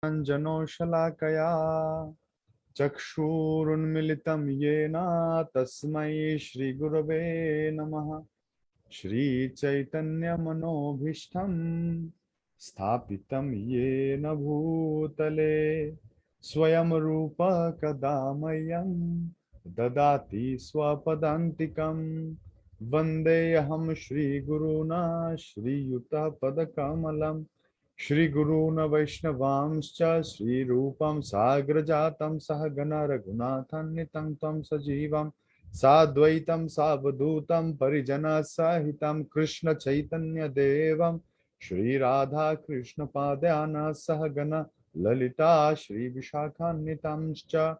अंजनो शलाकया चक्षुरुन्मिलितं येन तस्मै श्रीगुरवे नमः। श्रीचैतन्यमनोभीष्टं स्थापितं येन भूतले स्वयं रूप कदा मह्यं ददाति स्वपदान्तिकं। वन्देऽहं श्रीगुरून् श्रीयुतपदकमलं श्रीगुरून् वैष्णवांश्च श्रीरूपं साग्रजातं सहगण रघुनाथान्वितं तं सजीवं साद्वैतं सावधूतं परिजनसहितं कृष्ण चैतन्य देवं श्रीराधा कृष्ण पादान सहगण ललिता श्री विशाखान्वितांश्च।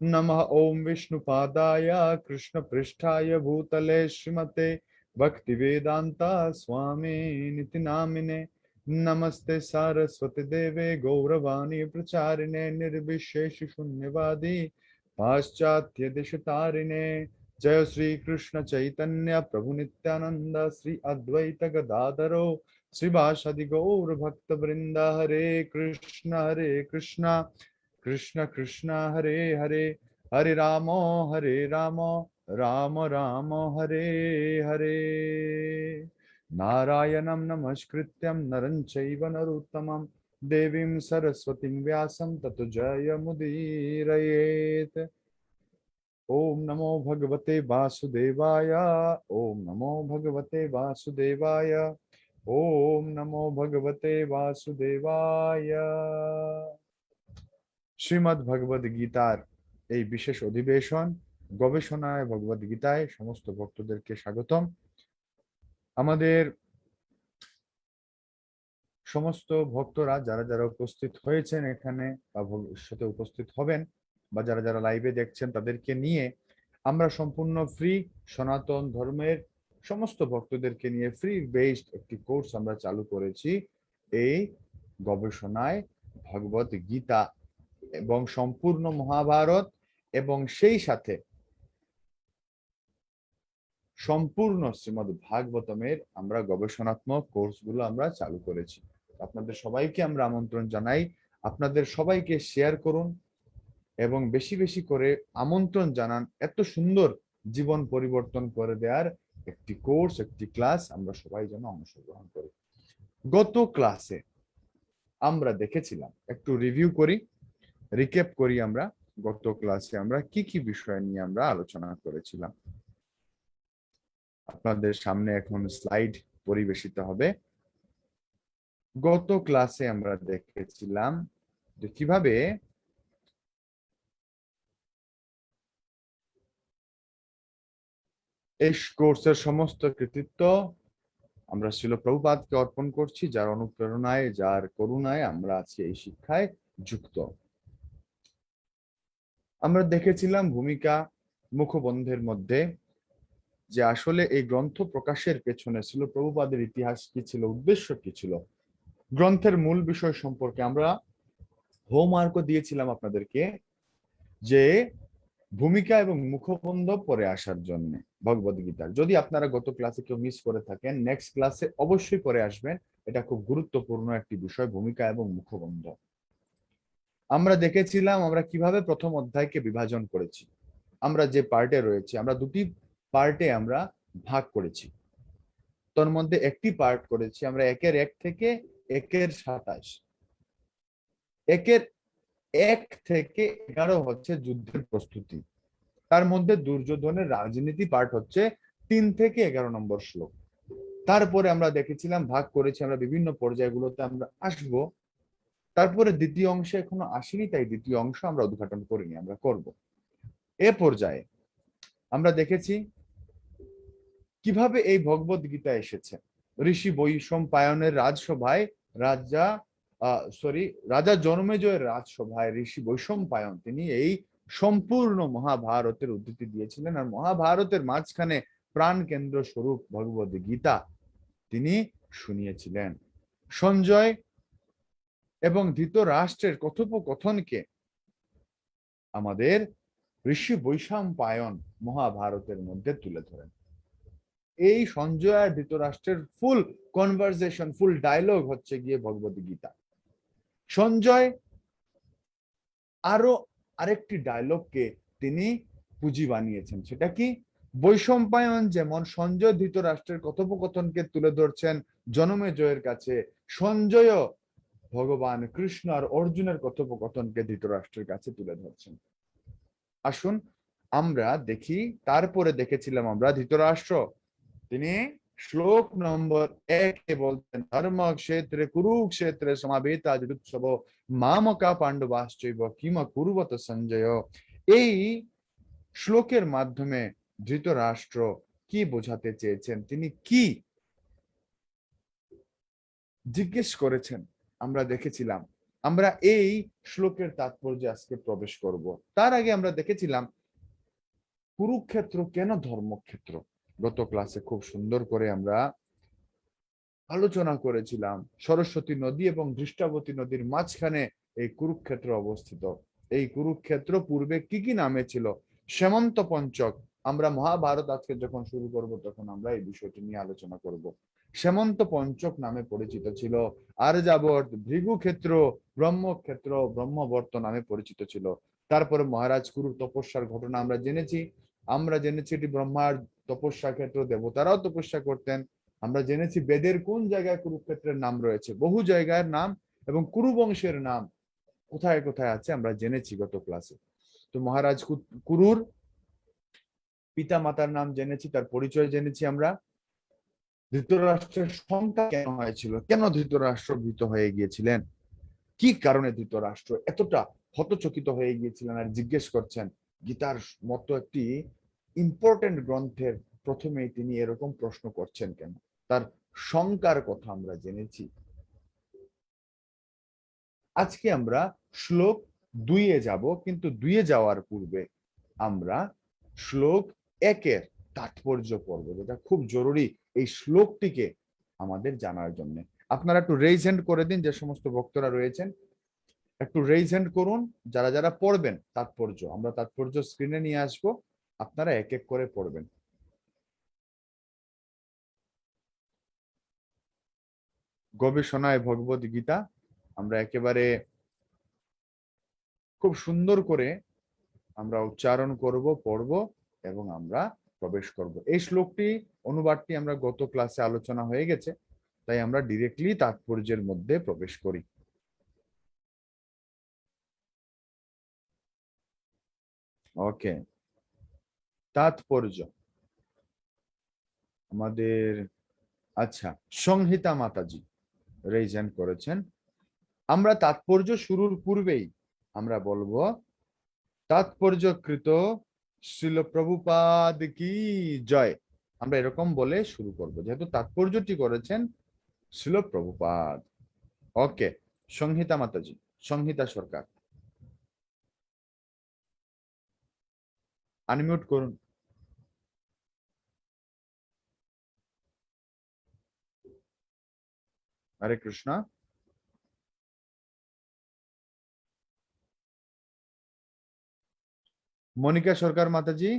नमः ओं विष्णुपादाय कृष्ण पृष्ठाय भूतले श्रीमते भक्तिवेदांता स्वामी निति नामिने। नमस्ते सारस्वती देवे गौरवाणी प्रचारिणे निर्विशेष शून्यवादी पाश्चात्य दिशतारिणे। जय श्री कृष्ण चैतन्य प्रभु नित्यानंद श्री अद्वैत गदाधरो श्रीवासादि गौर भक्त वृंद। हरे कृष्ण कृष्ण कृष्ण हरे हरे, हरे राम राम राम हरे हरे। नारायणं नमस्कृत्यं नरं चैव नरोत्तमं देवीं सरस्वतीं व्यासं ततो जयमुदीरयेत्। ओम नमो भगवते वासुदेवाय, ओम नमो भगवते वासुदेवाय, ओम नमो भगवते वासुदेवाय। শ্রীমদ্ ভগবদ গীতার এই বিশেষ অধিবেশন গবেষণায় ভগবদ গীতায় সমস্ত ভক্তদেরকে স্বাগতম। আমাদের সমস্ত ভক্তরা যারা যারা উপস্থিত হয়েছেন এখানে বা ভবিষ্যতে উপস্থিত হবেন বা যারা যারা লাইভে দেখছেন তাদেরকে নিয়ে আমরা সম্পূর্ণ ফ্রি সনাতন ধর্মের সমস্ত ভক্তদেরকে নিয়ে ফ্রি বেসড একটি কোর্স আমরা চালু করেছি এই গবেষণায় ভগবদ গীতা এবং সম্পূর্ণ মহাভারত এবং সেই সাথে সম্পূর্ণ শ্রীমদ্ ভাগবতমের আমরা গবেষণাত্মক কোর্সগুলো আমরা চালু করেছি। আপনাদের সবাইকে আমরা আমন্ত্রণ জানাই, আপনাদের সবাইকে শেয়ার করুন এবং বেশি বেশি করে আমন্ত্রণ জানান এত সুন্দর জীবন পরিবর্তন করে দেওয়ার একটি কোর্স, একটি ক্লাস আমরা সবাই যেন অংশগ্রহণ করি। গত ক্লাসে আমরা দেখেছিলাম, একটু রিভিউ করি, রিক্যাপ করি, আমরা গত ক্লাসে আমরা কি কি বিষয় নিয়ে আমরা আলোচনা করেছিলাম। আপনাদের সামনে এখন স্লাইড পরিবেশিত হবে। গত ক্লাসে আমরা দেখেছিলাম যে কিভাবে এই কোর্সের সমস্ত কৃতিত্ব আমরা শ্রীল প্রভুপাদকে অর্পণ করছি, যার অনুপ্রেরণায় যার করুণায় আমরা আছি এই শিক্ষায় যুক্ত। আমরা দেখেছিলাম ভূমিকা মুখবন্ধের মধ্যে যে আসলে এই গ্রন্থ প্রকাশের পেছনে শ্রীল প্রভুপাদের ইতিহাস কি ছিল, উদ্দেশ্য কি ছিল, গ্রন্থের মূল বিষয় সম্পর্কে আমরা হোমওয়ার্কও দিয়েছিলাম আপনাদেরকে যে ভূমিকা এবং মুখবন্ধ পরে আসার জন্য ভগবদ গীতার। যদি আপনারা গত ক্লাসে কেউ মিস করে থাকেন, নেক্সট ক্লাসে অবশ্যই পরে আসবেন, এটা খুব গুরুত্বপূর্ণ একটি বিষয়, ভূমিকা এবং মুখবন্ধ। আমরা দেখেছিলাম আমরা কিভাবে প্রথম অধ্যায়কে বিভাজন করেছি। আমরা যে পার্টে রয়েছে আমরা দুটি পার্টে আমরা ভাগ করেছি। তোর মধ্যে একটি পার্ট করেছি আমরা 1 থেকে 1-27। 1 থেকে 11 হচ্ছে যুদ্ধের প্রস্তুতি, তার মধ্যে দুর্যোধনের রাজনীতি পার্ট হচ্ছে 3 থেকে 11 নম্বর শ্লোক। তারপরে আমরা দেখেছিলাম ভাগ করেছি আমরা বিভিন্ন পর্যায়গুলোতে আমরা আসব। তারপরে দ্বিতীয় অংশে এখনো আসেনি, তাই দ্বিতীয় অংশ আমরা উদ্ঘাটন করিনি, আমরা করব। এ পর্যায়ে আমরা দেখেছি কিভাবে এই ভগবদ গীতা এসেছে। ঋষি বৈশম্পায়নের রাজসভায় রাজা জনমেজয়ের রাজসভায় ঋষি বৈশম্পায়ন তিনি এই সম্পূর্ণ মহাভারতের উদ্ধৃতি দিয়েছিলেন, আর মহাভারতের মাঝখানে প্রাণ কেন্দ্র স্বরূপ ভগবদ গীতা তিনি শুনিয়েছিলেন। সঞ্জয় এবং ধৃতরাষ্ট্রের কথোপকথনকে আমাদের ঋষি বৈশম্পায়ন মহাভারতের মধ্যে তুলে ধরেন। এই সঞ্জয় আর ধৃতরাষ্ট্রের ফুল কনভারসেশন, ফুল ডায়লগ হচ্ছে গিয়ে ভগবদ গীতা। সঞ্জয় আরো আরেকটি ডায়লগকে তিনি পুঁজি বানিয়েছেন। সেটা কি? বৈশম্পায়ন যেমন সঞ্জয় ধৃতরাষ্ট্রের কথোপকথনকে তুলে ধরছেন জনমেজয়ের কাছে, সঞ্জয়ও ভগবান কৃষ্ণ আর অর্জুনের কথোপকথনকে ধৃতরাষ্ট্রের কাছে তুলে ধরছেন। আসুন আমরা দেখি। তারপরে দেখেছিলাম আমরা ধৃতরাষ্ট্র, তিনি শ্লোক নম্বর 1 বলতেন, ধর্মক্ষেত্রে কুরুক্ষেত্রে সমাবেতা যুদ্ধুৎসব মামকা পাণ্ডবাশ্চৈব কিম কুর্বত সঞ্জয়। এই শ্লোকের মাধ্যমে ধৃতরাষ্ট্র কি বোঝাতে চেয়েছেন, তিনি কি জিজ্ঞেস করেছেন, আমরা দেখেছিলাম। আমরা এই শ্লোকের তাৎপর্যে আজকে প্রবেশ করব। তার আগে আমরা দেখেছিলাম কুরুক্ষেত্র কেন ধর্মক্ষেত্র। গত ক্লাসে খুব সুন্দর করে আমরা আলোচনা করেছিলাম সরস্বতী নদী এবং দৃষ্টাবতী নদীর মাঝখানে এই কুরুক্ষেত্র অবস্থিত। এই কুরুক্ষেত্র পূর্বে কি কি নামে ছিল? সেমন্ত পঞ্চক। আমরা মহাভারত আজকে যখন শুরু করব তখন আমরা এই বিষয়টি নিয়ে আলোচনা করব। সেমন্ত পঞ্চক নামে পরিচিত ছিল। আর্যাবর্ত, ভৃগুক্ষেত্র, ব্রহ্মক্ষেত্র, ব্রহ্মবর্ত নামে পরিচিত ছিল। তারপরে মহারাজ কুরুর তপস্যার ঘটনা আমরা জেনেছি এটি ব্রহ্মার তপস্যা ক্ষেত্র, দেবতারাও তপস্যা করতেন। আমরা জেনেছি বেদের কোন জায়গায় কুরুক্ষেত্রের নাম রয়েছে, বহু জায়গার নাম, এবং কুরু বংশের নাম কোথায় কোথায় আছে আমরা জেনেছি গত ক্লাসে। তো মহারাজ কুরুর পিতা মাতার নাম জেনেছি, তার পরিচয় জেনেছি আমরা। ধৃতরাষ্ট্রের সংখ্যা কেন হয়েছিল, কেন ধৃতরাষ্ট্র ভীত হয়ে গিয়েছিলেন, কি কারণে ধৃতরাষ্ট্র এতটা হতচকিত হয়ে গিয়েছিলেন আর জিজ্ঞেস করছেন। গীতার মতো একটি ইম্পর্টেন্ট গ্রন্থের প্রথমেই তিনি এরকম প্রশ্ন করছেন কেন, তার শঙ্কার কথা আমরা জেনেছি। আজকে আমরা শ্লোক 2-এ যাব, কিন্তু 2-এ যাওয়ার পূর্বে আমরা শ্লোক 1-এর তাৎপর্য পড়ব, যেটা খুব জরুরি এই শ্লোকটিকে আমাদের জানার জন্য। আপনারা একটু রেইজ হ্যান্ড করে দিন, যে সমস্ত ভক্তরা রয়েছেন একটু রেইজ হ্যান্ড করুন। যারা যারা পড়বেন তাৎপর্য, আমরা তাৎপর্য স্ক্রিনে নিয়ে আসব, আপনারা এক এক করে পড়বেন। গবেষণায় ভগবত গীতা আমরা একেবারে খুব সুন্দর করে আমরা উচ্চারণ করব, পড়ব এবং আমরা প্রবেশ করব। এই শ্লোকটি অনুবাদটি আমরা গত ক্লাসে আলোচনা হয়ে গেছে, তাই আমরা ডিরেক্টলি তাৎপর্যের মধ্যে প্রবেশ করি। ওকে, তাৎপর্য আমাদের, আচ্ছা, সংহিতা মাতাজি রেইজেন্ট করেছেন। আমরা তাৎপর্য শুরুর পূর্বেই আমরা বলবো তাৎপর্যকৃত শ্রীল প্রভুপাদ কি জয়। আমরা এরকম বলে শুরু করব, যেহেতু তাৎপর্যটি করেছেন শ্রীল প্রভুপাদ। ওকে, সংহিতা মাতাজি, সংহিতা সরকার আনমিউট করুন। হরে কৃষ্ণ। মনিকা সরকার মাতাজি।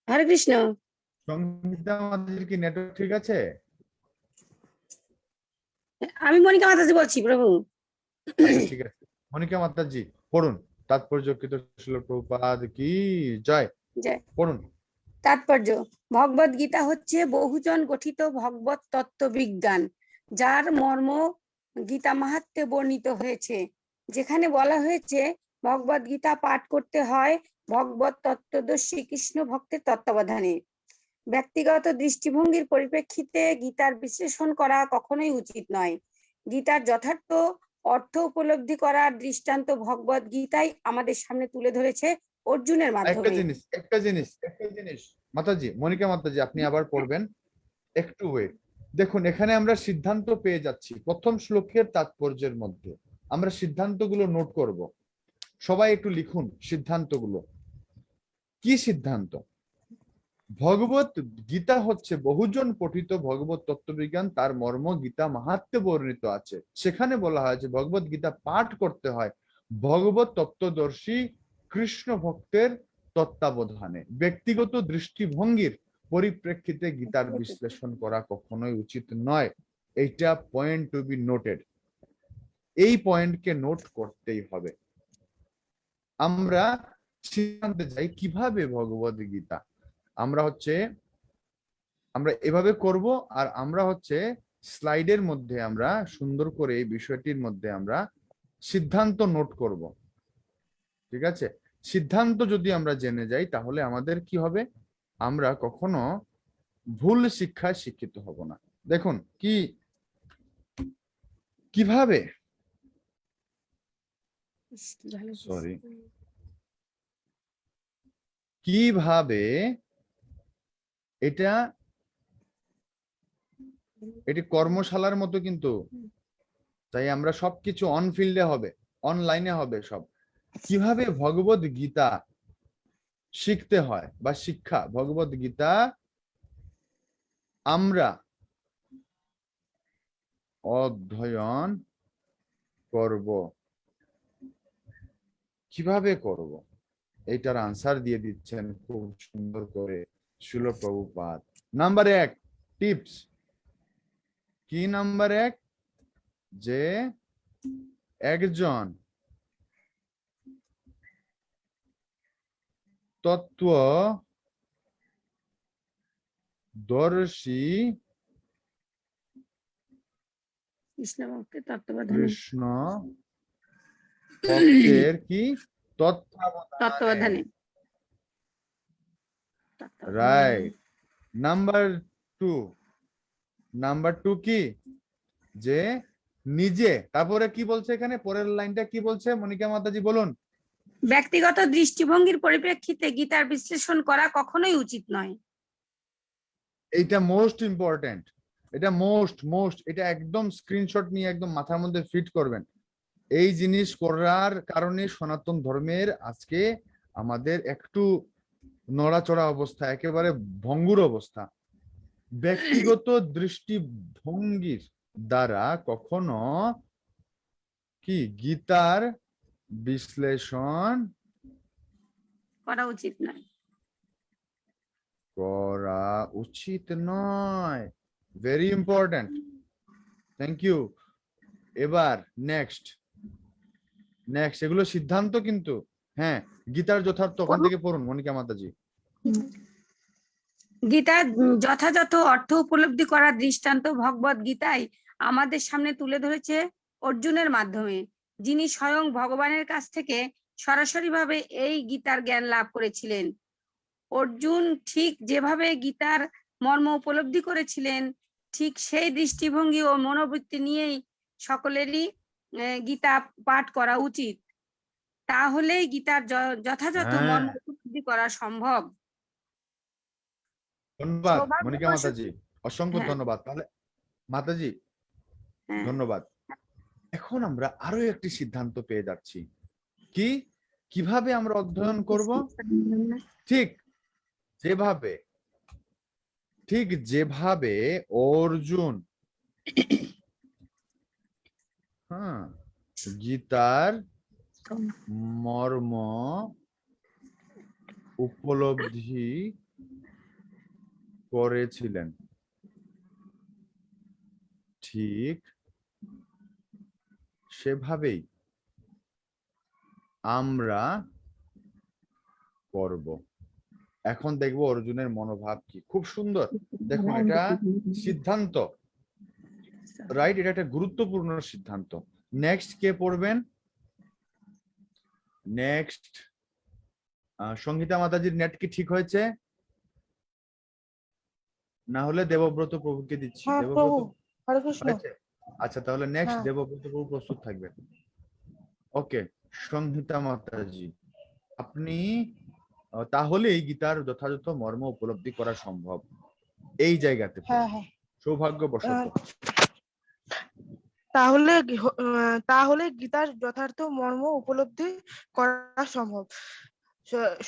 হরে কৃষ্ণ। সংহিতা মাতাজির কি নেটওয়ার্ক ঠিক আছে? আমি মনিকা মাতাজি বলছি প্রভু। আচ্ছা ঠিক আছে, মনিকা মাতাজি পড়ুন তাৎপর্যকৃত শ্রীল প্রভুপাদ কি জয়, জয়। পড়ুন। তাৎপর্য: ভগবদ গীতা হচ্ছে বহুজন গঠিত ভগবত তত্ত্ব বিজ্ঞান, যার মর্ম গীতা মাহাত্ম্যে বর্ণিত হয়েছে। যেখানে বলা হয়েছে ভগবদ গীতা পাঠ করতে হয় ভগবত তত্ত্বদর্শী কৃষ্ণ ভক্তের তত্ত্বাবধানে। ব্যক্তিগত দৃষ্টিভঙ্গির পরিপ্রেক্ষিতে গীতার বিশ্লেষণ করা কখনোই উচিত নয়। গীতার যথার্থ অর্থ উপলব্ধি করার দৃষ্টান্ত ভগবদ গীতাই আমাদের সামনে তুলে ধরেছে অর্জুনের একটা মাধ্যমে। জিনিস মাতাজি, মনিকা মাতাজি আপনি আবার পড়বেন, একটু ওয়েট। দেখুন এখানে আমরা সিদ্ধান্ত পেয়ে যাচ্ছি প্রথম শ্লোকের তাৎপর্যের মধ্যে। আমরা সিদ্ধান্তগুলো নোট করব, সবাই একটু লিখুন সিদ্ধান্তগুলো। কি সিদ্ধান্ত? ভগবত গীতা হচ্ছে বহুজন পঠিত ভগবত তত্ত্ববিজ্ঞান, তার মর্ম গীতা মাহাত্ম্যে বর্ণিত আছে। সেখানে বলা হয়েছে ভগবত গীতা পাঠ করতে হয় ভগবত তত্ত্বদর্শী কৃষ্ণ ভক্তের তত্ত্বাবধানে। ব্যক্তিগত দৃষ্টিভঙ্গির পরিপ্রেক্ষিতে গীতার বিশ্লেষণ করা কখনোই উচিত নয়। এইটা পয়েন্ট টু বি নোটেড। এই পয়েন্টকে নোট করতেই হবে। আমরা সিদ্ধান্তে যাই কিভাবে ভগবদ গীতা আমরা এভাবে করব, আর আমরা স্লাইডের মধ্যে আমরা সুন্দর করে এই বিষয়টির মধ্যে আমরা সিদ্ধান্ত নোট করব। ঠিক আছে, সিদ্ধান্ত যদি আমরা জেনে যাই তাহলে আমাদের কি হবে, আমরা কখনো ভুল শিক্ষায় শিক্ষিত হব না। দেখুন কিভাবে সরি কিভাবে এটি কর্মশালার মতো, কিন্তু তাই আমরা সবকিছু অন ফিল্ডে হবে, অনলাইনে হবে সব। কিভাবে ভগবদ গীতা শিখতে হয় বা শিক্ষা, ভগবদ গীতা আমরা অধ্যয়ন করব, কিভাবে করব, এটার আনসার দিয়ে দিচ্ছেন খুব সুন্দর করে শিল প্রভুপাদ। নাম্বার 1 টিপস কি? নাম্বার 1, যে একজন তত্ত্বদর্শী কৃষ্ণ তত্ত্বাবধানে কৃষ্ণ ভক্তের কি তত্ত্বাবধানে রাইট। নাম্বার 2 কি? যে নিজে, তারপরে কি বলছে এখানে, পরের লাইনটা কি বলছে মনিকা মাতাজি বলুন? ব্যক্তিগত দৃষ্টিভঙ্গির পরিপ্রেক্ষিতে গীতার বিশ্লেষণ করা কখনোই উচিত নয়। এইটা মোস্ট ইম্পর্টেন্ট, এটা মোস্ট এটা একদম স্ক্রিনশট নিয়ে একদম মাথার মধ্যে ফিট করবেন। এই জিনিস করার কারণে সনাতন ধর্মের আজকে আমাদের একটু নড়াচড়া অবস্থা, একেবারে ভঙ্গুর অবস্থা। ব্যক্তিগত দৃষ্টিভঙ্গির দ্বারা কখনো কি গীতার বিশ্লেষণ করা উচিত নয়। করা উচিত নয়, ভেরি ইম্পর্টেন্ট, থ্যাংক ইউ। এবার নেক্সট এগুলো সিদ্ধান্ত, কিন্তু হ্যাঁ, গীতার যথার্থ ওখান থেকে পড়ুন মনিকা মাতাজি। গীতার যথাযথ অর্থ উপলব্ধি করার দৃষ্টান্ত ভগবত গীতায় আমাদের সামনে তুলে ধরেছে অর্জুনের মাধ্যমে, যিনি স্বয়ং ভগবানের কাছ থেকে সরাসরিভাবে এই গীতার জ্ঞান লাভ করেছিলেন। অর্জুন ঠিক যেভাবে গীতার মর্ম উপলব্ধি করেছিলেন, ঠিক সেই দৃষ্টিভঙ্গি ও মনোবৃত্তি নিয়েই সকলেরই গীতা পাঠ করা উচিত। তাহলেই গীতার যথাযথ মর্ম উপলব্ধি করা সম্ভব। ধন্যবাদ মনিকা মাতাজি, অসংখ্য হ্যাঁ। ধন্যবাদ। তাহলে মাতাজি হ্যাঁ। ধন্যবাদ। এখন আমরা আরো একটি সিদ্ধান্ত পেয়ে যাচ্ছি, কিভাবে আমরা অধ্যয়ন করব? ঠিক যেভাবে অর্জুন গীতার মর্ম উপলব্ধি করেছিলেন, ঠিক সেভাবেই আমরা করব। এখন দেখবো অর্জুনের মনোভাব কি। খুব সুন্দর, দেখুন এটা সিদ্ধান্ত, রাইট, এটা একটা গুরুত্বপূর্ণ সিদ্ধান্ত। নেক্সট কে পড়বেন? নেক্সট সঙ্গীতা মাতাজির নেট কি ঠিক হয়েছে? না হলে দেবব্রত প্রভুকে দিচ্ছি। দেবব্রত হয়েছে? আচ্ছা, তাহলে নেক্সট দেবব্রত প্রভু প্রস্তুত থাকবেন। ওকে, সংহিতা মাতাজি আপনি তাহলে এই গীতার যথাযথ মর্ম উপলব্ধি করা সম্ভব এই জায়গাতে, সৌভাগ্যবশত। তাহলে গীতার যথার্থ মর্ম উপলব্ধি করা সম্ভব।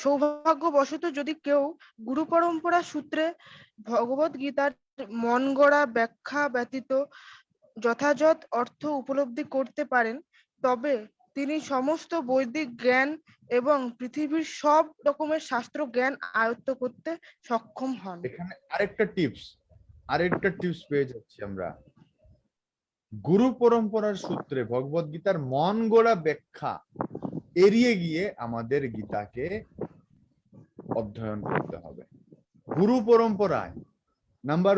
সৌভাগ্যবশত যদি কেউ গুরু পরম্পরা সূত্রে ভগবত গীতার মন গড়া ব্যাখ্যা ব্যতীত যথাযথ অর্থ উপলব্ধি করতে পারেন, তবে তিনি সমস্ত বৈদিক জ্ঞান এবং পৃথিবীর সব রকমের শাস্ত্র জ্ঞান আয়ত্ত করতে সক্ষম হন। এখানে আরেকটা টিপস পেয়ে যাচ্ছি আমরা, গুরু পরম্পরার সূত্রে ভগবদ গীতার মন গড়া ব্যাখ্যা এড়িয়ে গিয়ে আমাদের গীতাকে অধ্যয়ন করতে হবে। গুরু পরম্পরায় নাম্বার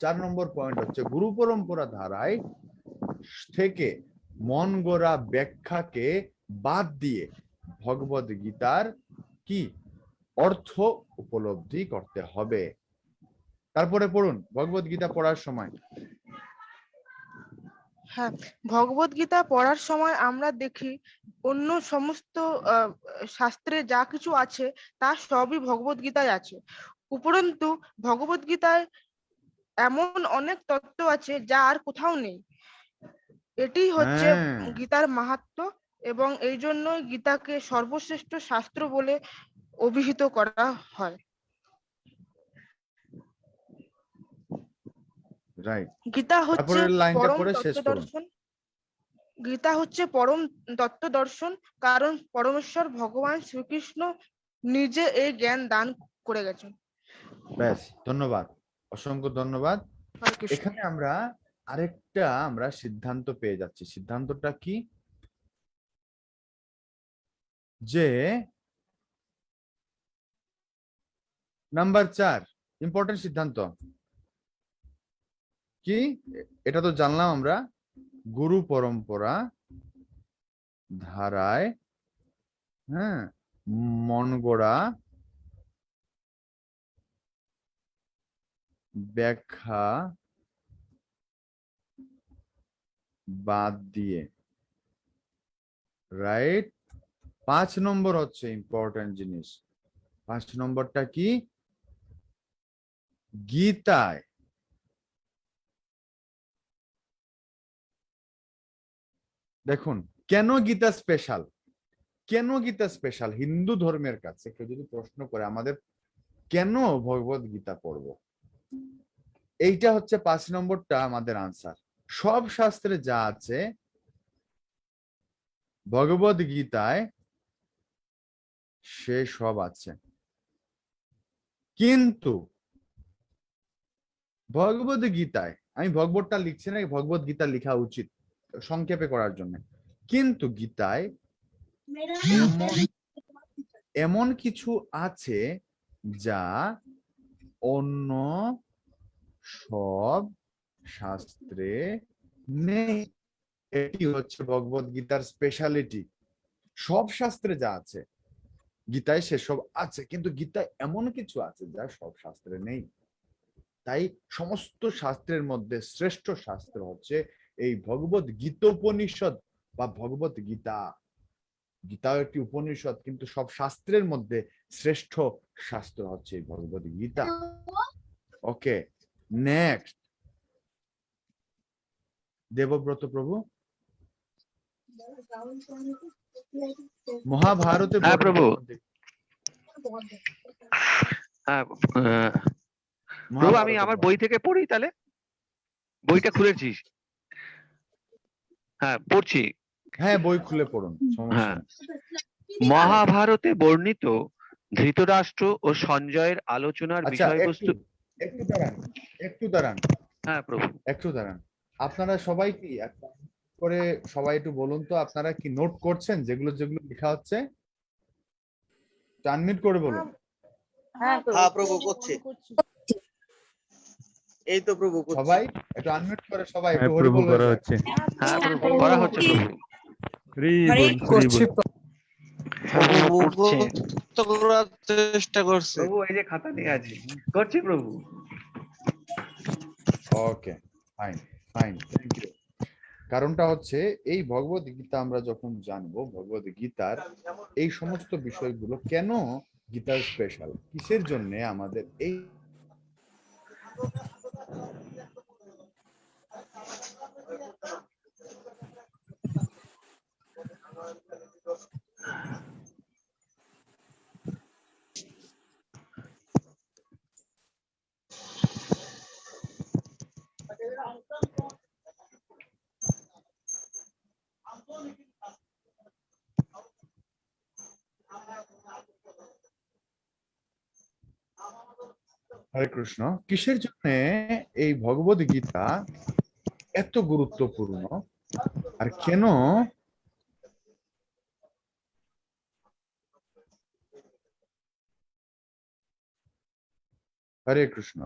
4 নম্বর পয়েন্ট হচ্ছে গুরু পরম্পরা ধারায় থেকে মন গড়া ব্যাখ্যাকে বাদ দিয়ে ভগবদ গীতার কি অর্থ উপলব্ধি করতে হবে। তারপরে পড়ুন ভগবদ গীতা পড়ার সময়। হ্যাঁ, ভগবদ গীতা পড়ার সময় আমরা দেখি অন্য সমস্ত শাস্ত্রে যা কিছু আছে তা সবই ভগবদ গীতায় আছে। উপরন্তু ভগবদ গীতায় এমন অনেক তত্ত্ব আছে যা আর কোথাও নেই। এটি হচ্ছে গীতার মাহাত্ম্য, এবং এই জন্যই গীতাকে সর্বশ্রেষ্ঠ শাস্ত্র বলে অভিহিত করা হয়। রাইট। গীতা হচ্ছে পরম শেষ তত্ত্ব করুন। দর্শন। গীতা হচ্ছে পরম তত্ত্ব দর্শন, কারণ পরমেশ্বর ভগবান শ্রীকৃষ্ণ নিজে এই জ্ঞান দান করে গেছেন। ব্যাস, ধন্যবাদ, অসংখ্য ধন্যবাদ। হরে কৃষ্ণ। এখানে আমরা সিদ্ধান্ত পেয়ে যাচ্ছি। সিদ্ধান্তটা কি? যে নাম্বার 4 ইম্পর্টেন্ট সিদ্ধান্ত কি? এটা তো জানলাম আমরা, গুরু পরম্পরা ধারায় মন গড়া ব্যাখ্যা বাদ দিয়ে, রাইট। 5 নম্বর হচ্ছে ইম্পর্টেন্ট জিনিস। 5 নম্বরটা কি? গীতায় দেখুন কেন গীতা স্পেশাল। কেন গীতা স্পেশাল হিন্দু ধর্মের কাছে কেউ যদি প্রশ্ন করে আমাদের কেন ভগবদ গীতা পড়ব, এইটা হচ্ছে 5 নম্বরটা আমাদের আনসার। সব শাস্ত্রে যা আছে ভগবদ গীতায় সে সব আছে, কিন্তু ভগবদ গীতায়, আমি ভগবতটা লিখছি না, ভগবদ গীতা লেখা উচিত সংক্ষেপে করার জন্য, কিন্তু গীতায় এমন কিছু আছে যা অন্য সব শাস্ত্রে নেই। এটি হচ্ছে ভগবদ গীতার স্পেশালিটি। সব শাস্ত্রে যা আছে গীতায় সেসব আছে, কিন্তু গীতায় এমন কিছু আছে যা সব শাস্ত্রে নেই। তাই সমস্ত শাস্ত্রের মধ্যে শ্রেষ্ঠ শাস্ত্র হচ্ছে এই ভগবদ গীতোপনিষদ বা ভগবদ গীতা। গীতা একটি উপনিষদ, কিন্তু সব শাস্ত্রের মধ্যে শ্রেষ্ঠ শাস্ত্র হচ্ছে এই ভগবদ গীতা। ওকে, নেক্সট দেবব্রত প্রভু। মহাভারতে হ্যাঁ প্রভু। হ্যাঁ প্রভু, আমি আমার বই থেকে পড়ি তাহলে। বইটা খুলেছিস? হ্যাঁ পড়ছি। হ্যাঁ বই খুলে পড়ুন, সমস্যা হ্যাঁ, নেই। মহাভারতে বর্ণিত ধৃতরাষ্ট্র ও সঞ্জয়ের আলোচনার আচ্ছা, বিষয়বস্তু। একটু দাঁড়ান। হ্যাঁ প্রভু। একটু দাঁড়ান। আপনারা সবাই কি করে সবাই একটু বলুন তো, আপনারা কি নোট করছেন যেগুলো যেগুলো লেখা হচ্ছে? আনমিউট করে বলুন। হ্যাঁ প্রভু করছে। এই তো প্রভু করছে। সবাই একটু আনমিউট করে সবাই একটু হরি বল করা হচ্ছে। হ্যাঁ প্রভু, করা হচ্ছে প্রভু। চেষ্টা করছে প্রভু, এই যে খাতা নিয়ে আছি, করছি প্রভু। ওকে, ফাইন ফাইন, থ্যাংক ইউ। কারণটা হচ্ছে এই ভগবদ গীতা আমরা যখন জানবো, ভগবদ গীতার এই সমস্ত বিষয়গুলো কেন গীতার স্পেশাল, কিসের জন্য আমাদের এই হরে কৃষ্ণ, কিসের জন্য এই ভগবদ গীতা এত গুরুত্বপূর্ণ আর কেন হরে কৃষ্ণ।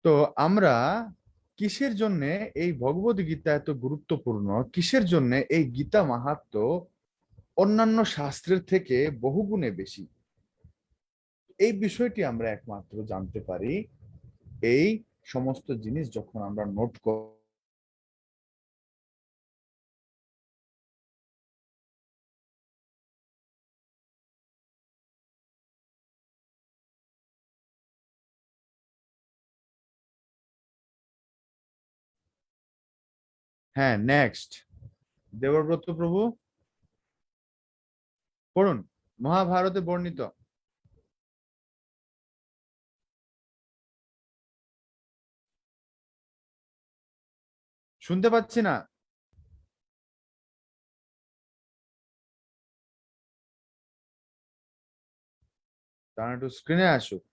তো আমরা কিসের জন্য এই ভগবদ গীতা এত গুরুত্বপূর্ণ, কিসের জন্য এই গীতা মাহাত্ম্য অন্যান্য শাস্ত্রের থেকে বহুগুণে বেশি, এই বিষয়টি আমরা একমাত্র জানতে পারি এই সমস্ত জিনিস যখন আমরা নোট করি। হ্যাঁ, নেক্সট দেবব্রত প্রভু পড়ুন, মহাভারতে বর্ণিত। শুনতে পাচ্ছি না। তারা একটু স্ক্রিনে আসুক।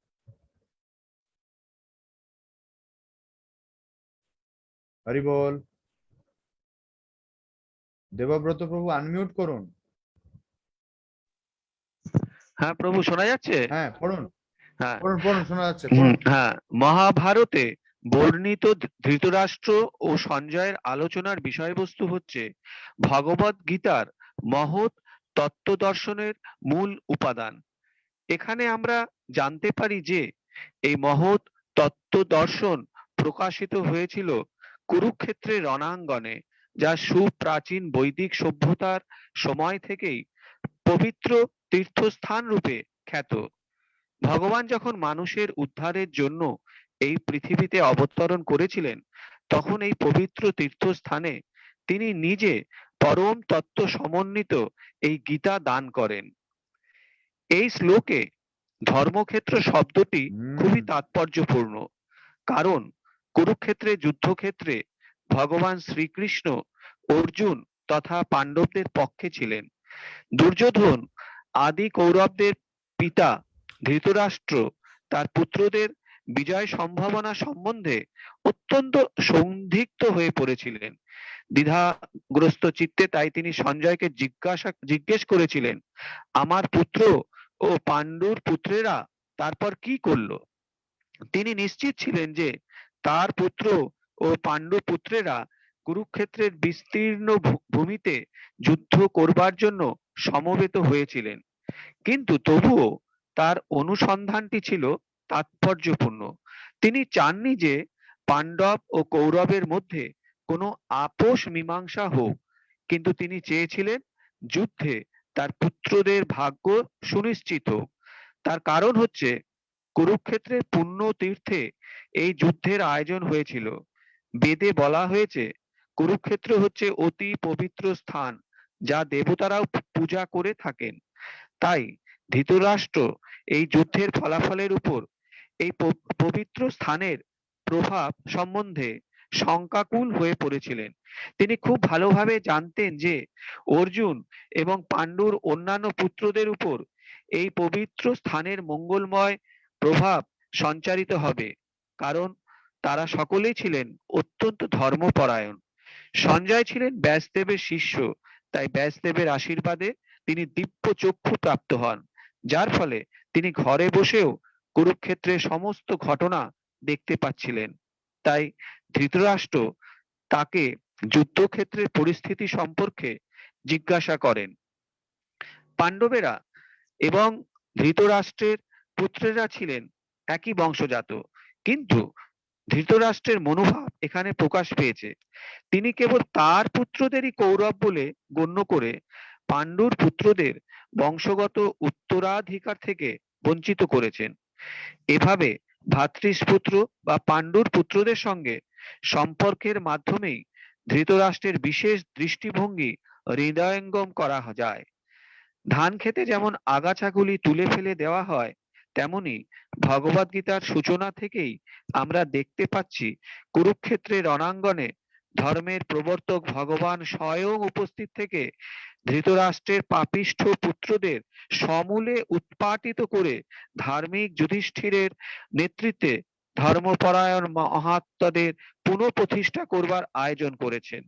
হরি বল। দেবব্রত প্রভু আনমিউট করুন। হ্যাঁ প্রভু, শোনা যাচ্ছে? হ্যাঁ পড়ুন, হ্যাঁ। পড়ুন পড়ুন, শোনা যাচ্ছে, পড়ুন। হ্যাঁ, মহাভারতে বর্ণিত ধৃতরাষ্ট্র ও সঞ্জয়ের আলোচনার বিষয়বস্তু হচ্ছে ভগবদ গীতার মহৎ তত্ত্ব দর্শনের মূল উপাদান। এখানে আমরা জানতে পারি যে এই মহৎ তত্ত্ব দর্শন প্রকাশিত হয়েছিল কুরুক্ষেত্রের রণাঙ্গনে, যা সুপ্রাচীন বৈদিক সভ্যতার সময় থেকেই পবিত্র তীর্থস্থান রূপে খ্যাত। ভগবান যখন মানুষের উদ্ধারের জন্য এই পৃথিবীতে অবতরণ করেছিলেন, তখন এই পবিত্র তীর্থস্থানে তিনি নিজে পরম তত্ত্ব সমন্বিত এই গীতা দান করেন। এই শ্লোকে ধর্মক্ষেত্র শব্দটি খুবই তাৎপর্যপূর্ণ, কারণ কুরুক্ষেত্রের যুদ্ধক্ষেত্রে ভগবান শ্রীকৃষ্ণ অর্জুন তথা পাণ্ডবদের পক্ষে ছিলেন। দুর্যোধন আদি কৌরবদের পিতা ধৃতরাষ্ট্র তার পুত্রদের বিজয় সম্ভাবনা সম্বন্ধে অত্যন্ত সন্দিগ্ধ হয়ে পড়েছিলেন। দ্বিধাগ্রস্ত চিত্তে তাই তিনি সঞ্জয়কে জিজ্ঞেস করেছিলেন, আমার পুত্র ও পাণ্ডুর পুত্রেরা তারপর কি করলো? তিনি নিশ্চিত ছিলেন যে তার পুত্র ও পাণ্ডু পুত্রেরা কুরুক্ষেত্রের বিস্তীর্ণ ভূমিতে যুদ্ধ করবার জন্য সমবেত হয়েছিলেন, কিন্তু তবুও তার অনুসন্ধানটি ছিল তাৎপর্যপূর্ণ। তিনি চাননি যে পাণ্ডব ও কৌরবের মধ্যে কোনো আপোষ মীমাংসা হোক, কিন্তু তিনি চেয়েছিলেন যুদ্ধে তার পুত্রদের ভাগ্য সুনিশ্চিত হোক। তার কারণ হচ্ছে কুরুক্ষেত্রের পুণ্য তীর্থে এই যুদ্ধের আয়োজন হয়েছিল। বেদে বলা হয়েছে কুরুক্ষেত্র হচ্ছে অতি পবিত্র স্থান, যা দেবতারাও পূজা করে থাকেন। তাই ধৃতরাষ্ট্র এই যুদ্ধের ফলাফলের উপর এই পবিত্র স্থানের প্রভাব সম্বন্ধে শঙ্কাকুল হয়ে পড়েছিলেন। তিনি খুব ভালোভাবে জানতেন যে অর্জুন এবং পাণ্ডুর অন্যান্য পুত্রদের উপর এই পবিত্র স্থানের মঙ্গলময় প্রভাব সঞ্চারিত হবে, কারণ তারা সকলেই ছিলেন অত্যন্ত ধর্মপরায়ণ। সঞ্জয় ছিলেন ব্যাসদেবের শিষ্য, তাই ব্যাসদেবের আশীর্বাদে তিনি দিব্য চক্ষু প্রাপ্ত হন, যার ফলে তিনি ঘরে বসেও কুরুক্ষেত্রের সমস্ত ঘটনা দেখতে পাচ্ছিলেন। তাই ধৃতরাষ্ট্র তাকে যুদ্ধক্ষেত্রের পরিস্থিতি সম্পর্কে জিজ্ঞাসা করেন। পাণ্ডবেরা এবং ধৃতরাষ্ট্রের পুত্রেরা ছিলেন একই বংশজাত, কিন্তু ধৃতরাষ্ট্রের মনোভাব এখানে প্রকাশ পেয়েছে। তিনি কেবল তার পুত্রদেরই কৌরব বলে গণ্য করে পাণ্ডুর পুত্রদের বংশগত উত্তরাধিকার থেকে বঞ্চিত করেছেন। এভাবে ভ্রাতৃস্পুত্র বা পাণ্ডুর পুত্রদের সঙ্গে সম্পর্কের মাধ্যমেই ধৃতরাষ্ট্রের বিশেষ দৃষ্টিভঙ্গি হৃদয়ঙ্গম করা যায়। ধান খেতে যেমন আগাছাগুলি তুলে ফেলে দেওয়া হয়, তেমনি ভগবদ গীতার সূচনা থেকেই আমরা দেখতে পাচ্ছি কুরুক্ষেত্রের রণাঙ্গনে ধর্মের প্রবর্তক ভগবান স্বয়ং উপস্থিত থেকে ধৃতরাষ্ট্রের পাপিষ্ঠ পুত্রদের সমূলে উৎপাটিত করে ধার্মিক যুধিষ্ঠিরের নেতৃত্বে ধর্মপরায়ণ মহাত্মাদের পুনঃপ্রতিষ্ঠা করবার আয়োজন করেছেন।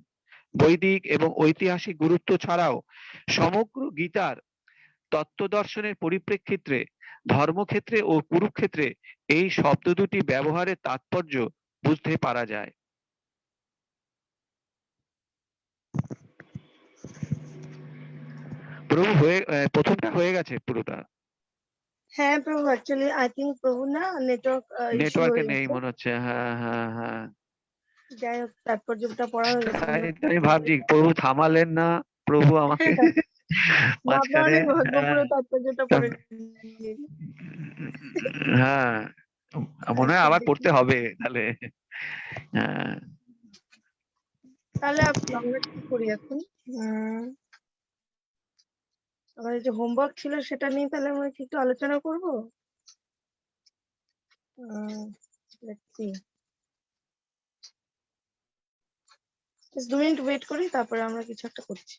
বৈদিক এবং ঐতিহাসিক গুরুত্ব ছাড়াও সমগ্র গীতার তত্ত্ব দর্শনের পরিপ্রেক্ষিতে ধর্মক্ষেত্রে ও কুরুক্ষেত্রে এই শব্দ দুটি ব্যবহারের তাৎপর্য বুঝতে পারা যায়। প্রভু প্রথমটা হয়ে গেছে পুরোটা, হ্যাঁ প্রভু, অ্যাকচুয়ালি আই থিঙ্ক প্রভু না নেটওয়ার্ক ইস্যু নেটওয়ার্কে হয়ে নেই গেছে। মনে হচ্ছে। হ্যাঁ হ্যাঁ হ্যাঁ, যাই হোক, তাৎপর্যটা পড়া হয়ে গেছে। তাই তো আমি ভাবছি প্রভু থামালেন না, প্রভু আমাকে মাঝখানে। অনেক ভাগ্য, পুরো তাৎপর্যটা পড়ে নিয়েছি। হ্যাঁ, মনে হয় আচ্ছা, আবার দেখি। পড়তে হবে তাহলে। হ্যাঁ, তাহলে আমরা কি করি এখন? আমাদের যে হোমওয়ার্ক ছিল সেটা নিয়ে তাহলে আমরা কি একটু আলোচনা করবো? let's see. Just 2 minute wait করি, তারপরে আমরা কিছু একটা করছি।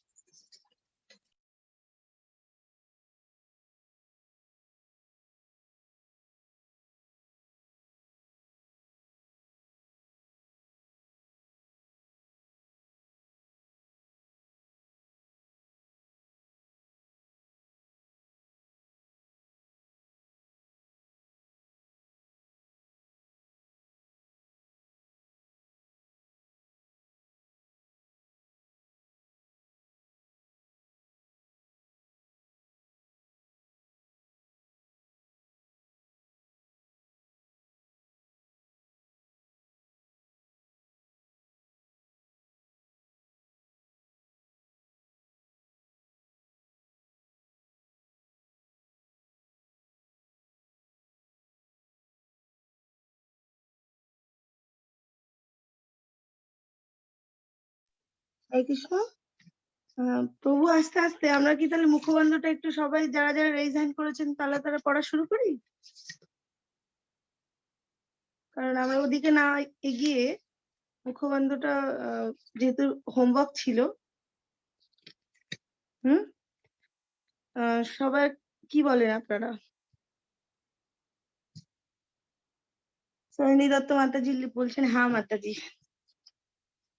হরে কৃষ্ণ। প্রভু, আস্তে আস্তে আমরা কি তাহলে মুখবন্ধটা একটু সবাই যারা যারা রেইজ হ্যান্ড করেছেন তারা পড়া শুরু করি? কারণ আমরা ওদিকে না এগিয়ে মুখবন্ধটা যেহেতু হোমওয়ার্ক ছিল, সবাই কি বলেন আপনারা? সোহিনী দত্ত মাতাজি বলছেন হ্যাঁ মাতাজি।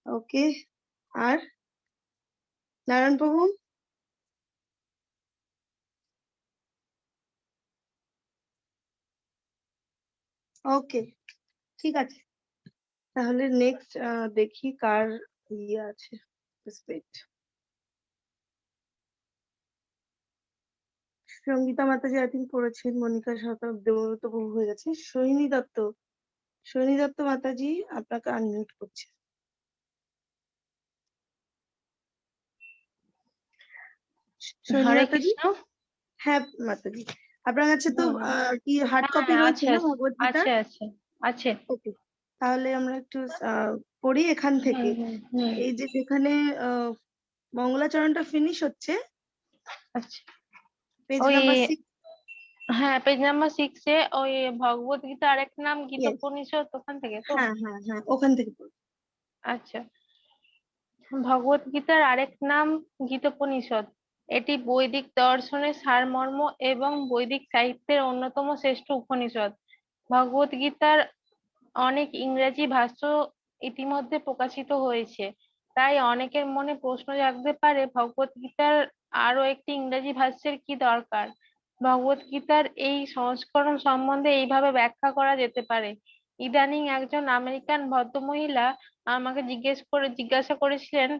ওকে, আর নারায়ণ প্রভু? ওকে, ঠিক আছে। তাহলে নেক্সট দেখি কার ইয়ে আছে। সঙ্গীতা মাতাজি আই থিঙ্ক পড়েছেন, মনিকা সরকার, দেবব্রত প্রভু হয়ে গেছে। সোহিনী দত্ত মাতাজি আপনাকে আনমিউট করছে। সোহিনী হরে মাতাজি? কৃষ্ণ। হ্যাঁ মাতাজি, আপনার কাছে তো কি হার্ড হ্যাঁ, কপি রয়েছে আছে না ভগবত গীতার? আছে আছে আছে। ওকে, তাহলে আমরা একটু পড়ি এখান থেকে। এই যে যেখানে মঙ্গলাচরণটা ফিনিশ হচ্ছে, আচ্ছা, পেজ ওই নাম্বার 6। হ্যাঁ, পেজ নাম্বার 6 এ ওই ভগবত গীতা আরেক নাম গীতোপনিষদ, ওখান থেকে তো? হ্যাঁ হ্যাঁ হ্যাঁ, ওখান থেকে পড়ি। আচ্ছা, ভগবত গীতার আরেক নাম গীতোপনিষদ। এটি বৈদিক দর্শনের সারমর্ম এবং বৈদিক সাহিত্যের অন্যতম শ্রেষ্ঠ উপনিষদ। ভগবত গীতার অনেক ইংরেজি ভাষ্য ইতিমধ্যে প্রকাশিত হয়েছে, তাই অনেকের মনে প্রশ্ন জাগতে পারে ভগবত গীতার আরো একটি ইংরেজি ভাষ্যের কি দরকার। ভগবত গীতার এই সংস্করণ সম্বন্ধে এইভাবে ব্যাখ্যা করা যেতে পারে। ইদানিং একজন আমেরিকান ভদ্রমহিলা আমাকে জিজ্ঞাসা করেছিলেন,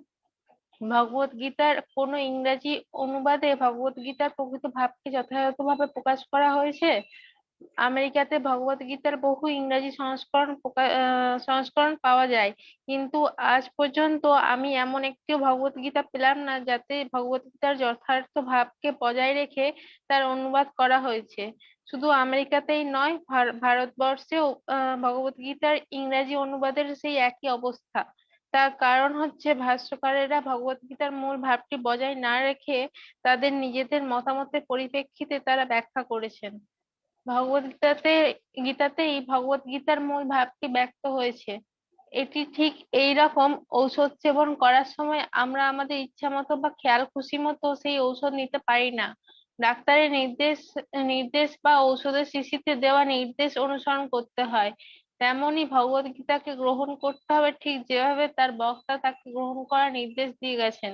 ভগবত গীতার কোনো ইংরেজি অনুবাদে ভগবত গীতার প্রকৃত ভাবকে যথাযথভাবে প্রকাশ করা হয়েছে? আমেরিকাতে ভগবত গীতার বহু ইংরেজি সংস্করণ পাওয়া যায়, কিন্তু আজ পর্যন্ত আমি এমন একটিও ভগবত গীতা পেলাম না যাতে ভগবত গীতার যথার্থ ভাবকে বজায় রেখে তার অনুবাদ করা হয়েছে। শুধু আমেরিকাতেই নয়, ভারতবর্ষেও ভগবত গীতার ইংরেজি অনুবাদের সেই একই অবস্থা। তার কারণ হচ্ছে ভাষ্যকারেরা ভগবত গীতার মূল ভাবটি বজায় না রেখে তাদের নিজেদের মতামতের পরিপ্রেক্ষিতে তারা ব্যাখ্যা করেছেন। গীতাতে এই ভগবত গীতার মূল ভাবটি ব্যক্ত হয়েছে। এটি ঠিক এইরকম, ঔষধ সেবন করার সময় আমরা আমাদের ইচ্ছা মতো বা খেয়াল খুশি মতো সেই ঔষধ নিতে পারি না। ডাক্তারের নির্দেশ নির্দেশ বা ঔষধের শিশিতে দেওয়া নির্দেশ অনুসরণ করতে হয়। তেমনি ভগবত গীতাকে গ্রহণ করতে হবে ঠিক যেভাবে তার বক্তা তাকে গ্রহণ করার নির্দেশ দিয়ে গেছেন।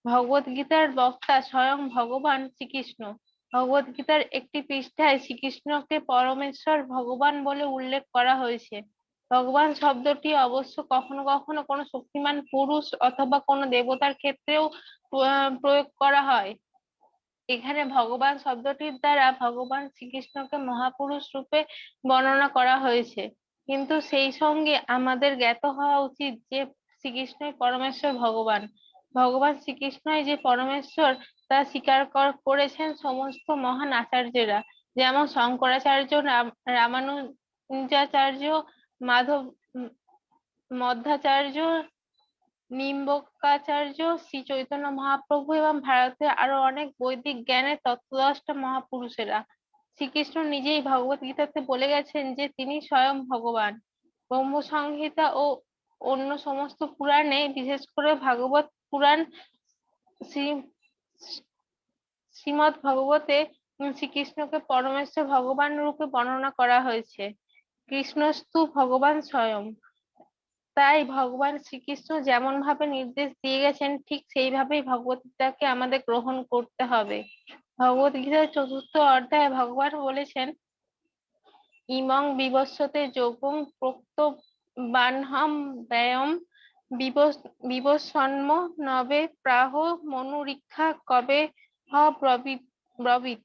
ভগবত গীতার বক্তা স্বয়ং ভগবান শ্রীকৃষ্ণ। ভগবত গীতার একটি পৃষ্ঠায় শ্রীকৃষ্ণকে পরমেশ্বর ভগবান বলে উল্লেখ করা হয়েছে। ভগবান শব্দটি অবশ্য কখনো কখনো কোনো শক্তিমান পুরুষ অথবা কোনো দেবতার ক্ষেত্রেও প্রয়োগ করা হয়। এখানে ভগবান শব্দটির দ্বারা ভগবান শ্রীকৃষ্ণকে মহাপুরুষ রূপে বর্ণনা করা হয়েছে, কিন্তু সেই সঙ্গে আমাদের জ্ঞাত হওয়া উচিত যে শ্রীকৃষ্ণই পরমেশ্বর ভগবান। ভগবান শ্রীকৃষ্ণই যে পরমেশ্বর তা স্বীকার করেছেন সমস্ত মহান আচার্যেরা, যেমন শঙ্করাচার্য, রামানুজাচার্য, মাধব মধ্বাচার্য, নিম্বকাচার্য, শ্রী চৈতন্য মহাপ্রভু এবং ভারতের আরো অনেক বৈদিক জ্ঞানের তত্ত্বদ্রষ্টা মহাপুরুষেরা। শ্রীকৃষ্ণ নিজেই ভগবত গীতাতে বলে গেছেন যে তিনি স্বয়ং ভগবান। ব্রহ্মসংহিতা ও অন্য সমস্ত পুরাণে, বিশেষ করে ভাগবত পুরাণ, শ্রীমৎ ভাগবতে শ্রীকৃষ্ণকে পরমেশ্বর ভগবান রূপে বর্ণনা করা হয়েছে। কৃষ্ণস্তু ভগবান স্বয়ং। তাই ভগবান শ্রীকৃষ্ণ যেমন ভাবে নির্দেশ দিয়ে গেছেন ঠিক সেইভাবেই ভগবত গীতাকে আমাদের গ্রহণ করতে হবে। ভগবত গীতার 4র্থ অধ্যায়ে ভগবান বলেছেন, ইমং বিবস্বতে যোগং প্রোক্ত বাহ্যম ব্যয়ম বিবস্বন্ম নবে প্রাহ মনুরীক্ষা কবে হ ব্রবীত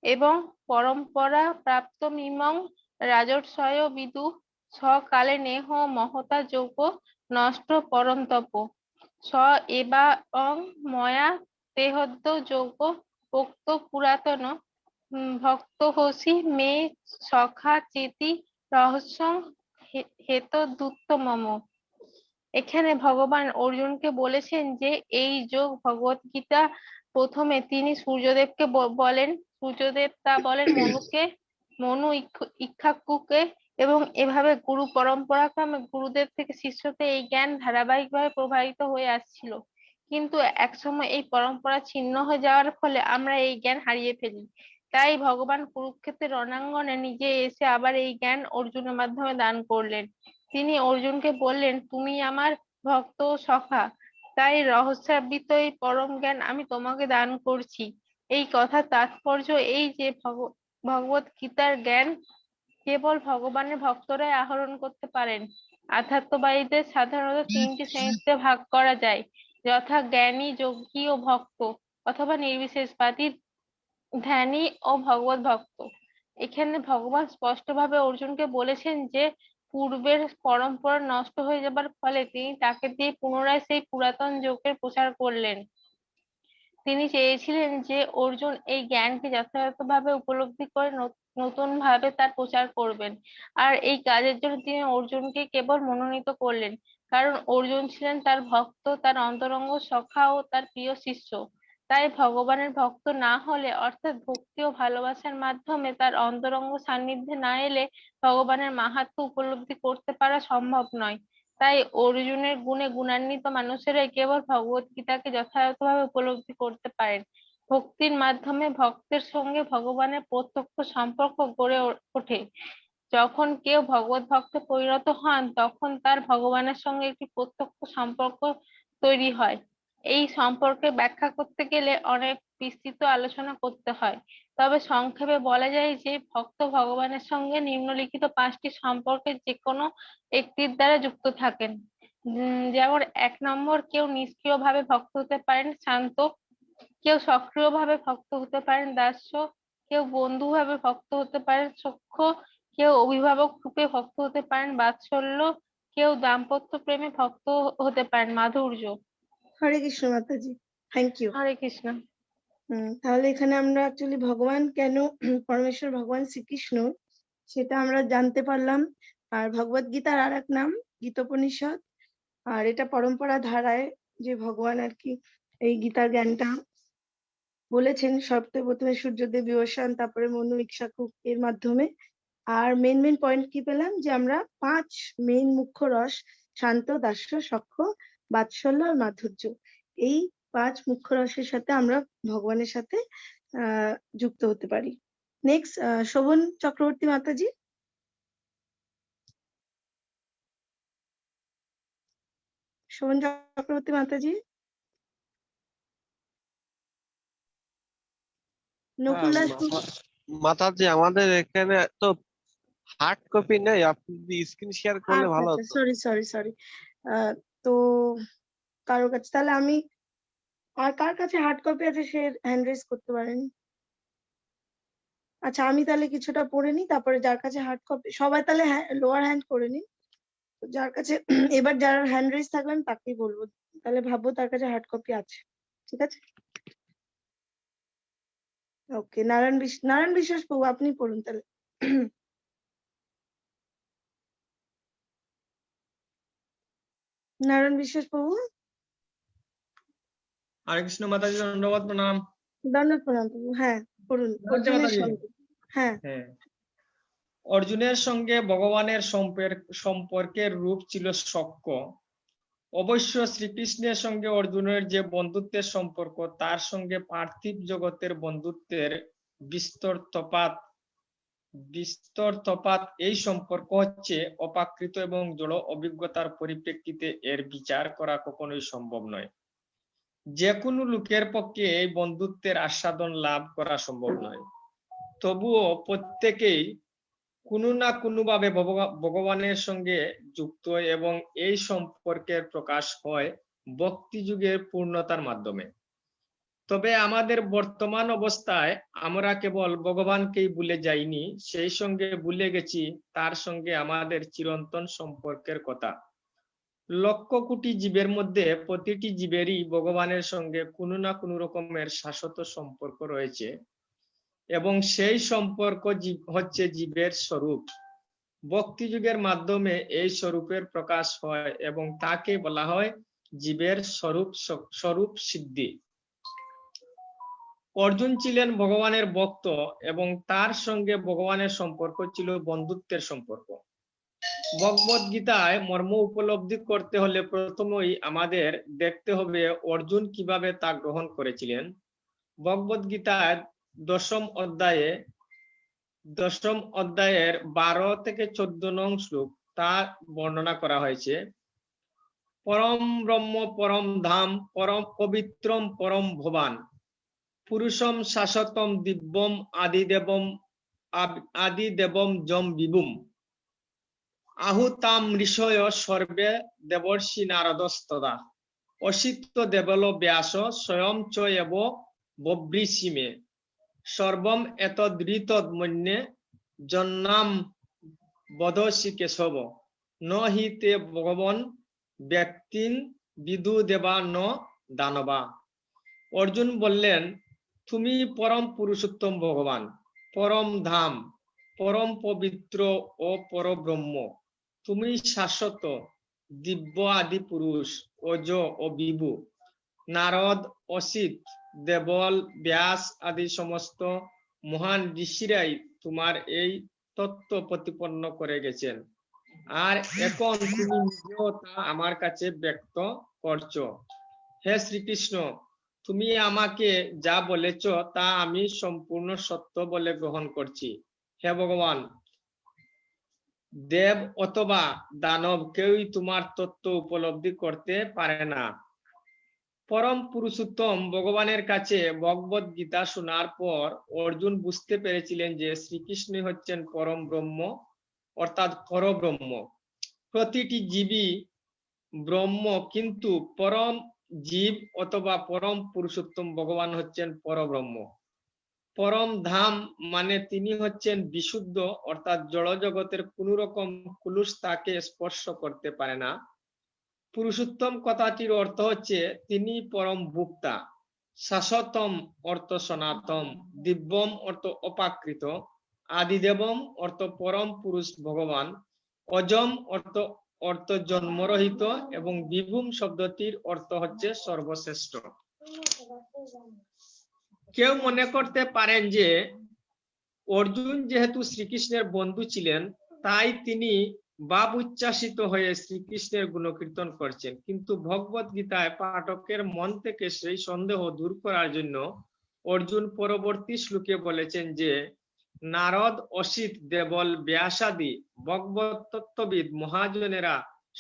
এবং পরম্পরা প্রাপ্ত ইমং রাজর্ষয় বিদু সকালে নেহ মহতা যোগ নষ্ট পরন্তপ স এবাং ময়া তেহদ্য যোগ পোক্ত পুরাতন ভক্ত হোসি মে সখা চেতি রহস্যং হেতদুত্ত মম। এখানে ভগবান অর্জুনকে বলেছেন যে এই যোগ ভগবত গীতা প্রথমে তিনি সূর্যদেবকে বলেন, সূর্যদেব তা বলেন মনুকে, মনু ইক্ষ্বাকুকে, এবং এভাবে গুরু পরম্পরাক্রমে গুরুদেব থেকে শিষ্যতে এই জ্ঞান ধারাবাহিকভাবে প্রবাহিত হয়ে আসছিল। কিন্তু একসময় এই পরম্পরা ছিন্ন হয়ে যাওয়ার ফলে আমরা এই জ্ঞান হারিয়ে ফেলি। তাই ভগবান কুরুক্ষেত্রের রণাঙ্গনে নিজে এসে আবার এই জ্ঞান অর্জুনের মাধ্যমে দান করলেন। তিনি অর্জুনকে বললেন, তুমি আমার ভক্ত ও সখা, তাই রহস্যাবৃত এই পরম জ্ঞান আমি তোমাকে দান করছি। এই কথার তাৎপর্য এই যে ভগবত গীতার জ্ঞান কেবল ভগবানের ভক্তরাই আহরণ করতে পারেন। আধ্যাত্মবাদীদের সাধারণত 3টি শ্রেণীতে ভাগ করা যায়, যথা জ্ঞানী, যোগী ও ভক্ত, অথবা নির্বিশেষবাদী, ধ্যানী ও ভগবত ভক্ত। এখানে ভগবান স্পষ্টভাবে অর্জুনকে বলেছেন যে পূর্বের পরম্পরা নষ্ট হয়ে যাবার ফলে তিনি তাকে দিয়ে পুনরায় সেই পুরাতন যোগের প্রচার করলেন। তিনি চেয়েছিলেন যে অর্জুন এই জ্ঞানকে যথাযথভাবে উপলব্ধি করে নতুন ভাবে তার প্রচার করবেন। আর এই কাজের জন্য তিনি অর্জুনকে কেবল মনোনীত করলেন, কারণ অর্জুন ছিলেন তার ভক্ত, তার অন্তরঙ্গ সখা ও তার প্রিয় শিষ্য। তাই ভগবানের ভক্ত না হলে, অর্থাৎ ভক্তি ও ভালোবাসার মাধ্যমে তার অন্তরঙ্গ সান্নিধ্যে না এলে ভগবানের মাহাত্ম্য উপলব্ধি করতে পারা সম্ভব নয়। তাই অর্জুনের গুণে গুণান্বিত মানুষেরাই কেবল ভগবত গীতাকে যথাযথভাবে উপলব্ধি করতে পারেন। ভক্তির মাধ্যমে ভক্তের সঙ্গে ভগবানের প্রত্যক্ষ সম্পর্ক গড়ে ওঠে। যখন কেউ ভগবত ভক্তে পরিণত হন তখন তার ভগবানের সঙ্গে একটি প্রত্যক্ষ সম্পর্ক তৈরি হয়। এই সম্পর্কে ব্যাখ্যা করতে গেলে অনেক বিস্তৃত আলোচনা করতে হয়, তবে সংক্ষেপে বলা যায় যে ভক্ত ভগবানের সঙ্গে নিম্নলিখিত 5টি সম্পর্কের যে কোনো একটির দ্বারা যুক্ত থাকেন। যেমন 1 নম্বর, কেউ নিষ্ক্রিয়ভাবে ভক্ত হতে পারেন শান্ত, কেউ সক্রিয়ভাবে ভক্ত হতে পারেন দাস্য, কেউ বন্ধুভাবে ভক্ত হতে পারেন সখ্য, কেউ অভিভাবক রূপে ভক্ত হতে পারেন বাৎসল্য, কেউ দাম্পত্য প্রেমে ভক্ত হতে পারেন মাধুর্য। হরে কৃষ্ণ মাতাজি, থ্যাংক ইউ। হরে কৃষ্ণ। তাহলে এখানে আমরা অ্যাকচুয়ালি ভগবান কেন পরমেশ্বর ভগবান শ্রীকৃষ্ণ সেটা আমরা জানতে পারলাম। আর ভগবত গীতার আর এক নাম গীতোপনিষদ, আর এটা পরম্পরা ধারায় যে ভগবান আর কি এই গীতার জ্ঞানটা বলেছেন সবথেকে প্রথমে সূর্যদেব, বিবস্বান, তারপরে মনু, ইক্ষ্বাকু এর মাধ্যমে। আর মেন পয়েন্ট কি পেলাম যে আমরা 5 মেন মুখ্য রস শান্ত, দাস্য, সখ্য, বাৎসল্য আর মাধুর্য, এই 5 মুখ্য রসের সাথে আমরা ভগবানের সাথে যুক্ত হতে পারি। নেক্সট শোভন চক্রবর্তী মাতাজি। শোভন চক্রবর্তী মাতাজি, নকুল দাস মাতাজি আমাদের এখানে তো হার্ড কপি নেই, আপনি যদি স্ক্রিন শেয়ার করলে আচ্ছা ভালো আচ্ছা, হতো। Sorry sorry sorry. তো কারোর কাছে তাহলে আমি, আর কার কাছে হার্ড কপি আছে সে হ্যান্ড রেজ করতে পারেন। আচ্ছা আমি তাহলে কিছুটা পড়ে নিই, তারপরে যার কাছে হার্ড কপি, সবাই তাহলে লোয়ার হ্যান্ড করে নিন। যার কাছে এবার যার হ্যান্ড রেজ থাকবেন তাকেই বলবো, তাহলে ভাববো তার কাছে হার্ড কপি আছে। ঠিক আছে, ওকে। নারায়ণ বিশ্বাস বাবু আপনি পড়ুন তাহলে। নারায়ণ বিশ্বাস বাবু, হরে কৃষ্ণ মাতাজি, ধন্যবাদ, প্রণাম। দণ্ডবত প্রণাম বাবু। হ্যাঁ পড়ুন। হচ্ছে অর্জুনের মাতাজি। সঙ্গে, হ্যাঁ হ্যাঁ, অর্জুনের সঙ্গে ভগবানের সম্পর্কের রূপ ছিল সখ্য। অবশ্য শ্রীকৃষ্ণের সঙ্গে অর্জুনের যে বন্ধুত্বের সম্পর্ক, তার সঙ্গে পার্থিব জগতের বন্ধুত্বের বিস্তর তফাৎ। এই সম্পর্ক হচ্ছে অপ্রাকৃত এবং জড় অভিজ্ঞতার পরিপ্রেক্ষিতে এর বিচার করা কখনোই সম্ভব নয়। যে কোনো লোকের পক্ষে এই বন্ধুত্বের আস্বাদন লাভ করা সম্ভব নয়। তবুও প্রত্যেকেই কোনো না কোনো ভাবে ভগবানের সঙ্গে যুক্ত, এবং এই সম্পর্কের প্রকাশ হয় ভক্তি যুগের পূর্ণতার মাধ্যমে। তবে আমাদের বর্তমান অবস্থায় আমরা কেবল ভগবানকেই ভুলে যাইনি, সেই সঙ্গে ভুলে গেছি তার সঙ্গে আমাদের চিরন্তন সম্পর্কের কথা। লক্ষ কোটি জীবের মধ্যে প্রতিটি জীবেরই ভগবানের সঙ্গে কোনো না কোনো রকমের শাশ্বত সম্পর্ক রয়েছে, এবং সেই সম্পর্ক হচ্ছে জীবের স্বরূপ। ভক্তি যুগের মাধ্যমে এই স্বরূপের প্রকাশ হয়, এবং তাকে বলা হয় জীবের স্বরূপ সিদ্ধি। অর্জুন ছিলেন ভগবানের ভক্ত, এবং তার সঙ্গে ভগবানের সম্পর্ক ছিল বন্ধুত্বের সম্পর্ক। ভগবদ গীতায় মর্ম উপলব্ধি করতে হলে প্রথমেই আমাদের দেখতে হবে অর্জুন কিভাবে তা গ্রহণ করেছিলেন। ভগবদ গীতায় দশম অধ্যায়ের 12 থেকে 14 নং শ্লোক তা বর্ণনা করা হয়েছে। পরম ব্রহ্ম পরম ধাম পরম পবিত্রম পরম ভবান পুরুষম শাশ্বতম দিব্যম আদিদেবম জম বিভুম আহুতাম ঋষয় সর্বে দেবর্ষি নারদস্তদা অসিত দেবল ব্যাস স্বয়ং চ এব বব্রিসিমে সর্বম এতদৃতমন্যে জন্নাম বদসি কেশব ন হি তে ভগবন ব্যক্তিন বিদু দেবা ন দানবা। অর্জুন বললেন, তুমি পরম পুরুষোত্তম ভগবান, পরম ধাম, পরম পবিত্র ও পরব্রহ্ম। তুমি শাশ্বত, দিব্য আদি পুরুষ, অজ ও বিভু। নারদ, অসিত, দেবল, ব্যাস আদি সমস্ত মহান ঋষিরাই তোমার এই তত্ত্ব প্রতিপন্ন করে গেছেন, আর এখন তুমি নিজেও তা আমার কাছে ব্যক্ত করছো। হে শ্রীকৃষ্ণ, তুমি আমাকে যা বলেছ তা আমি সম্পূর্ণ সত্য বলে গ্রহণ করছি। হে ভগবান, দেব অথবা দানব কেউই তোমার তত্ত্ব উপলব্ধি করতে পারে না। পরম পুরুষোত্তম ভগবানের কাছে ভগবদ গীতা শোনার পর অর্জুন বুঝতে পেরেছিলেন যে শ্রীকৃষ্ণই হচ্ছেন পরম ব্রহ্ম, অর্থাৎ পরব্রহ্ম। প্রতিটি জীবই ব্রহ্ম, কিন্তু পরম জীব অথবা পরম পুরুষোত্তম ভগবান হচ্ছেন পরব্রহ্ম। পরম ধাম মানে তিনি হচ্ছেন বিশুদ্ধ, অর্থাৎ জড় জগতের কোন রকম কুলুষ তাকে স্পর্শ করতে পারে না। পুরুষোত্তম কথাটির অর্থ হচ্ছে তিনি পরম ভোক্তা। শাশ্বতম অর্থ সনাতন, দিব্যম অর্থ অপাকৃত, আদিদেবম অর্থ পরম পুরুষ ভগবান, অজম অর্থ জন্মরহিত, এবং বিভুম শব্দটির অর্থ হচ্ছে সর্বশ্রেষ্ঠ। কেউ মনে করতে পারেন যে অর্জুন যেহেতু শ্রীকৃষ্ণের বন্ধু ছিলেন, তাই তিনি ভাব উচ্ছ্বাসিত হয়ে শ্রীকৃষ্ণের গুণকীর্তন করছেন। কিন্তু ভগবদ গীতায় পাঠকের মন থেকে সেই সন্দেহ দূর করার জন্য অর্জুন পরবর্তী শ্লোকে বলেছেন যে নারদ, অসিত, দেবল, ব্যাসাদি ভগবত তত্ত্ববিদ মহাজনেরা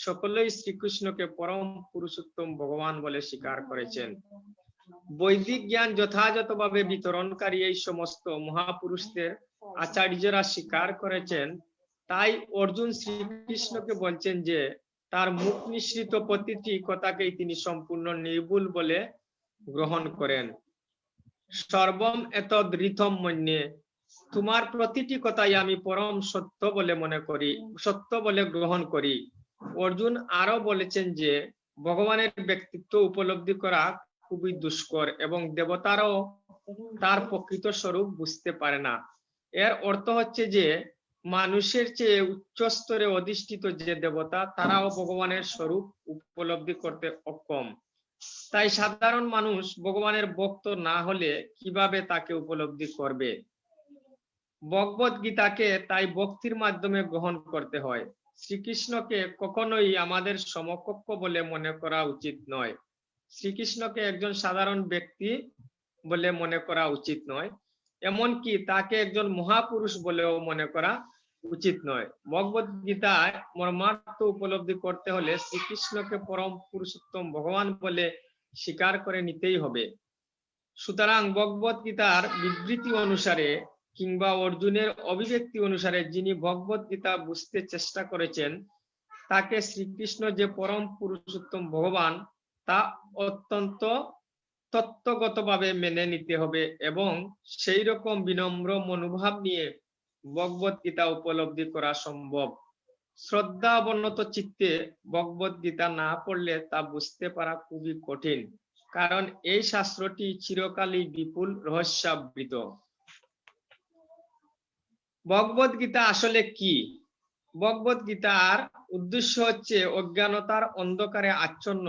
সকলেই শ্রীকৃষ্ণকে পরম পুরুষোত্তম ভগবান বলে স্বীকার করেছেন। বৈদিক জ্ঞান যথাযথভাবে বিতরণকারী এই সমস্ত মহাপুরুষদের আচার্যরা স্বীকার করেছেন। তাই অর্জুন শ্রীকৃষ্ণকে বলছেন যে তার মুখ নিঃসৃত প্রতিটি কথাকেই তিনি সম্পূর্ণ নির্ভুল বলে গ্রহণ করেন। সর্বম এতদ ঋতম মন্যে, তোমার প্রতিটি কথাই আমি পরম সত্য বলে মনে করি, সত্য বলে গ্রহণ করি। অর্জুন আরো বলেছেন যে ভগবানের ব্যক্তিত্ব উপলব্ধি করা খুবই দুষ্কর এবং দেবতারাও তার প্রকৃত স্বরূপ বুঝতে পারে না। এর অর্থ হচ্ছে যে মানুষের চেয়ে উচ্চ স্তরে অধিষ্ঠিত যে দেবতা, তারাও ভগবানের স্বরূপ উপলব্ধি করতে অক্ষম। তাই সাধারণ মানুষ ভগবানের ভক্ত না হলে কিভাবে তাকে উপলব্ধি করবে? ভগবত গীতাকে তাই ভক্তির মাধ্যমে গ্রহণ করতে হয়। শ্রীকৃষ্ণকে কখনোই আমাদের সমকক্ষ বলে মনে করা উচিত নয়। শ্রীকৃষ্ণকে একজন সাধারণ ব্যক্তি বলে মনে করা উচিত নয়, এমনকি তাকে একজন মহাপুরুষ বলেও মনে করা উচিত নয়। ভগবত গীতায় মর্মার্থ উপলব্ধি করতে হলে শ্রীকৃষ্ণকে পরম পুরুষোত্তম ভগবান বলে স্বীকার করে নিতেই হবে। সুতরাং ভগবত গীতার বিবৃতি অনুসারে কিংবা অর্জুনের অভিব্যক্তি অনুসারে যিনি ভগবত গীতা বুঝতে চেষ্টা করেছেন, তাকে শ্রীকৃষ্ণ যে পরম পুরুষোত্তম ভগবান তা অত্যন্ত তত্ত্বগতভাবে মেনে নিতে হবে এবং সেই রকম বিনম্র মনোভাব নিয়ে ভগবত গীতা উপলব্ধি করা সম্ভব। শ্রদ্ধা অবনত চিত্তে ভগবত গীতা না পড়লে তা বুঝতে পারা খুবই কঠিন, কারণ এই শাস্ত্রটি চিরকালই বিপুল রহস্যাবৃত। ভগবত গীতা আসলে কি? ভগবত গীতার উদ্দেশ্য হচ্ছে অজ্ঞানতার অন্ধকারে আচ্ছন্ন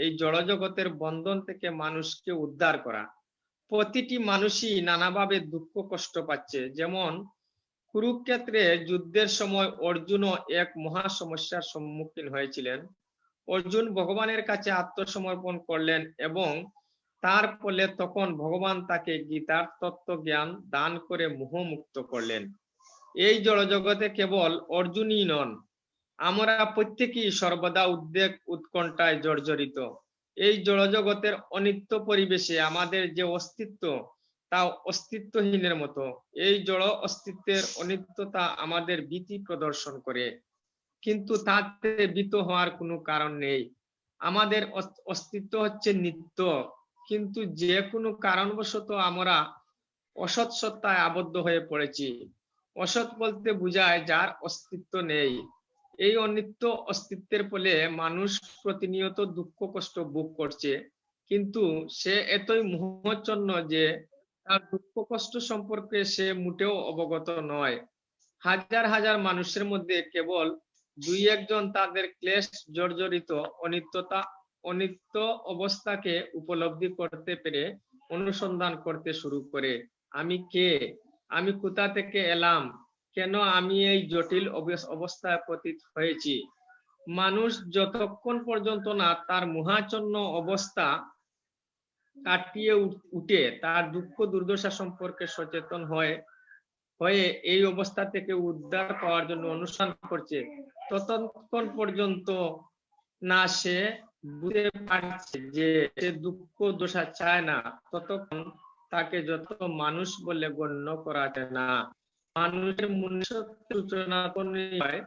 এই জড়জগতের বন্ধন থেকে মানুষকে উদ্ধার করা। প্রতিটি মানুষই নানাভাবে দুঃখ কষ্ট পাচ্ছে। যেমন কুরুক্ষেত্রে যুদ্ধের সময় অর্জুনও এক মহা সমস্যার সম্মুখীন হয়েছিলেন। অর্জুন ভগবানের কাছে আত্মসমর্পণ করলেন এবং তার ফলে তখন ভগবান তাকে গীতার তত্ত্ব জ্ঞান দান করে মোহমুক্ত করলেন। এই জড়জগতে কেবল অর্জুনই নন, আমরা প্রত্যেকেই সর্বদা উদ্বেগ উৎকণ্ঠায় জর্জরিত। এই জড়জগতের অনিত্য পরিবেশে আমাদের যে অস্তিত্ব, তা অস্তিত্বহীনের মতো। এই জড় অস্তিত্বের অনিত্যতা আমাদের ভীতি প্রদর্শন করে, কিন্তু তাতে ভীত হওয়ার কোনো কারণ নেই। আমাদের অস্তিত্ব হচ্ছে নিত্য, কিন্তু যে কোনো কারণবশত আমরা অসৎ সত্তায় আবদ্ধ হয়ে পড়েছি। অসৎ বলতে বোঝায় যার অস্তিত্ব নেই। এই অনিত্য অস্তিত্বের ফলে মানুষ প্রতিনিয়ত দুঃখ কষ্ট ভোগ করছে, কিন্তু সে এতই মোহাচ্ছন্ন যে তার দুঃখ কষ্ট সম্পর্কে সে মোটেও অবগত নয়। হাজার হাজার মানুষের মধ্যে কেবল দুই একজন তাদের ক্লেশ জর্জরিত অনিত্য অবস্থাকে উপলব্ধি করতে পেরে অনুসন্ধান করতে শুরু করে। আমি কে? আমি কোথা থেকে এলাম? কেন আমি এই জটিল অবস্থায় পতিত হয়েছি? মানুষ যতক্ষণ পর্যন্ত না তার মোহাচ্ছন্ন অবস্থা কাটিয়ে উঠে তার দুঃখ দুর্দশা সম্পর্কে সচেতন হয়ে এই অবস্থা থেকে উদ্ধার পাওয়ার জন্য অনুসরণ করছে, ততক্ষণ পর্যন্ত না সে বুঝতে পারছে যে সে দুঃখ দশা চায় না, ততক্ষণ তাকে যত মানুষ বলে গণ্য করা যায় না। মানুষের মনুষ্যত্বের সূচনা হয়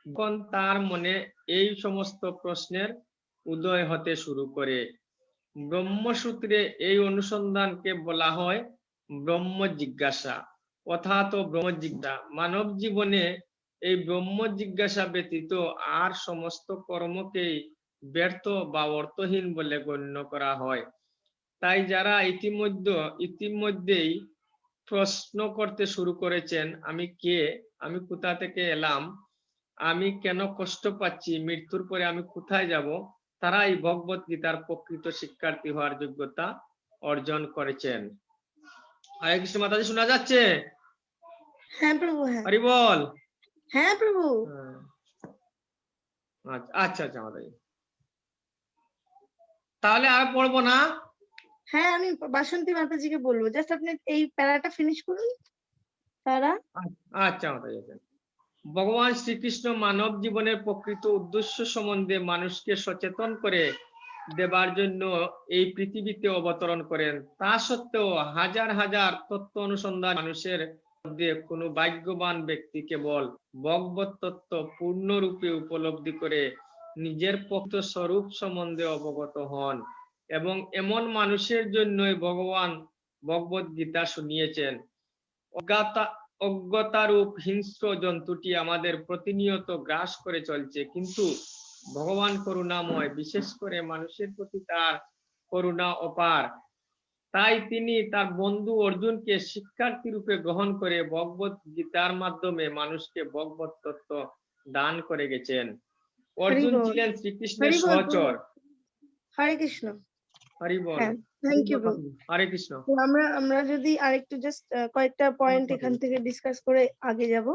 যখন তার মনে এই সমস্ত প্রশ্নের উদয় হতে শুরু করে। ব্রহ্মসূত্রে এই অনুসন্ধানকে বলা হয় ব্রহ্ম জিজ্ঞাসা, অর্থাৎ ব্রহ্মজিজ্ঞাসা। মানব জীবনে এই ব্রহ্ম জিজ্ঞাসা ব্যতীত আর সমস্ত কর্মকেই ব্যর্থ বা অর্থহীন বলে গণ্য করা হয়। তাই যারা ইতিমধ্যেই প্রশ্ন করতে শুরু করেছেন, আমি কে, আমি কোথা থেকে এলাম, আমি কেন কষ্ট পাচ্ছি, মৃত্যুর পরে আমি কোথায় যাব, তারা এই ভগবত গীতার প্রকৃত শিক্ষার্থী হওয়ার যোগ্যতা অর্জন করেছেন। হরে কৃষ্ণ মাতাজি, শোনা যাচ্ছে? হ্যাঁ প্রভু, হ্যাঁ হরি বল। হ্যাঁ প্রভু। আচ্ছা আচ্ছা মাতাজি, তাহলে আর পড়বো না। হ্যাঁ, আমি বাসন্তী মাতাজিকে বলবো, জাস্ট আপনি এই প্যারাটা ফিনিশ করুন তারা। আচ্ছা মাতাজি। ভগবান শ্রীকৃষ্ণ মানব জীবনের প্রকৃত উদ্দেশ্য সম্বন্ধে মানুষকে সচেতন করে দেবার জন্য এই পৃথিবীতে অবতরণ করেন। তা সত্ত্বেও হাজার হাজার তত্ত্ব অনুসন্ধান মানুষের মধ্যে কোনো ভাগ্যবান ব্যক্তি কেবল ভগবত তত্ত্ব পূর্ণরূপে উপলব্ধি করে নিজের প্রকৃত স্বরূপ সম্বন্ধে অবগত হন, এবং এমন মানুষের জন্যই ভগবান ভগবত গীতা শুনিয়েছেন। অজ্ঞতারূপ হিংস্র জন্তুটি আমাদের প্রতিনিয়ত গ্রাস করে চলছে, কিন্তু ভগবান করুণাময়, বিশেষ করে মানুষের প্রতি তার করুণা অপার। তাই তিনি তার বন্ধু অর্জুনকে শিক্ষার্থী রূপে গ্রহণ করে ভগবত গীতার মাধ্যমে মানুষকে ভগবত তত্ত্ব দান করে গেছেন। অর্জুন হরি বল। ছিলেন শ্রীকৃষ্ণের হরি বল, সহচর। হরে কৃষ্ণ। হরি বল। হ্যাঁ, থ্যাংক ইউ ব্রো। হরে কৃষ্ণ। তো আমরা যদি আরেকটু জাস্ট কয়েকটা পয়েন্ট এখান থেকে ডিসকাস করে আগে যাব।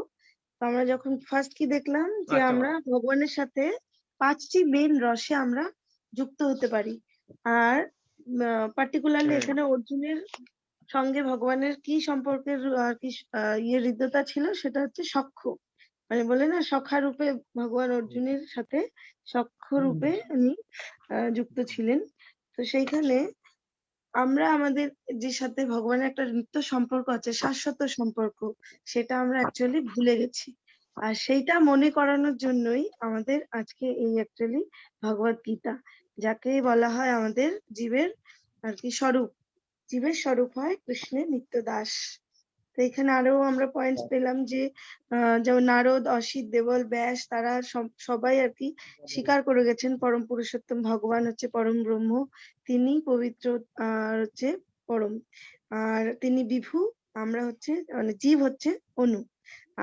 তো আমরা যখন ফার্স্ট কি দেখলাম যে আচ্ছা। আমরা ভগবানের সাথে 5টি মেন রসে আমরা যুক্ত হতে পারি। আর পার্টিকুলারলি হ্যাঁ। এখানে অর্জুনের সঙ্গে ভগবানের কি সম্পর্কের আর কি হৃদ্যতা ছিল, সেটা হচ্ছে সখ্য। মানে বলে না, সখা রূপে ভগবান অর্জুনের সাথে সখ্য রূপে উনি যুক্ত ছিলেন। তো সেইখানে আমরা আমাদের যে সাথে ভগবানের একটা নিত্য সম্পর্ক আছে, শাশ্বত সম্পর্ক, সেটা আমরা অ্যাকচুয়ালি ভুলে গেছি। আর সেইটা মনে করানোর জন্যই আমাদের আজকে এই অ্যাকচুয়ালি ভগবত গীতা, যাকে বলা হয় আমাদের জীবের আর কি স্বরূপ। জীবের স্বরূপ হয় কৃষ্ণের নিত্য দাস। তো এখানে আরো আমরা পয়েন্টস পেলাম যে যেমন নারদ, অসিত, দেবল, ব্যাস, তারা সবাই আর কি স্বীকার করে গেছেন পরম পুরুষোত্তম ভগবান হচ্ছে পরম ব্রহ্ম, তিনি পবিত্র আর হচ্ছে পরম, আর তিনি বিভু, আমরা হচ্ছে মানে জীব হচ্ছে অনু।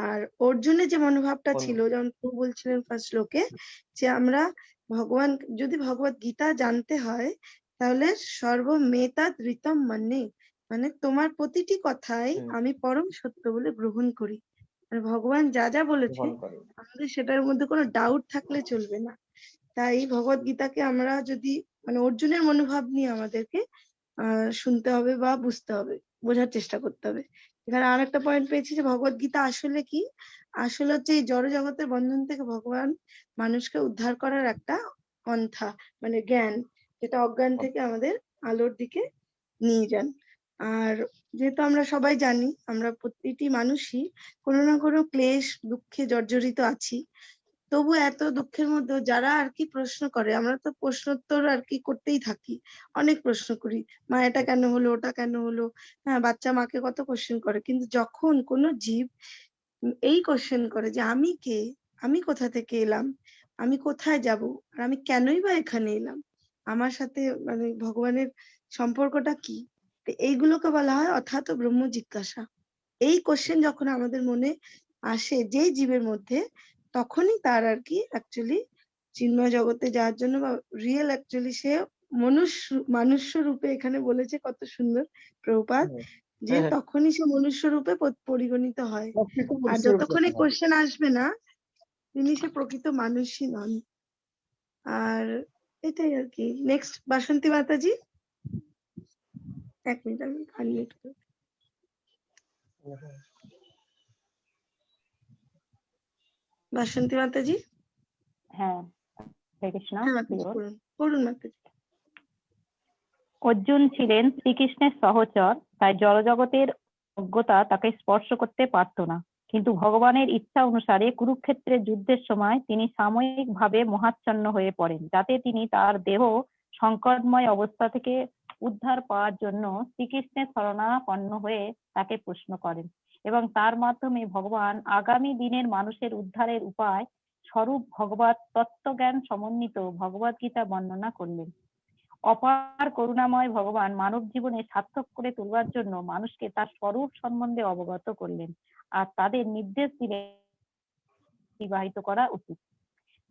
আর অর্জুনের যে মনোভাবটা ছিল, যেমন প্রভু বলছিলেন ফার্স্ট শ্লোকে, যে আমরা ভগবান, যদি ভগবত গীতা জানতে হয় তাহলে সর্বমেতাদ ঋতম মানে, মানে তোমার প্রতিটি কথাই আমি পরম সত্য বলে গ্রহণ করি। মানে ভগবান যা যা বলেছে আমাদের সেটার মধ্যে কোনো ডাউট থাকলে চলবে না। তাই ভগবত গীতাকে আমরা যদি মানে অর্জুনের মনোভাব নিয়ে আমাদেরকে শুনতে হবে বা বুঝতে হবে, বোঝার চেষ্টা করতে হবে। এখানে আর একটা পয়েন্ট পেয়েছি যে ভগবত গীতা আসলে কি, আসলে হচ্ছে এই জড় জগতের বন্ধন থেকে ভগবান মানুষকে উদ্ধার করার একটা পন্থা, মানে জ্ঞান, যেটা অজ্ঞান থেকে আমাদের আলোর দিকে নিয়ে যান। আর যেহেতু আমরা সবাই জানি আমরা প্রতিটি মানুষই কোনো না কোনো ক্লেশ দুঃখে জর্জরিত আছি, তবু এত দুঃখের মধ্যে যারা আর কি প্রশ্ন করে, আমরা তো প্রশ্নোত্তর আর কি করতেই থাকি, অনেক প্রশ্ন করি, মা এটা কেন হলো, ওটা কেন হলো, হ্যাঁ বাচ্চা মাকে কত কোশ্চেন করে, কিন্তু যখন কোনো জীব এই কোশ্চেন করে যে আমি কে, আমি কোথা থেকে এলাম, আমি কোথায় যাব, আর আমি কেনই বা এখানে এলাম, আমার সাথে মানে ভগবানের সম্পর্কটা কি, তো এইগুলোকে বলা হয় অথাত ব্রহ্ম জিজ্ঞাসা। এই কোশ্চেন যখন আমাদের মনে আসে যেই জীবের মধ্যে, তখনই তার আর কি অ্যাকচুয়ালি চিন্ময় জগতে যাওয়ার জন্য বা রিয়েল অ্যাকচুয়ালি সে মনুষ্য রূপে, এখানে বলেছে কত সুন্দর প্রভুপাদ, যে তখনই সে মনুষ্য রূপে পরিগণিত হয়। আর যতক্ষণ এই কোশ্চেন আসবে না, তিনি সে প্রকৃত মানুষই নন। আর এটাই আর কি। নেক্সট বাসন্তী মাতাজি, 1 মিনিট আমি আনমিউট করি। বাসন্তী মাতাজি। হ্যাঁ, হরে কৃষ্ণ। হ্যাঁ মাতাজি, পড়ুন মাতাজি। অর্জুন ছিলেন শ্রীকৃষ্ণের সহচর, তাই জড়জগতের অজ্ঞতা তাকে স্পর্শ করতে পারত না। কিন্তু ভগবানের ইচ্ছা অনুসারে কুরুক্ষেত্রের যুদ্ধের সময় তিনি সাময়িকভাবে মোহাচ্ছন্ন হয়ে পড়েন, যাতে তিনি তার দেহ সংকটময় অবস্থা থেকে উদ্ধার পাওয়ার জন্য শ্রীকৃষ্ণের শরণাপন্ন হয়ে তাকে প্রশ্ন করেন, এবং তার মাধ্যমে ভগবান আগামী দিনের মানুষের উদ্ধারের উপায় স্বরূপ ভগবত তত্ত্বজ্ঞান সমন্বিত ভগবত গীতা বর্ণনা করলেন। অপার করুণাময় ভগবান মানব জীবনে সার্থক করে তোলবার জন্য মানুষকে তার স্বরূপ সম্বন্ধে অবগত করলেন, আর তাদের নির্দেশ দিলেন বিবাহিত করা উচিত।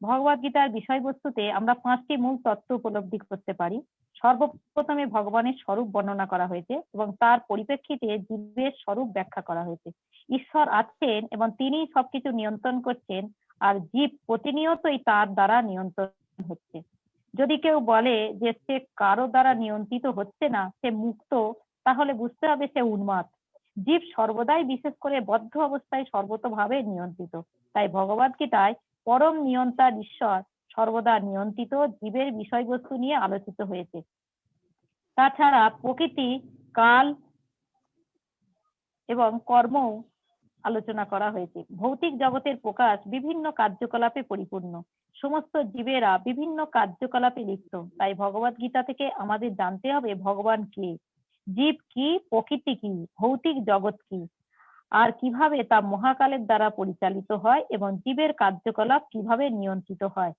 ভগবত গীতার বিষয়বস্তুতে আমরা 5টি মূল তত্ত্ব উপলব্ধি করতে পারি। সর্বপ্রথমে ভগবানের স্বরূপ বর্ণনা করা হয়েছে এবং তার পরিপ্রেক্ষিতে জীবের স্বরূপ ব্যাখ্যা করা হয়েছে। ঈশ্বর আছেন এবং তিনি সবকিছু নিয়ন্ত্রণ করছেন, আর জীব প্রতিনিয়তই তার দ্বারা নিয়ন্ত্রণ হচ্ছে। যদি কেউ বলে যে সে কারো দ্বারা নিয়ন্ত্রিত হচ্ছে না, সে মুক্ত, তাহলে বুঝতে হবে সে উন্মাদ। জীব সর্বদাই বিশেষ করে বদ্ধ অবস্থায় সর্বতোভাবে নিয়ন্ত্রিত। তাই ভগবদ গীতায় পরম নিয়ন্তার ঈশ্বর সর্বদা নিয়ন্ত্রিত জীবের বিষয়বস্তু নিয়ে আলোচিত হয়েছে। তাছাড়া প্রকৃতি, কাল এবং কর্ম আলোচনা করা হয়েছে। ভৌতিক জগতের প্রকাশ বিভিন্ন কার্যকলাপে পরিপূর্ণ। সমস্ত জীবেরা বিভিন্ন কার্যকলাপে লিপ্ত। তাই ভগবদ গীতা থেকে আমাদের জানতে হবে ভগবান কে, জীব কি, প্রকৃতি কি, ভৌতিক জগৎ কি, আর কিভাবে তা মহাকালের দ্বারা পরিচালিত হয় এবং জীবের কার্যকলাপ কিভাবে নিয়ন্ত্রিত হয়।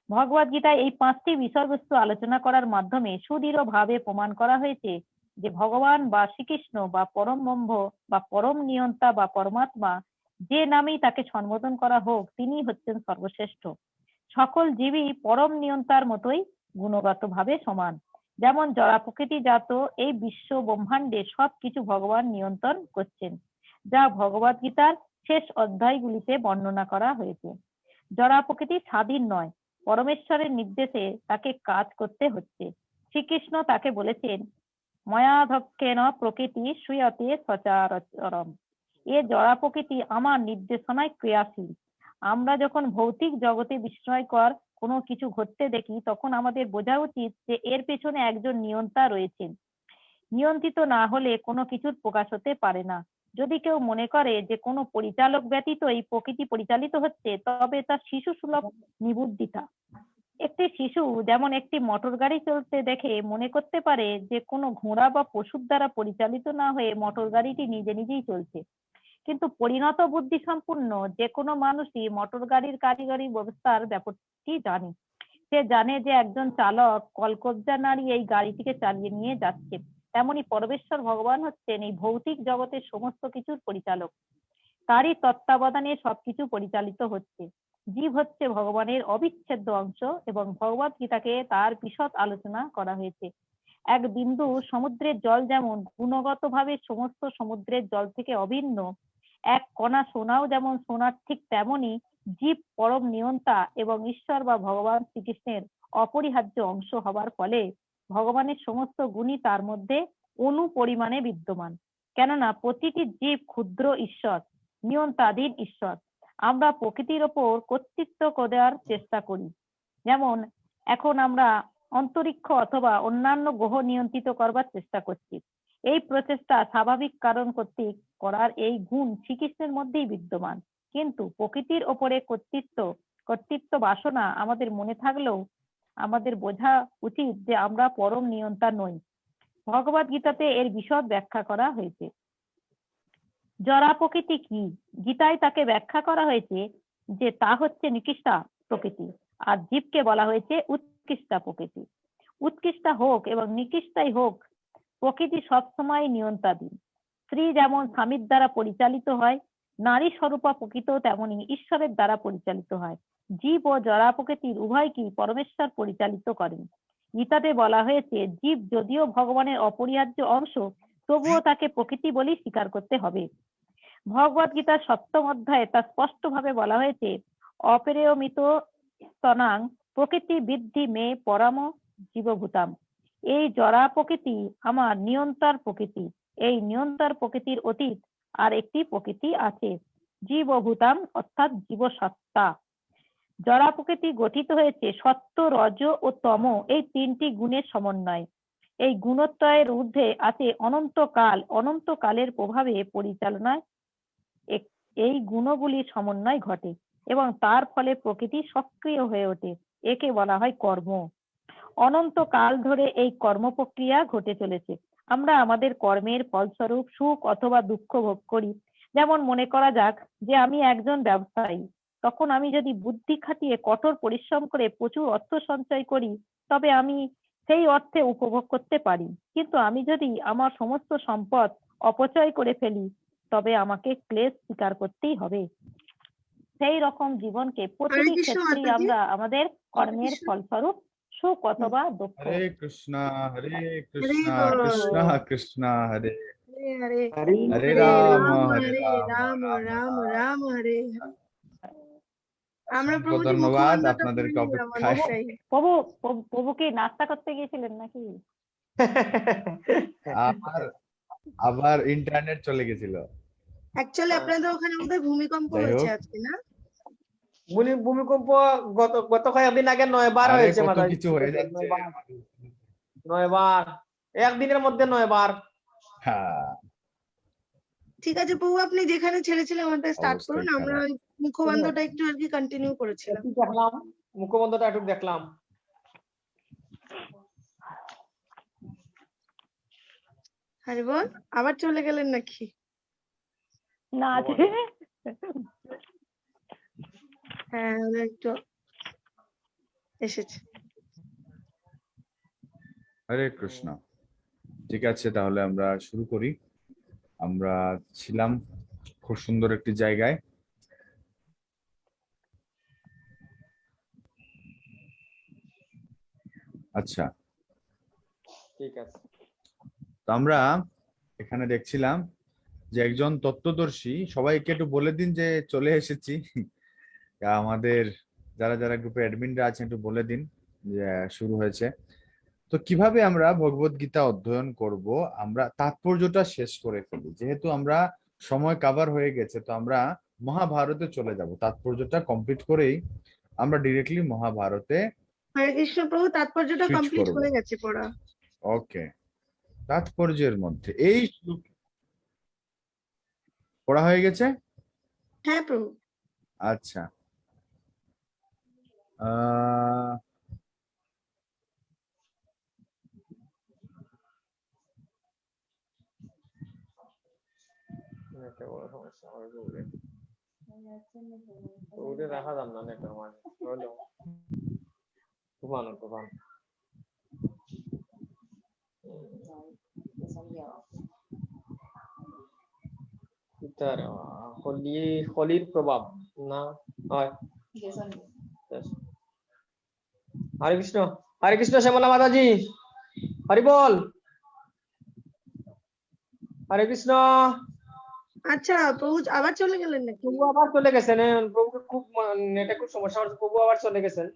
ভগবদ গীতায় এই 5টি বিষয়বস্তু আলোচনা করার মাধ্যমে সুদৃঢ়ভাবে প্রমাণ করা হয়েছে যে ভগবান বা শ্রীকৃষ্ণ বা পরম ব্রহ্ম বা পরম নিয়ন্তা বা পরমাত্মা, যে নামেই তাকে সম্বোধন করা হোক, তিনি হচ্ছেন সর্বশ্রেষ্ঠ। সকল জীবই পরম নিয়ন্তার মতোই গুণগতভাবে সমান। যেমন জড়া প্রকৃতি জাত এই বিশ্ব ব্রহ্মাণ্ডে সবকিছু ভগবান নিয়ন্ত্রণ করছেন, যা ভগবদ গীতার শেষ অধ্যায়গুলিতে বর্ণনা করা হয়েছে। জড়া প্রকৃতি স্বাধীন নয়, পরমেশ্বরের নির্দেশে তাকে কাজ করতে হচ্ছে। শ্রীকৃষ্ণ তাকে বলেছেন, ময়াধক্কেন প্রকৃতি সুয়তে সচরাচরম। এ জড়া প্রকৃতি আমার নির্দেশনায় ক্রিয়াশীল। আমরা যখন ভৌতিক জগতে বিস্ময়কর কোনো কিছু ঘটতে দেখি, তখন আমাদের বোঝা উচিত যে এর পেছনে একজন নিয়ন্তা রয়েছেন। নিয়ন্ত্রিত না হলে কোনো কিছুর প্রকাশ হতে পারে না। যদি কেউ মনে করে যে কোনো পরিচালক ব্যতীত এই প্রকৃতি পরিচালিত হচ্ছে, তবে তা শিশু সুলভ নিবুদ্ধিতা। একটি শিশু যেমন একটি মোটর গাড়ি চলতে দেখে মনে করতে পারে যে কোনো ঘোড়া বা পশুর দ্বারা পরিচালিত না হয়ে মোটর গাড়িটি নিজে নিজেই চলছে। কিন্তু পরিণত বুদ্ধি সম্পূর্ণ যে কোনো মানুষই মোটর গাড়ির কারিগরি ব্যবস্থার ব্যাপারটি জানে। সে জানে যে একজন চালক কলকবজা নাড়িয়ে এই গাড়িটিকে চালিয়ে নিয়ে যাচ্ছে। তেমনি পরমেশ্বর ভগবান হচ্ছেন এই ভৌতিক জগতের সমস্ত কিছুর পরিচালক। তারই তত্ত্বাবধানে সবকিছু পরিচালিত হচ্ছে। জীব হচ্ছে ভগবানের অবিচ্ছেদ্য অংশ এবং ভগবদ গীতাকে তার বিশদ আলোচনা করা হয়েছে। এক বিন্দু সমুদ্রের জল যেমন গুণগতভাবে সমস্ত সমুদ্রের জল থেকে অভিন্ন, এক কণা সোনাও যেমন সোনার, ঠিক তেমনি জীব পরম নিয়ন্তা এবং ঈশ্বর বা ভগবান শ্রীকৃষ্ণের অপরিহার্য অংশ হবার ফলে ভগবানের সমস্ত গুণই তার মধ্যে অণু পরিমাণে বিদ্যমান। কেননা প্রতিটি জীব ক্ষুদ্র ঈশ্বর, নিয়ন্তাধীন ঈশ্বর। আমরা প্রকৃতির ওপর কর্তৃত্ব করার চেষ্টা করি। যেমন এখন আমরা অন্তরিক্ষ অথবা অন্যান্য গ্রহ নিয়ন্ত্রিত করবার চেষ্টা করছি। এই প্রচেষ্টা স্বাভাবিক কারণ কর্তৃক করার এই গুণ শ্রীকৃষ্ণের মধ্যেই বিদ্যমান। কিন্তু প্রকৃতির ওপরে কর্তৃত্ব বাসনা আমাদের মনে থাকলেও আমাদের বোঝা উচিত যে আমরা পরম নিয়ন্তা নই। ভগবদ গীতাতে এর বিশদ ব্যাখ্যা করা হয়েছে। জড়া প্রকৃতি কি? গীতায় তাকে ব্যাখ্যা করা হয়েছে যে তা হচ্ছে নিকৃষ্টা প্রকৃতি, আর জীবকে বলা হয়েছে উৎকৃষ্টা প্রকৃতি। উৎকৃষ্টা হোক এবং নিকৃষ্টাই হোক, প্রকৃতি সবসময় নিয়ন্ত্রণাধীন। স্ত্রী যেমন স্বামীর দ্বারা পরিচালিত হয়, নারী স্বরূপা প্রকৃত তেমনি ঈশ্বরের দ্বারা পরিচালিত হয়। জীব ও জড়া প্রকৃতির উভয়কেই পরমেশ্বর পরিচালিত করেন। গীতাতে বলা হয়েছে জীব যদিও ভগবানের অপরিহার্য অংশ, তবুও তাকে প্রকৃতি বলেই স্বীকার করতে হবে। ভগবদ গীতার 7ম অধ্যায়ে তা স্পষ্ট ভাবে বলা হয়েছে, অপরিয়মিত স্তনাং প্রকৃতি বৃদ্ধি মে পরম জীবভূতাম। এই জড়া প্রকৃতি আমার নিয়ন্তার প্রকৃতি। এই নিয়ন্তার প্রকৃতির অতীত আর একটি প্রকৃতি আছে, জীবভূতাম অর্থাৎ জীবসত্তা। জড়া প্রকৃতি গঠিত হয়েছে সত্য, রজ ও তম এই 3টি গুণের সমন্বয়। এই গুণত্রয়ের ঊর্ধ্বে আছে অনন্তকাল। অনন্তকালের প্রভাবে পরিচালনায় এই গুণগুলির সমন্বয় ঘটে এবং তার ফলে প্রকৃতি সক্রিয় হয়ে ওঠে। একে বলা হয় কর্ম। অনন্তকাল ধরে এই কর্ম প্রক্রিয়া ঘটে চলেছে। আমরা আমাদের কর্মের ফলস্বরূপ সুখ অথবা দুঃখ ভোগ করি। যেমন মনে করা যাক যে আমি একজন ব্যবসায়ী, তখন আমি যদি বুদ্ধি খাটিয়ে কঠোর পরিশ্রম করে প্রচুর অর্থ সঞ্চয় করি, তবে আমি সেই অর্থে উপভোগ করতে পারি। কিন্তু আমি যদি আমার সমস্ত সম্পদ অপচয় করে ফেলি, তবে আমাকে ক্লেশ স্বীকার করতেই হবে। সেই রকম জীবনকে প্রতিটি ক্ষেত্রেই আমরা আমাদের কর্মের ফলস্বরূপ সুখ অথবা দুঃখ। হরে কৃষ্ণ হরে হরে কৃষ্ণ বল। কৃষ্ণ কৃষ্ণ হরে হরে হরে হরে রাম রাম, হরে হরে রাম রাম, রাম রাম হরে হরে। আমরা অসংখ্য প্রভুজি ধন্যবাদ মুখমন্ত্রটা আপনাদেরকে পড়ে অপেক্ষায়। অনেকটাই। প্রভু কি নাস্তা করতে গিয়েছিলেন নাকি? আমার আবার ইন্টারনেট চলে গেছিল। অ্যাকচুয়ালি আপনাদের ওখানে বোধহয় ভূমিকম্প যাই হয়েছে হোক, আজকে, না? ভূমিকম্প গত কয়েকদিন আগে 9 বার আরে হয়েছে কত মাথায়। কিছু হয়ে যাচ্ছে। 9 বার, একদিনের মধ্যে 9 বার। হ্যাঁ, ঠিক আছে প্রভু, আপনি যেখানে ছেড়েছিলেন ওটা স্টার্ট অবস্থাই করুন। আমরা খারাপ। ওই মুখবন্ধটা একটু আর কি কন্টিনিউ করেছিলাম। একটু দেখলাম, মুখবন্ধটা একটু দেখলাম। আরে বল, আবার চলে গেলেন নাকি? না আছে। হ্যাঁ, ওরা একটু এসেছে। হরে কৃষ্ণ। ঠিক আছে, তাহলে আমরা শুরু করি। আমরা ছিলাম খুব সুন্দর একটি জায়গায়। আচ্ছা, ঠিক আছে। তো আমরা এখানে দেখছিলাম যে একজন তত্ত্বদর্শী, সবাইকে একটু বলে দিন যে চলে এসেছি। আমাদের যারা যারা গ্রুপে অ্যাডমিনরা আছেন একটু বলে দিন যে শুরু হয়েছে। তো কিভাবে আমরা ভগবত গীতা অধ্যয়ন করব, আমরা তাৎপর্যটা শেষ করে ফেলি। যেহেতু আমরা সময় কভার হয়ে গেছে, তো আমরা মহাভারতে চলে যাব। তাৎপর্যটা কমপ্লিট করেই আমরা ডিরেক্টলি মহাভারতে হরে কৃষ্ণ প্রভু, তাৎপর্যটা সুইচ কমপ্লিট করব। হয়ে গেছে পড়া। ওকে, তাৎপর্যের মধ্যে এই পড়া হয়ে গেছে। হ্যাঁ প্রভু। আচ্ছা, আহ একটা বড় সমস্যা হবে বলে। ওটা দেখা যাবে না নেটের মাঝে। হলো তুফান। তার হলির প্রভাব না হয়। হরে কৃষ্ণ শ্যামলা মাতাজি, হরি বল। হরে কৃষ্ণ। আচ্ছা প্রভু, আবার চলে গেলেন নাকি? প্রভু আবার চলে গেছেন। প্রভুকে খুব নেটে খুব সমস্যা হচ্ছে, প্রভু আবার চলে গেছেন।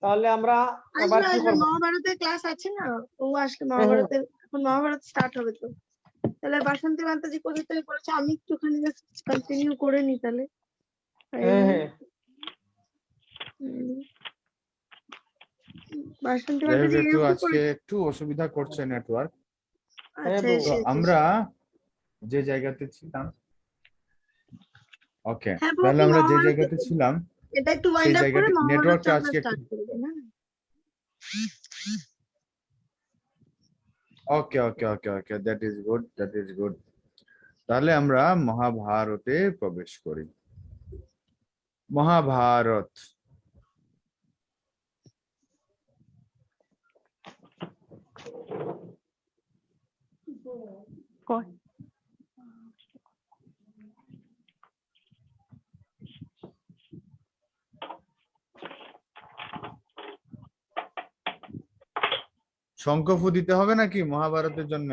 তাহলে আমরা আবার আসবে কি আসবে, করব? মহাভারতের ক্লাস আছে না, প্রভু আসলে মহাভারতের, এখন মহাভারত স্টার্ট হবে তো। তাহলে বাসন্তী মাতাজি কোথা থেকে করেছে, আমি একটুখানি কন্টিনিউ করে নি তাহলে। হ্যাঁ। বাসন্তী যাই হোক, মাতাজি একটু এরকম আজকে করে। একটু অসুবিধা করছে নেটওয়ার্ক। আচ্ছা, প্রভু। তো এসেছে। আমরা যে জায়গাতে ছিলাম, ওকে, হ্যাঁ প্রভু, তাহলে আপনি আমরা যে মহাভারত জায়গাতে ছিলাম এটা একটু সেই ওয়াইন্ড আপ করে জায়গাতে মহাভারতটা নেটওয়ার্কটা আমরা আজকে একটু, স্টার্ট করবেন, হ্যাঁ? Okay okay okay okay, that is good, that is good. তাহলে আমরা মহাভারতে প্রবেশ করি। মহাভারত শঙ্কফু দিতে হবে নাকি মহাভারতের জন্য?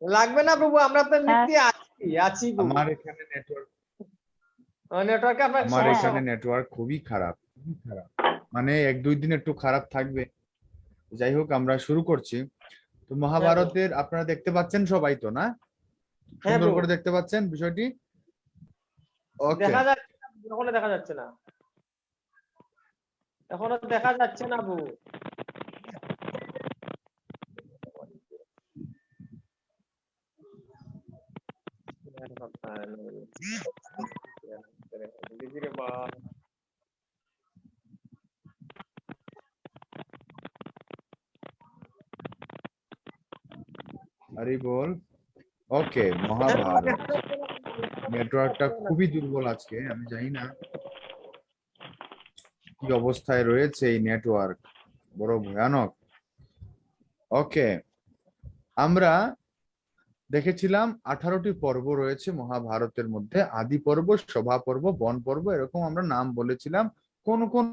লাগবে না প্রভু, আমরা তো এমনিতে আছি প্রভু। আমার এখানে নেটওয়ার্ক, নেটওয়ার্কে আপনার আমার সমস্যা এখানে নেটওয়ার্ক খুবই খারাপ, খুবই খারাপ। মানে 1-2 দিন একটু খারাপ থাকবে। যাই হোক, আমরা শুরু করছি। তো মহাভারতের আপনারা দেখতে পাচ্ছেন সবাই তো, না? হ্যাঁ সুন্দর প্রভু। করে দেখতে পাচ্ছেন বিষয়টি? ওকে, দেখা যাচ্ছে না, এখনো দেখা যাচ্ছে না, এখনো দেখা যাচ্ছে না প্রভু। হরি বল। ওকে, মহাভারত। নেটওয়ার্কটা খুবই দুর্বল আজকে, আমি জানি না কি অবস্থায় রয়েছে এই নেটওয়ার্ক, বড় ভয়ানক। ওকে, আমরা দেখেছিলাম 18টি পর্ব রয়েছে মহাভারতের মধ্যে। আদি পর্ব, সভা পর্ব, বন পর্ব, এরকম আমরা নাম বলেছিলাম। কোন কোন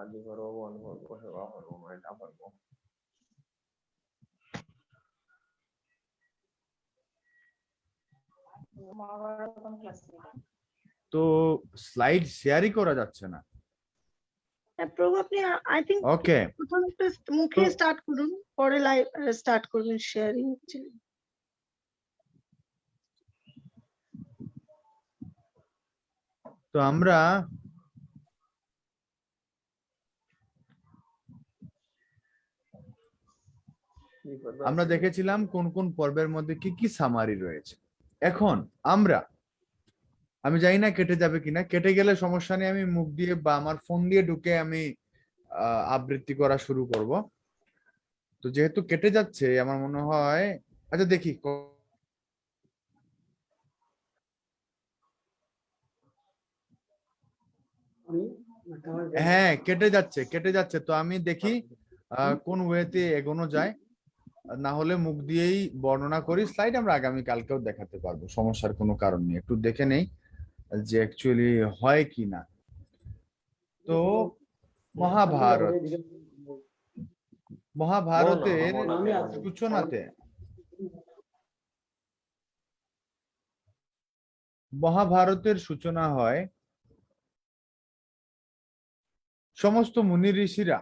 আদি পর্ব, বন পর্ব, সভা পর্ব, এটা পর্ব। তো স্লাইড শেয়ারই করা যাচ্ছে না। প্রভু আপনি আই থিঙ্ক ওকে, প্রথম একটা মুখে স্টার্ট করুন, পরে লাইভ স্টার্ট করবেন শেয়ারিং। তো আমরা দেখেছিলাম কোন কোন পর্বের মধ্যে কি কি সামারি রয়েছে। এখন আমি জানি না কেটে যাবে কিনা, কেটে গেলে সমস্যা নেই, আমি মুখ দিয়ে বা আমার ফোন দিয়ে ঢুকে আমি আবৃত্তি করা শুরু করব। তো যেহেতু কেটে যাচ্ছে আমার মনে হয়, আচ্ছা দেখি, হ্যাঁ কেটে যাচ্ছে। তো আমি দেখি কোন ওয়েতে এগোনো যায়, না হলে মুখ দিয়েই বর্ণনা করি। স্লাইড আমরা আগামী কালকেও দেখাতে পারবো, সমস্যার কোনো কারণ নেই। একটু দেখে নেই যে অ্যাকচুয়ালি হয় কি না। তো মহাভারতের সূচনাতে সূচনা হয় সমস্ত মুনি ঋষিরা,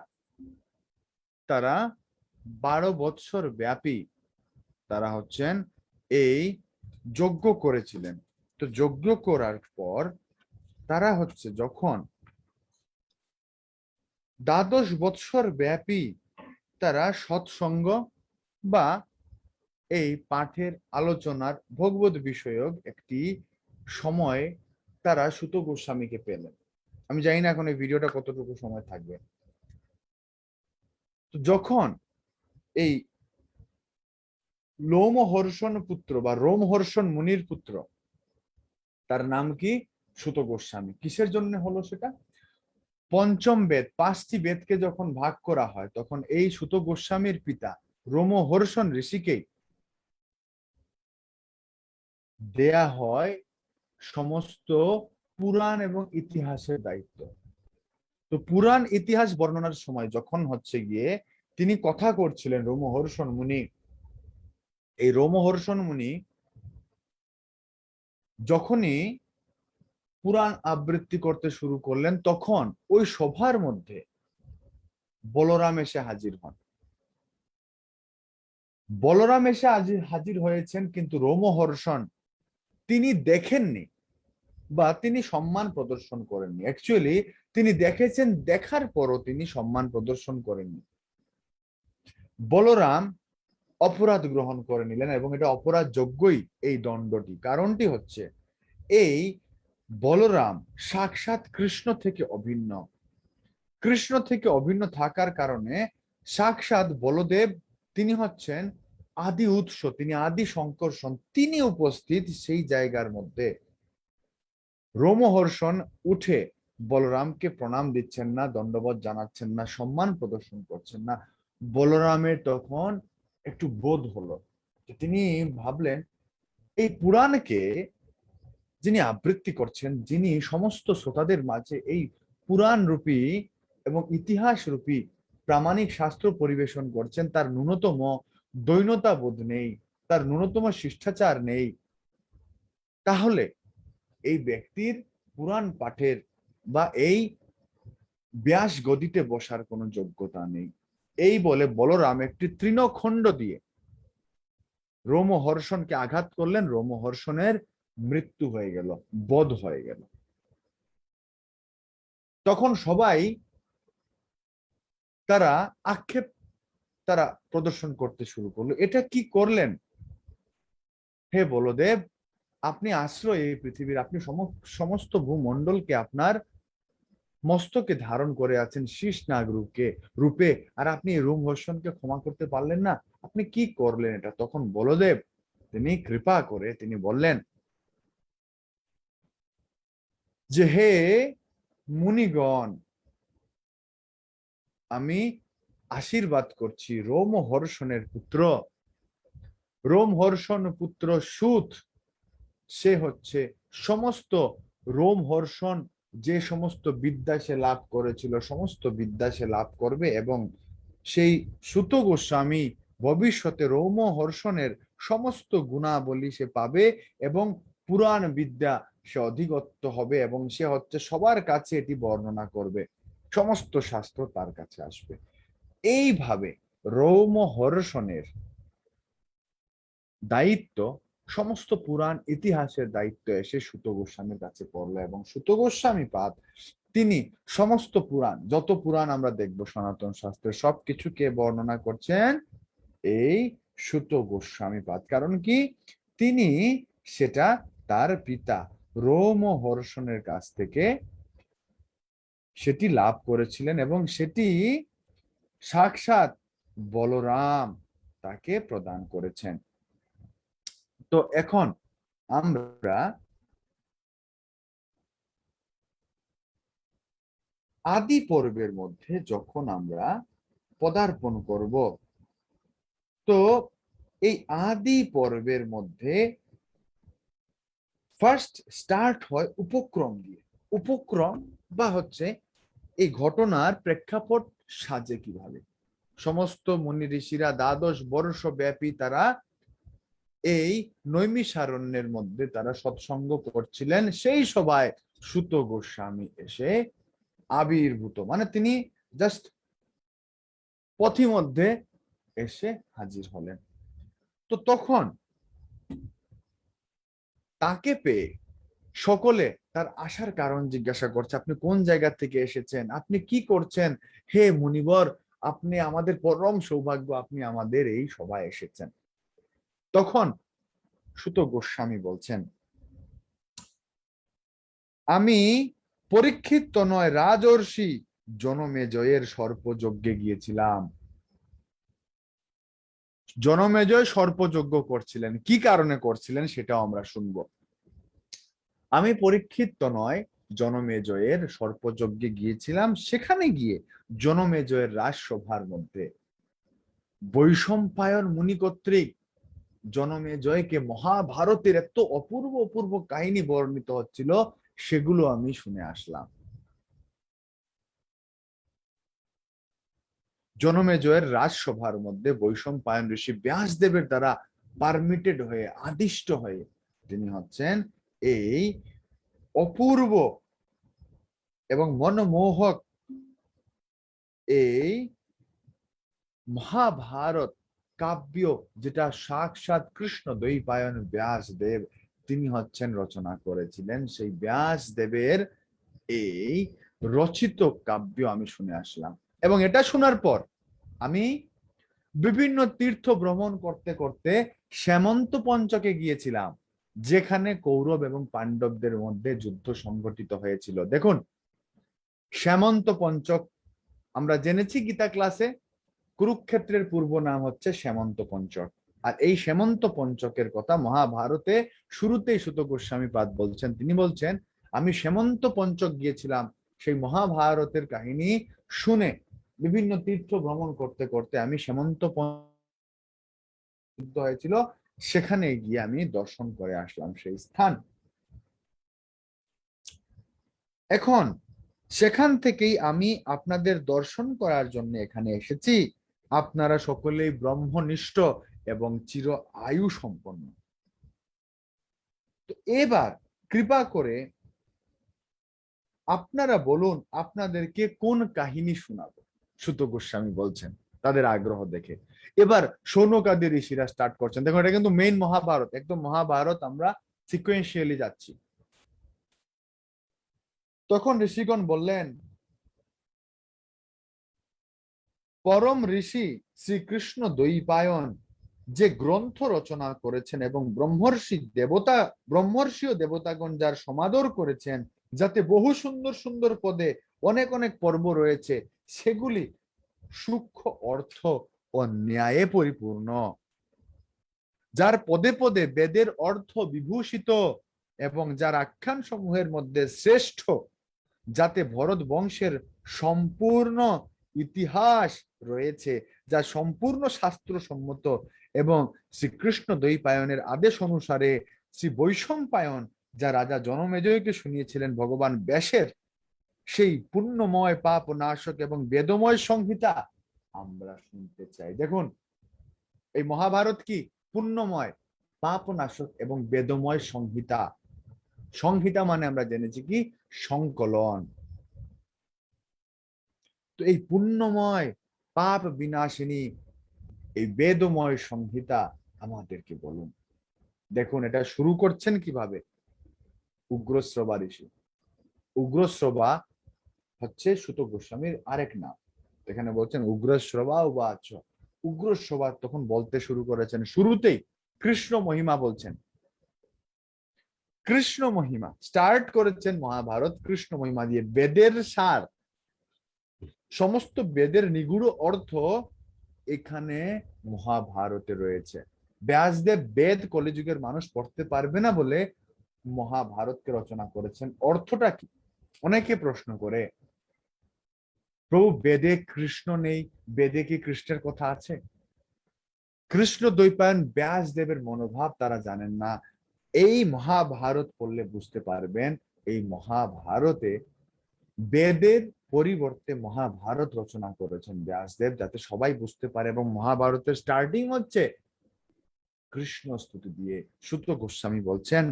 তারা 12 বৎসর ব্যাপী তারা হচ্ছেন এই যজ্ঞ করেছিলেন। তো যজ্ঞ করার পর তারা হচ্ছে যখন 12 বৎসর ব্যাপী তারা সৎসঙ্গ বা এই পাঠের আলোচনার ভগবত বিষয়ক একটি সময় তারা সুত গোস্বামীকে পেলেন। আমি জানি না এখন এই ভিডিওটা কতটুকু সময় থাকবে। তো যখন এই লোমহর্ষণ পুত্র বা রোমহর্ষণ মুনির পুত্র, তার নাম কি সুত গোস্বামী, কিসের জন্য হলো সেটা? পঞ্চম বেদ, 5টি বেদকে যখন ভাগ করা হয় তখন এই সুত গোস্বামীর পিতা রোমহর্ষণ ঋষিকে দেয়া হয় সমস্ত পুরাণ এবং ইতিহাসের দায়িত্ব। তো পুরাণ ইতিহাস বর্ণনার সময় যখন হচ্ছে গিয়ে তিনি কথা করছিলেন রোমহর্ষণ মুনি, এই রোমহর্ষণ মুনি যখনই পুরাণ আবৃত্তি করতে শুরু করলেন তখন ওই সভার মধ্যে বলরাম এসে হাজির হন। বলরাম এসে হাজির হয়েছেন, কিন্তু রোমহর্ষণ তিনি দেখেননি বা তিনি সম্মান প্রদর্শন করেননি। অ্যাকচুয়ালি তিনি দেখেছেন, দেখার পরও তিনি সম্মান প্রদর্শন করেননি। বলরাম অপরাধ গ্রহণ করে নিলেন এবং এটা অপরাধ যোগ্যই এই দণ্ডটি। কারণটি হচ্ছে এই বলরাম সাক্ষাৎ কৃষ্ণ থেকে অভিন্ন। কৃষ্ণ থেকে অভিন্ন থাকার কারণে সাক্ষাৎ বলদেব তিনি হচ্ছেন আদি উৎস, তিনি আদি সংকর্ষণ, তিনি উপস্থিত সেই জায়গার মধ্যে। রোমহর্ষণ উঠে বলরামকে প্রণাম দিচ্ছেন না, দণ্ডবত জানাচ্ছেন না, সম্মান প্রদর্শন করছেন না। বলরামের তখন একটু বোধ হলো, তিনি ভাবলেন এই পুরাণকে যিনি আবৃত্তি করছেন, যিনি সমস্ত শ্রোতাদের মাঝে এই পুরাণ রূপী এবং ইতিহাস রূপী প্রামাণিক শাস্ত্র পরিবেশন করছেন, তার ন্যূনতম দৈন্যতা বোধ নেই, তার ন্যূনতম শিষ্টাচার নেই। তাহলে এই ব্যক্তির পুরাণ পাঠের বা এই ব্যাস গদিতে বসার কোনো যোগ্যতা নেই। এই বলে বলরাম একটি তৃণখণ্ড দিয়ে রোমহর্ষণকে আঘাত করলেন। রোমহর্ষণের মৃত্যু হয়ে গেল, বধ হয়ে গেল। তখন সবাই তারা আক্ষেপ প্রদর্শন করতে শুরু করলো, এটা কি করলেন হে বলদেব? আপনি আশ্রয় এই পৃথিবীর, আপনি সমস্ত ভূমণ্ডলকে আপনার মস্তকে ধারণ করে আছেন শীষ নাগ রূপে, আর আপনি রোমহর্ষণকে ক্ষমা করতে পারলেন না, আপনি কি করলেন এটা? তখন বলদেব তিনি কৃপা করে তিনি বললেন যে হে মুনিগণ, আমি আশীর্বাদ করছি রোমহর্ষণের পুত্র, রোমহর্ষণ পুত্র সুত, সে হচ্ছে সমস্ত রোমহর্ষণ যে সমস্ত বিদ্যা সে লাভ করেছিল সমস্ত বিদ্যা সে লাভ করবে, এবং সেই সুত গোস্বামী ভবিষ্যতে রোমহর্ষণের সমস্ত গুণাবলী সে পাবে এবং পুরাণ বিদ্যা সে অধিগত হবে এবং সে হচ্ছে সবার কাছে এটি বর্ণনা করবে। সমস্ত শাস্ত্র তার কাছে আসবে। এইভাবে রোমহর্ষণের দায়িত্ব, সমস্ত পুরাণ ইতিহাসের দায়িত্ব এসে সুত গোস্বামীর কাছে পড়লো, এবং সুত গোস্বামী পাদ তিনি সমস্ত পুরাণ, যত পুরাণ আমরা দেখব সনাতন শাস্ত্রের, সবকিছুকে বর্ণনা করছেন এই সুত গোস্বামী পাদ। কারণ কি, তিনি সেটা তার পিতা রোমহর্ষণের কাছ থেকে সেটি লাভ করেছিলেন, এবং সেটি সাক্ষাৎ বলরাম তাকে প্রদান করেছেন। তো এখন আমরা আদি পর্বের মধ্যে যখন আমরা পদার্পণ করব, তো এই আদি পর্বের মধ্যে ফার্স্ট স্টার্ট হয় উপক্রম দিয়ে। উপক্রম বা হচ্ছে এই ঘটনার প্রেক্ষাপট সাজে কিভাবে। সমস্ত মুনি ঋষিরা 12 বর্ষ ব্যাপী তারা এই নৈমিষারণ্যের মধ্যে তারা সৎসঙ্গ করছিলেন। সেই সভায় সুত গোস্বামী এসে আবির্ভূত, মানে তিনি জাস্ট পথিমধ্যে এসে হাজির হলেন। তো তখন তাকে পেয়ে সকলে তার আসার কারণ জিজ্ঞাসা করছে, আপনি কোন জায়গা থেকে এসেছেন, আপনি কি করছেন, হে মুনিবর, আপনি আমাদের পরম সৌভাগ্য, আপনি আমাদের এই সভায় এসেছেন। তখন সুত গোস্বামী বলছেন, আমি পরীক্ষিত তনয় রাজর্ষি জনমেজয়ের সর্পযজ্ঞে গিয়েছিলাম। জনমেজয় সর্পযজ্ঞ করছিলেন, কি কারণে করছিলেন সেটাও আমরা শুনবো। আমি পরীক্ষিত তনয় জনমেজয়ের সর্পযজ্ঞে গিয়েছিলাম, সেখানে গিয়ে জনমেজয়ের রাজসভার মধ্যে বৈশম্পায়ন মুনি কর্তৃক জনমেজয়কে মহাভারতের এত অপূর্ব অপূর্ব কাহিনী বর্ণিত হচ্ছিল, সেগুলো আমি শুনে আসলাম। জনমেজয়ের রাজসভার মধ্যে বৈশম্পায়ন ঋষি ব্যাসদেবের দ্বারা পারমিটেড হয়ে, আদিষ্ট হয়ে তিনি হচ্ছেন এই অপূর্ব এবং মনোমোহক এই মহাভারত কাব্য, যেটা সাক্ষাৎ কৃষ্ণ দ্বৈপায়ন ব্যাসদেব তিনি হচ্ছেন রচনা করেছিলেন, সেই ব্যাসদেবের এই রচিত কাব্য আমি শুনে আসলাম। এবং এটা শোনার পর আমি বিভিন্ন তীর্থ ভ্রমণ করতে করতে শ্যামন্ত পঞ্চকে গিয়েছিলাম, যেখানে কৌরব এবং পাণ্ডবদের মধ্যে যুদ্ধ সংঘটিত হয়েছিল। দেখুন, শ্যামন্ত পঞ্চক আমরা জেনেছি গীতা ক্লাসে, কুরুক্ষেত্রের পূর্ব নাম হচ্ছে শ্যামন্ত পঞ্চক। আর এই শ্যামন্ত পঞ্চকের কথা মহাভারতে শুরুতেই সুত গোস্বামী পাদ বলছেন। তিনি বলছেন, আমি শ্যামন্ত পঞ্চক গিয়েছিলাম, সেই মহাভারতের কাহিনী শুনে বিভিন্ন তীর্থ ভ্রমণ করতে করতে আমি শ্যামন্ত যুদ্ধ হয়েছিল, সেখানে গিয়ে আমি দর্শন করে আসলাম সেই স্থান। এখন সেখান থেকেই আমি আপনাদের দর্শন করার জন্য এখানে এসেছি। আপনারা সকলেই ব্রহ্মনিষ্ঠ এবং চির আয়ু সম্পন্ন। তো এবার কৃপা করে আপনারা বলুন, আপনাদেরকে কোন কাহিনী শোনাবো। সুত গোস্বামী বলছেন তাদের আগ্রহ দেখে। এবার শৌনকাদি ঋষিরা স্টার্ট করছেন। দেখুন, এটা কিন্তু মেইন মহাভারত, একদম মহাভারত, আমরা সিকোয়েন্সিয়ালি যাচ্ছি। তখন ঋষিগণ বললেন, পরম ঋষি শ্রীকৃষ্ণ দ্বৈপায়ন যে গ্রন্থ রচনা করেছেন এবং ব্রহ্মর্ষি ও দেবতাগণ যার সমাদর করেছেন, যাতে বহু সুন্দর সুন্দর পদে অনেক অনেক পর্ব রয়েছে, সেগুলি সূক্ষ্ম অর্থ ও ন্যায়ে পরিপূর্ণ, যার পদে পদে বেদের অর্থ বিভূষিত এবং যার আখ্যান সমূহের মধ্যে শ্রেষ্ঠ, যাতে ভরত বংশের সম্পূর্ণ ইতিহাস রয়েছে, যা সম্পূর্ণ শাস্ত্রসম্মত, এবং শ্রীকৃষ্ণ দ্বৈপায়নের আদেশ অনুসারে শ্রী বৈশম্পায়ন যা রাজা জনমেজয়কে শুনিয়েছিলেন ভগবান ব্যাসের সেই পুণ্যময় পাপ নাশক এবং বেদময় সংহিতা আমরা শুনতে চাই। দেখুন, এই মহাভারত কি পুণ্যময়, পাপ নাশক এবং বেদময় সংহিতা। সংহিতা মানে আমরা জেনেছি কি সংকলন। এই পুণ্যময় পাপ বিনাশিনী এই বেদময় সংহিতা আমাদেরকে বলুন। দেখুন এটা শুরু করছেন কিভাবে, উগ্রশ্রবা ঋষি। উগ্রশ্রবা হচ্ছে সুত গোস্বামীর আরেক নাম। এখানে বলছেন উগ্রশ্রবা উবাচ। উগ্রশ্রবা তখন বলতে শুরু করেছেন, শুরুতেই কৃষ্ণ মহিমা বলছেন। কৃষ্ণ মহিমা স্টার্ট করেছেন মহাভারত কৃষ্ণ মহিমা দিয়ে, বেদের সার, সমস্ত বেদের নিগুড় অর্থ এখানে মহাভারতে রয়েছে। ব্যাসদেব বেদ কলিযুগের মানুষ পড়তে পারবে না বলে মহাভারতকে রচনা করেছেন। অর্থটা কি? অনেকে প্রশ্ন করে, প্রভু বেদে কৃষ্ণ নেই, বেদে কি কৃষ্ণের কথা আছে? কৃষ্ণ দ্বৈপায়ন ব্যাসদেবের মনোভাব তারা জানেন না। এই মহাভারত পড়লে বুঝতে পারবেন, এই মহাভারতে বেদের পরিবর্তে মহাভারত রচনা করেছেন ব্যাসদেব, যাতে সবাই বুঝতে পারে। এবং মহাভারতের স্টার্টিং হচ্ছে কৃষ্ণ স্তুতি দিয়ে। সুত গোস্বামী বলছেন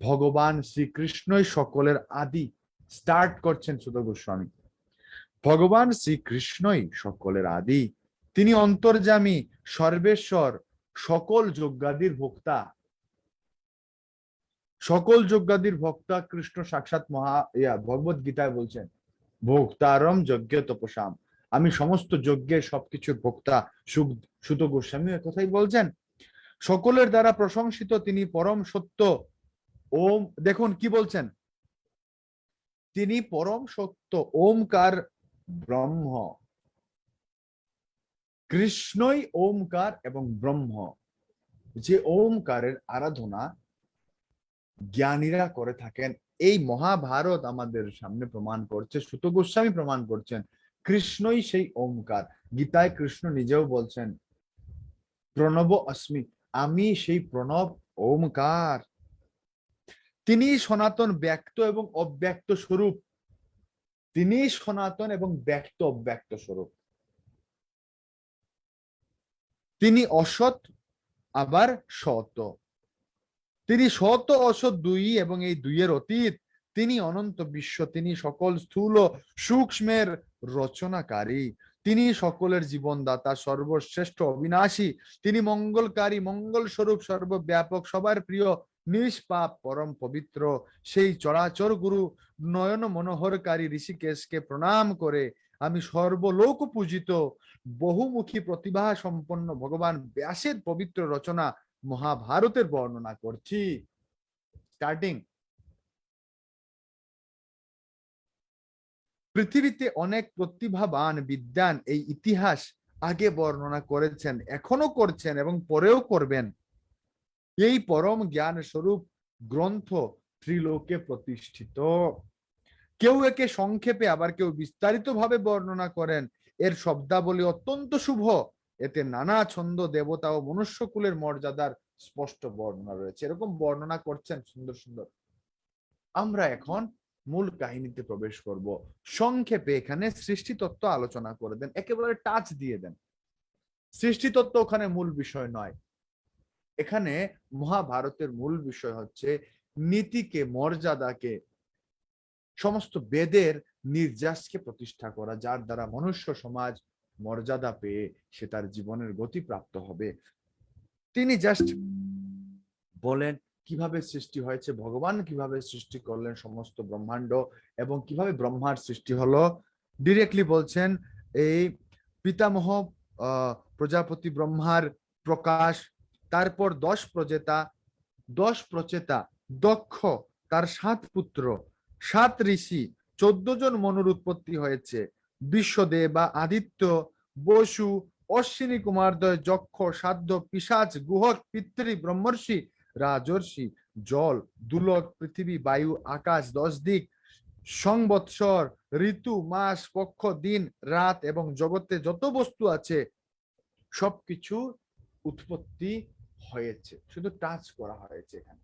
ভগবান শ্রীকৃষ্ণই সকলের আদি। স্টার্ট করছেন সুত গোস্বামী, ভগবান শ্রীকৃষ্ণই সকলের আদি, তিনি অন্তর্যামী, সর্বেশ্বর, সকল যজ্ঞাদির ভোক্তা। সকল যজ্ঞাদির ভোক্তা কৃষ্ণ সাক্ষাৎ ভগবত গীতায় বলছেন ভোক্তারম যজ্ঞ তপসাম, আমি সমস্ত যজ্ঞের সবকিছুর ভোক্তা। সুত গোস্বামী কথাই বলছেন। সকলের দ্বারা প্রশংসিত তিনি পরম সত্য। ওম, দেখুন কি বলছেন, তিনি পরম সত্য, ওমকার ব্রহ্ম। কৃষ্ণই ওমকার এবং ব্রহ্ম। যে ওমকারের আরাধনা জ্ঞানীরা করে থাকেন, এই মহাভারত আমাদের সামনে প্রমাণ করছে, সুত গোস্বামী প্রমাণ করছেন কৃষ্ণই সেই ওমকার। গীতায় কৃষ্ণ নিজেও বলছেন প্রণব অস্মি, আমি সেই প্রণব ওমকার। তিনি সনাতন ব্যক্ত এবং অব্যক্ত স্বরূপ, তিনি সনাতন এবং ব্যক্ত অব্যক্ত স্বরূপ। তিনি অসৎ আবার সৎ, তিনি সৎ অসৎ দুই এবং এই দুইয়ের অতীত। তিনি অনন্ত বিশ্ব, তিনি সকল স্থূল সূক্ষ্মের রচনাকারী, তিনি সকলের জীবনদাতা, সর্বশ্রেষ্ঠ অবিনাশী, তিনি মঙ্গলকারী, মঙ্গল স্বরূপ, সর্বব্যাপক, সবার প্রিয়, নিষ্পাপ, পরম পবিত্র। সেই চরাচর গুরু নয়ন মনোহরকারী ঋষিকেশকে প্রণাম করে আমি সর্বলোক পূজিত বহুমুখী প্রতিভা সম্পন্ন ভগবান ব্যাসের পবিত্র রচনা মহাভারতের বর্ণনা করছি। স্টার্টিং, পৃথিবীতে অনেক প্রতিভাবান বিদ্বান এই ইতিহাস আগে বর্ণনা করেছেন, এখনো করছেন এবং পরেও করবেন। এই পরম জ্ঞান স্বরূপ গ্রন্থ ত্রিলোকে প্রতিষ্ঠিত। কেউ একে সংক্ষেপে আবার কেউ বিস্তারিত ভাবে বর্ণনা করেন। এর শব্দাবলী অত্যন্ত শুভ, এতে নানা ছন্দ, দেবতা ও মনুষ্যকুলের মর্যাদার স্পষ্ট বর্ণনা রয়েছে। এরকম বর্ণনা করছেন সুন্দর সুন্দর। আমরা এখন মূল কাহিনীতে প্রবেশ করব। সংক্ষেপে এখানে সৃষ্টি তত্ত্ব আলোচনা করে দেন, একেবারে টাচ দিয়ে দেন। সৃষ্টি তত্ত্ব ওখানে মূল বিষয় নয়। এখানে মহাভারতের মূল বিষয় হচ্ছে নীতিকে, মর্যাদাকে, সমস্ত বেদের নির্যাসকে প্রতিষ্ঠা করা, যার দ্বারা মনুষ্য সমাজ মর্যাদা পেয়ে সে তার জীবনের গতি প্রাপ্ত হবে। তিনি জাস্ট বলেন কিভাবে সৃষ্টি হয়েছে, ভগবান কিভাবে সৃষ্টি করলেন সমস্ত ব্রহ্মাণ্ড এবং কিভাবে ব্রহ্মার সৃষ্টি হলো। ডিরেক্টলি বলছেন এই পিতামহ প্রজাপতি ব্রহ্মার প্রকাশ, তারপর 10 প্রচেতা, দক্ষ, তার 7 পুত্র, 7 ঋষি, 14 জন মনুর উৎপত্তি হয়েছে, বিশ্বদেব বা আদিত্য, বসু, অশ্বিনী কুমারদ্বয়, যক্ষ, সাধ্য, পিশাচ, গুহক, পিতৃ, ব্রহ্মর্ষি, রাজর্ষি, জল, দুলক, পৃথিবী, বায়ু, আকাশ, 10 দিক, সংবৎসর, ঋতু, মাস, পক্ষ, দিন, রাত এবং জগতে যত বস্তু আছে সবকিছু উৎপত্তি হয়েছে, শুধু টাচ করা হয়েছে এখানে।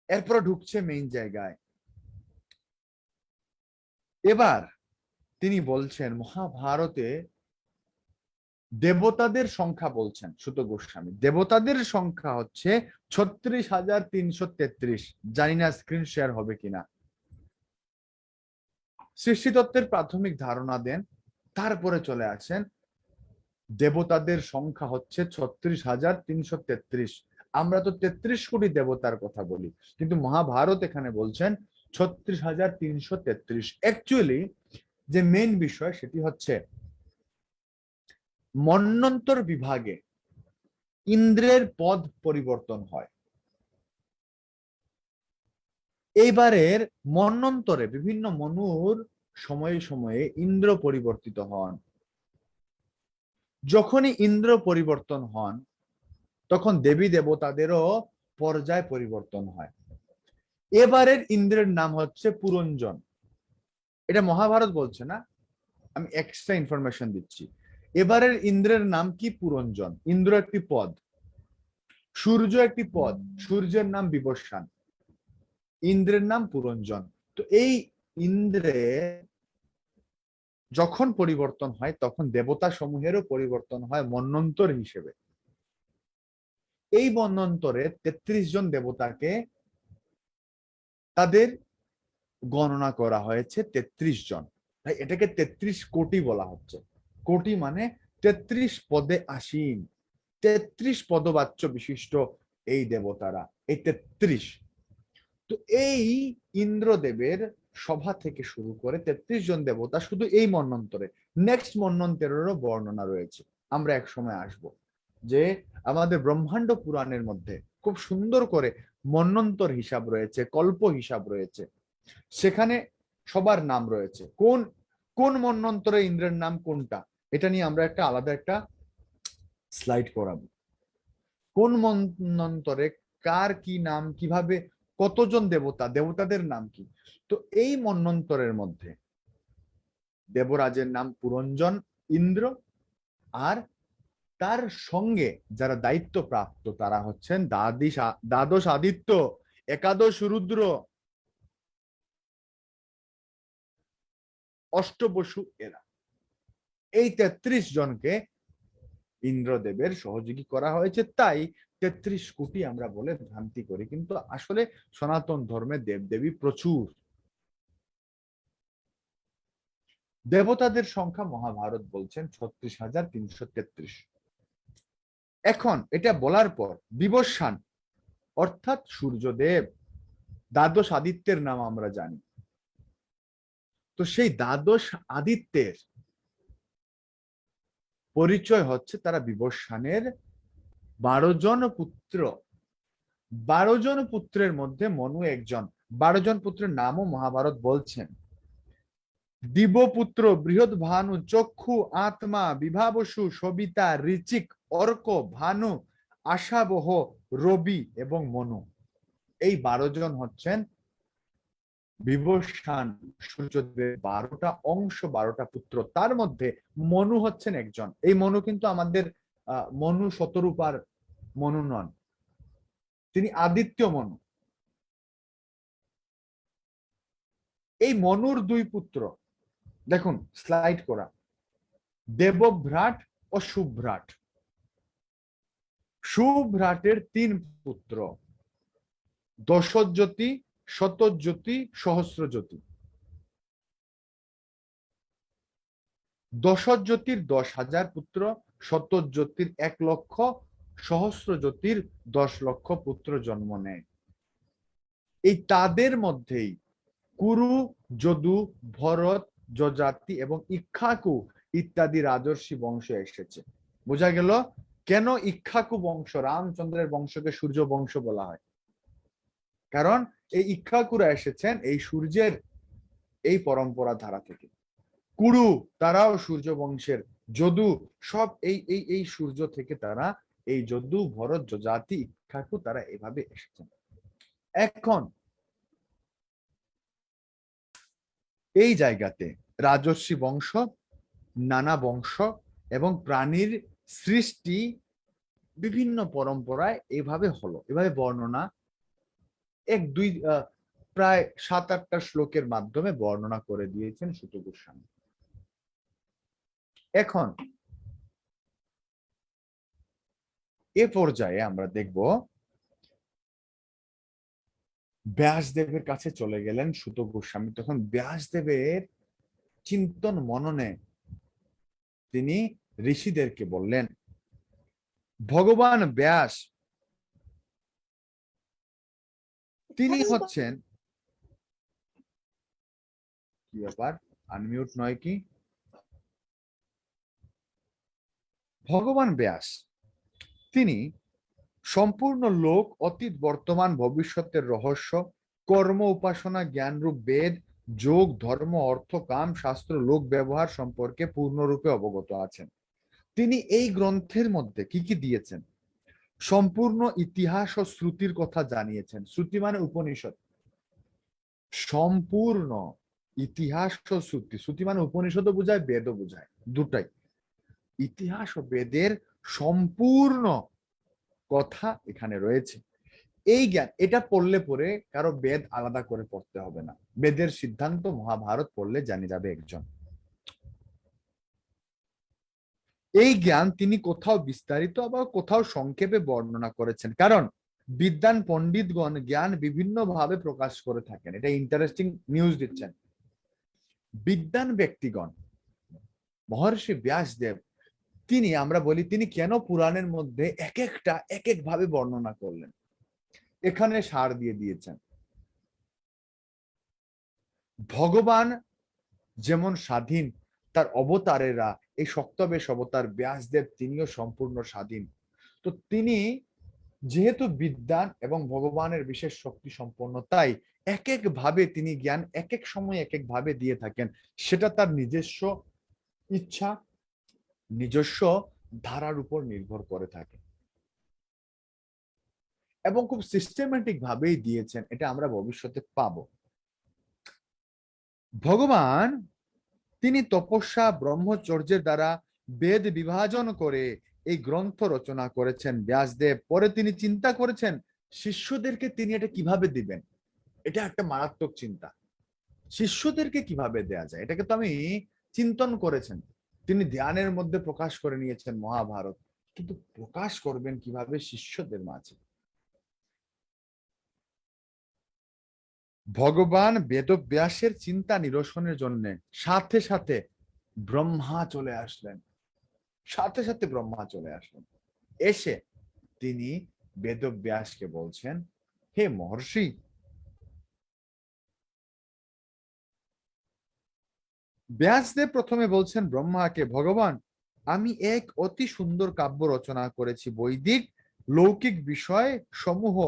এরপর ঢুকছে মেইন জায়গায়। এবার তিনি বলছেন মহাভারতে দেবতাদের সংখ্যা বলছেন সুত গোস্বামী। দেবতাদের সংখ্যা হচ্ছে 36,333। জানি না স্ক্রিন শেয়ার হবে কিনা। সৃষ্টিতত্ত্বের প্রাথমিক ধারণা দেন, তারপরে চলে আসেন দেবতাদের সংখ্যা হচ্ছে 36,333। আমরা তো 33 কোটি দেবতার কথা বলি, কিন্তু মহাভারত এখানে বলছেন 36,333। অ্যাকচুয়ালি যে মেইন বিষয় সেটি হচ্ছে মন্বন্তর বিভাগে ইন্দ্রের পদ পরিবর্তন হয়। এইবারের মন্বন্তরে বিভিন্ন মনুর সময়ে সময়ে ইন্দ্র পরিবর্তিত হন। যখনই ইন্দ্র পরিবর্তন হন তখন দেবী দেবতাদেরও পর্যায় পরিবর্তন হয়। এবারের ইন্দ্রের নাম হচ্ছে পুরঞ্জন। এটা মহাভারত বলছে না, আমি এক্সট্রা ইনফরমেশন দিচ্ছি। এবারের ইন্দ্রের নাম কি? পুরঞ্জন। ইন্দ্র একটি পদ, সূর্য একটি পদ, সূর্যের নাম বিবস্বান, ইন্দ্রের নাম পুরঞ্জন। তো এই ইন্দ্রের যখন পরিবর্তন হয় তখন দেবতা সমূহেরও পরিবর্তন হয় মন্বন্তর হিসেবে। এই মন্বন্তরে 33 জন দেবতাকে তাদের গণনা করা হয়েছে 33 জন। তাই এটাকে 33 কোটি বলা হচ্ছে। কোটি মানে 33 পদে আসীন, 33 পদবাচ্য বিশিষ্ট এই দেবতারা, এই 33। তো এই ইন্দ্রদেবের সভা থেকে শুরু করে 33 জন দেবতা শুধু এই মন্বন্তরে। নেক্সট মন্বন্তরেরও বর্ণনা রয়েছে, আমরা এক সময় আসব। যে আমাদের ব্রহ্মাণ্ড পুরাণের মধ্যে খুব সুন্দর করে মন্বন্তর হিসাব রয়েছে, কল্প হিসাব রয়েছে, সেখানে সবার নাম রয়েছে। কোন কোন মন্বন্তরে ইন্দ্রের নাম কোনটা, এটা নিয়ে আমরা একটা আলাদা একটা স্লাইড করাবো। কোন মন্বন্তরে কার কি নাম, কিভাবে, কতজন দেবতা, দেবতাদের নাম কি। তো এই মন্বন্তরের মধ্যে দেবরাজের নাম পুরঞ্জন ইন্দ্র, আর তার সঙ্গে যারা দায়িত্ব প্রাপ্ত তারা হচ্ছেন দ্বাদশ আদিত্য, একাদশ রুদ্র, অষ্টবসু, এরা। এই 33 জনকে ইন্দ্রদেবের সহযোগী করা হয়েছে, তাই 33 কোটি আমরা বলে ভ্রান্তি করি, কিন্তু আসলে সনাতন ধর্মে দেবদেবী প্রচুর। দেবতাদের সংখ্যা মহাভারত বলছেন 36,333। এখন এটা বলার পর বিবস্বান অর্থাৎ সূর্যদেব, দ্বাদশ আদিত্যের নাম আমরা জানি। তো সেই দ্বাদশ আদিত্যের পরিচয় হচ্ছে তারা বিবস্বানের 12 জন পুত্র। 12 জন পুত্রের মধ্যে মনু একজন। 12 জন পুত্রের নামও মহাভারত বলছেন। দিবপুত্র, বৃহৎ ভানু, চক্ষু, আত্মা, বিভাবসু, সবিতা, ঋচিক, অর্ক, ভানু, আশাবহ, রবি এবং মনু। এই 12 জন হচ্ছেন বিবস্বান সূর্যদেবের 12টা অংশ, 12টা পুত্র। তার মধ্যে মনু হচ্ছেন একজন। এই মনু কিন্তু আমাদের মনু শতরূপার মনু নন, তিনি আদিত্য মনু। এই মনুর 2 পুত্র, দেখুন স্লাইড করা, দেবভ্রাট ও সুভ্রাট। সুভ্রাটের 3 পুত্র, দশজ্যোতি, শতজ্যোতি, সহস্রজ্যোতি। দশজ্যোতির 10,000 পুত্র, শতজ্যোতির 1 লক্ষ, সহস্রজ্যোতির 10 লক্ষ পুত্র জন্ম নেয়। এই তাদের মধ্যেই কুরু, যদু, ভরত, যজাতি এবং ইক্ষ্বাকু ইত্যাদি রাজর্ষি বংশ এসেছে। বোঝা গেল কেন ইক্ষ্বাকু বংশ, রামচন্দ্রের বংশকে সূর্য বংশ বলা হয়। কারণ এই ইক্ষ্বাকুরা এসেছেন এই সূর্যের এই পরম্পরা ধারা থেকে। কুরু তারাও সূর্য বংশের, যদু সব এই সূর্য থেকে, তারা এই যদু, ভরত, যজাতি, ইক্ষ্বাকু তারা এভাবে এসেছেন। এখন এই জায়গাতে রাজর্ষি বংশ, নানা বংশ এবং প্রাণীর সৃষ্টি বিভিন্ন পরম্পরায় এভাবে হলো। এভাবে বর্ণনা প্রায় 7-8টা শ্লোকের মাধ্যমে বর্ণনা করে দিয়েছেন সূত গোস্বামী। এখন এ পর্যায়ে আমরা দেখব ব্যাসদেবের কাছে চলে গেলেন সূত গোস্বামী। তখন ব্যাসদেবের চিন্তন মননে তিনি ঋষিদেরকে বললেন। ভগবান ব্যাস তিনি হচ্ছেন, কি ব্যাপার, আনমিউট নয় কি? ভগবান ব্যাস তিনি সম্পূর্ণ লোক, অতীত, বর্তমান, ভবিষ্যতের রহস্য, কর্ম, উপাসনা, জ্ঞানরূপ বেদ, যোগ, ধর্ম, অর্থ, কাম, শাস্ত্র, লোক ব্যবহার সম্পর্কে পূর্ণরূপে অবগত আছেন। তিনি এই গ্রন্থের মধ্যে কি কি দিয়েছেন? সম্পূর্ণ ইতিহাস ও শ্রুতির কথা জানিয়েছেন। শ্রুতি মানে উপনিষদ। সম্পূর্ণ ইতিহাস ও শ্রুতি, শ্রুতি মানে উপনিষদও বোঝায়, বেদও বোঝায়, দুটাই। ইতিহাস ও বেদের সম্পূর্ণ কথা এখানে রয়েছে। এই জ্ঞান, এটা পড়লে পরে কারো বেদ আলাদা করে পড়তে হবে না। বেদের সিদ্ধান্ত মহাভারত পড়লে জানে যাবে একজন। এই জ্ঞান তিনি কোথাও বিস্তারিত আবার কোথাও সংক্ষেপে বর্ণনা করেছেন, কারণ বিদ্বান পণ্ডিতগণ জ্ঞান বিভিন্ন ভাবে প্রকাশ করে থাকেন। এটা ইন্টারেস্টিং নিউজ দিচ্ছেন। বিদ্বান ব্যক্তিগণ, মহর্ষি ব্যাসদেব, তিনি, আমরা বলি তিনি কেন পুরাণের মধ্যে এক একটা এক এক ভাবে বর্ণনা করলেন, এখানে সার দিয়ে দিয়েছেন। ভগবান যেমন স্বাধীন, তার অবতারেরা, এই সপ্তবেশ অবতার ব্যাসদেব তিনিও সম্পূর্ণ স্বাধীন। তো তিনি যেহেতু বিদ্বান এবং ভগবানের বিশেষ শক্তি সম্পন্ন, তাই এক এক ভাবে তিনি জ্ঞান এক এক সময় এক এক ভাবে দিয়ে থাকেন। সেটা তার নিজস্ব ইচ্ছা, নিজস্ব ধারার উপর নির্ভর করে থাকে এবং খুব সিস্টেমেটিক ভাবেই দিয়েছেন। এটা আমরা ভবিষ্যতে পাবো। ভগবান তিনি তপস্যা, ব্রহ্মচর্যের দ্বারা বেদ বিভাজন করে এই গ্রন্থ রচনা করেছেন ব্যাসদেব। পরে তিনি চিন্তা করেছেন শিষ্যদেরকে তিনি এটা কিভাবে দিবেন। এটা একটা মারাত্মক চিন্তা, শিষ্যদেরকে কিভাবে দেয়া যায়। এটাকে তো আমি চিন্তন করেছেন। তিনি ধ্যানের মধ্যে প্রকাশ করে নিয়েছেন মহাভারত, কিন্তু প্রকাশ করবেন কিভাবে শিষ্যদের মাঝে। ভগবান বেদব্যাসের চিন্তা নিরসনের জন্য সাথে সাথে ব্রহ্মা চলে আসলেন। সাথে সাথে ব্রহ্মা চলে আসলেন। এসে তিনি বেদব্যাসকে বলছেন, হে মহর্ষি, ব্যাসদেব প্রথমে বলছেন ব্রহ্মাকে, ভগবান আমি এক অতি সুন্দর কাব্য রচনা করেছি। বৈদিক লৌকিক বিষয় সমূহ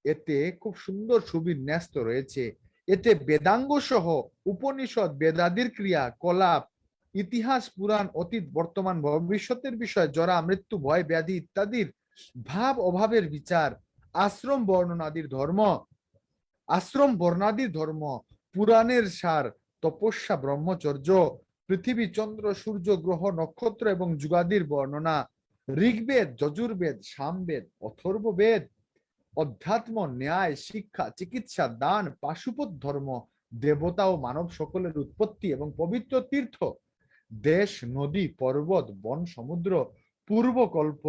এতে খুব সুন্দর সুবিন্যস্ত রয়েছে। এতে বেদাঙ্গ সহ উপনিষদ, বেদাদির ক্রিয়া কলাপ, ইতিহাস, পুরাণ, অতীত, বর্তমান, ভবিষ্যতের বিষয়, জরা, মৃত্যু, ভয়, ব্যাধি ইত্যাদির ভাব অভাবের বিচার, আশ্রম বর্ণাদির ধর্ম, পুরাণের সার, তপস্যা, ব্রহ্মচর্য, পৃথিবী, চন্দ্র, সূর্য, গ্রহ, নক্ষত্র এবং যুগাদির বর্ণনা, ঋগ্বেদ, যজুর্বেদ, সামবেদ, অথর্ববেদ, অধ্যাত্ম, ন্যায়, শিক্ষা, চিকিৎসা, দান, পাশুপত ধর্ম, দেবতা ও মানব সকলের উৎপত্তি এবং পবিত্র তীর্থ, দেশ, নদী, পর্বত, বন, সমুদ্র, পূর্বকল্প,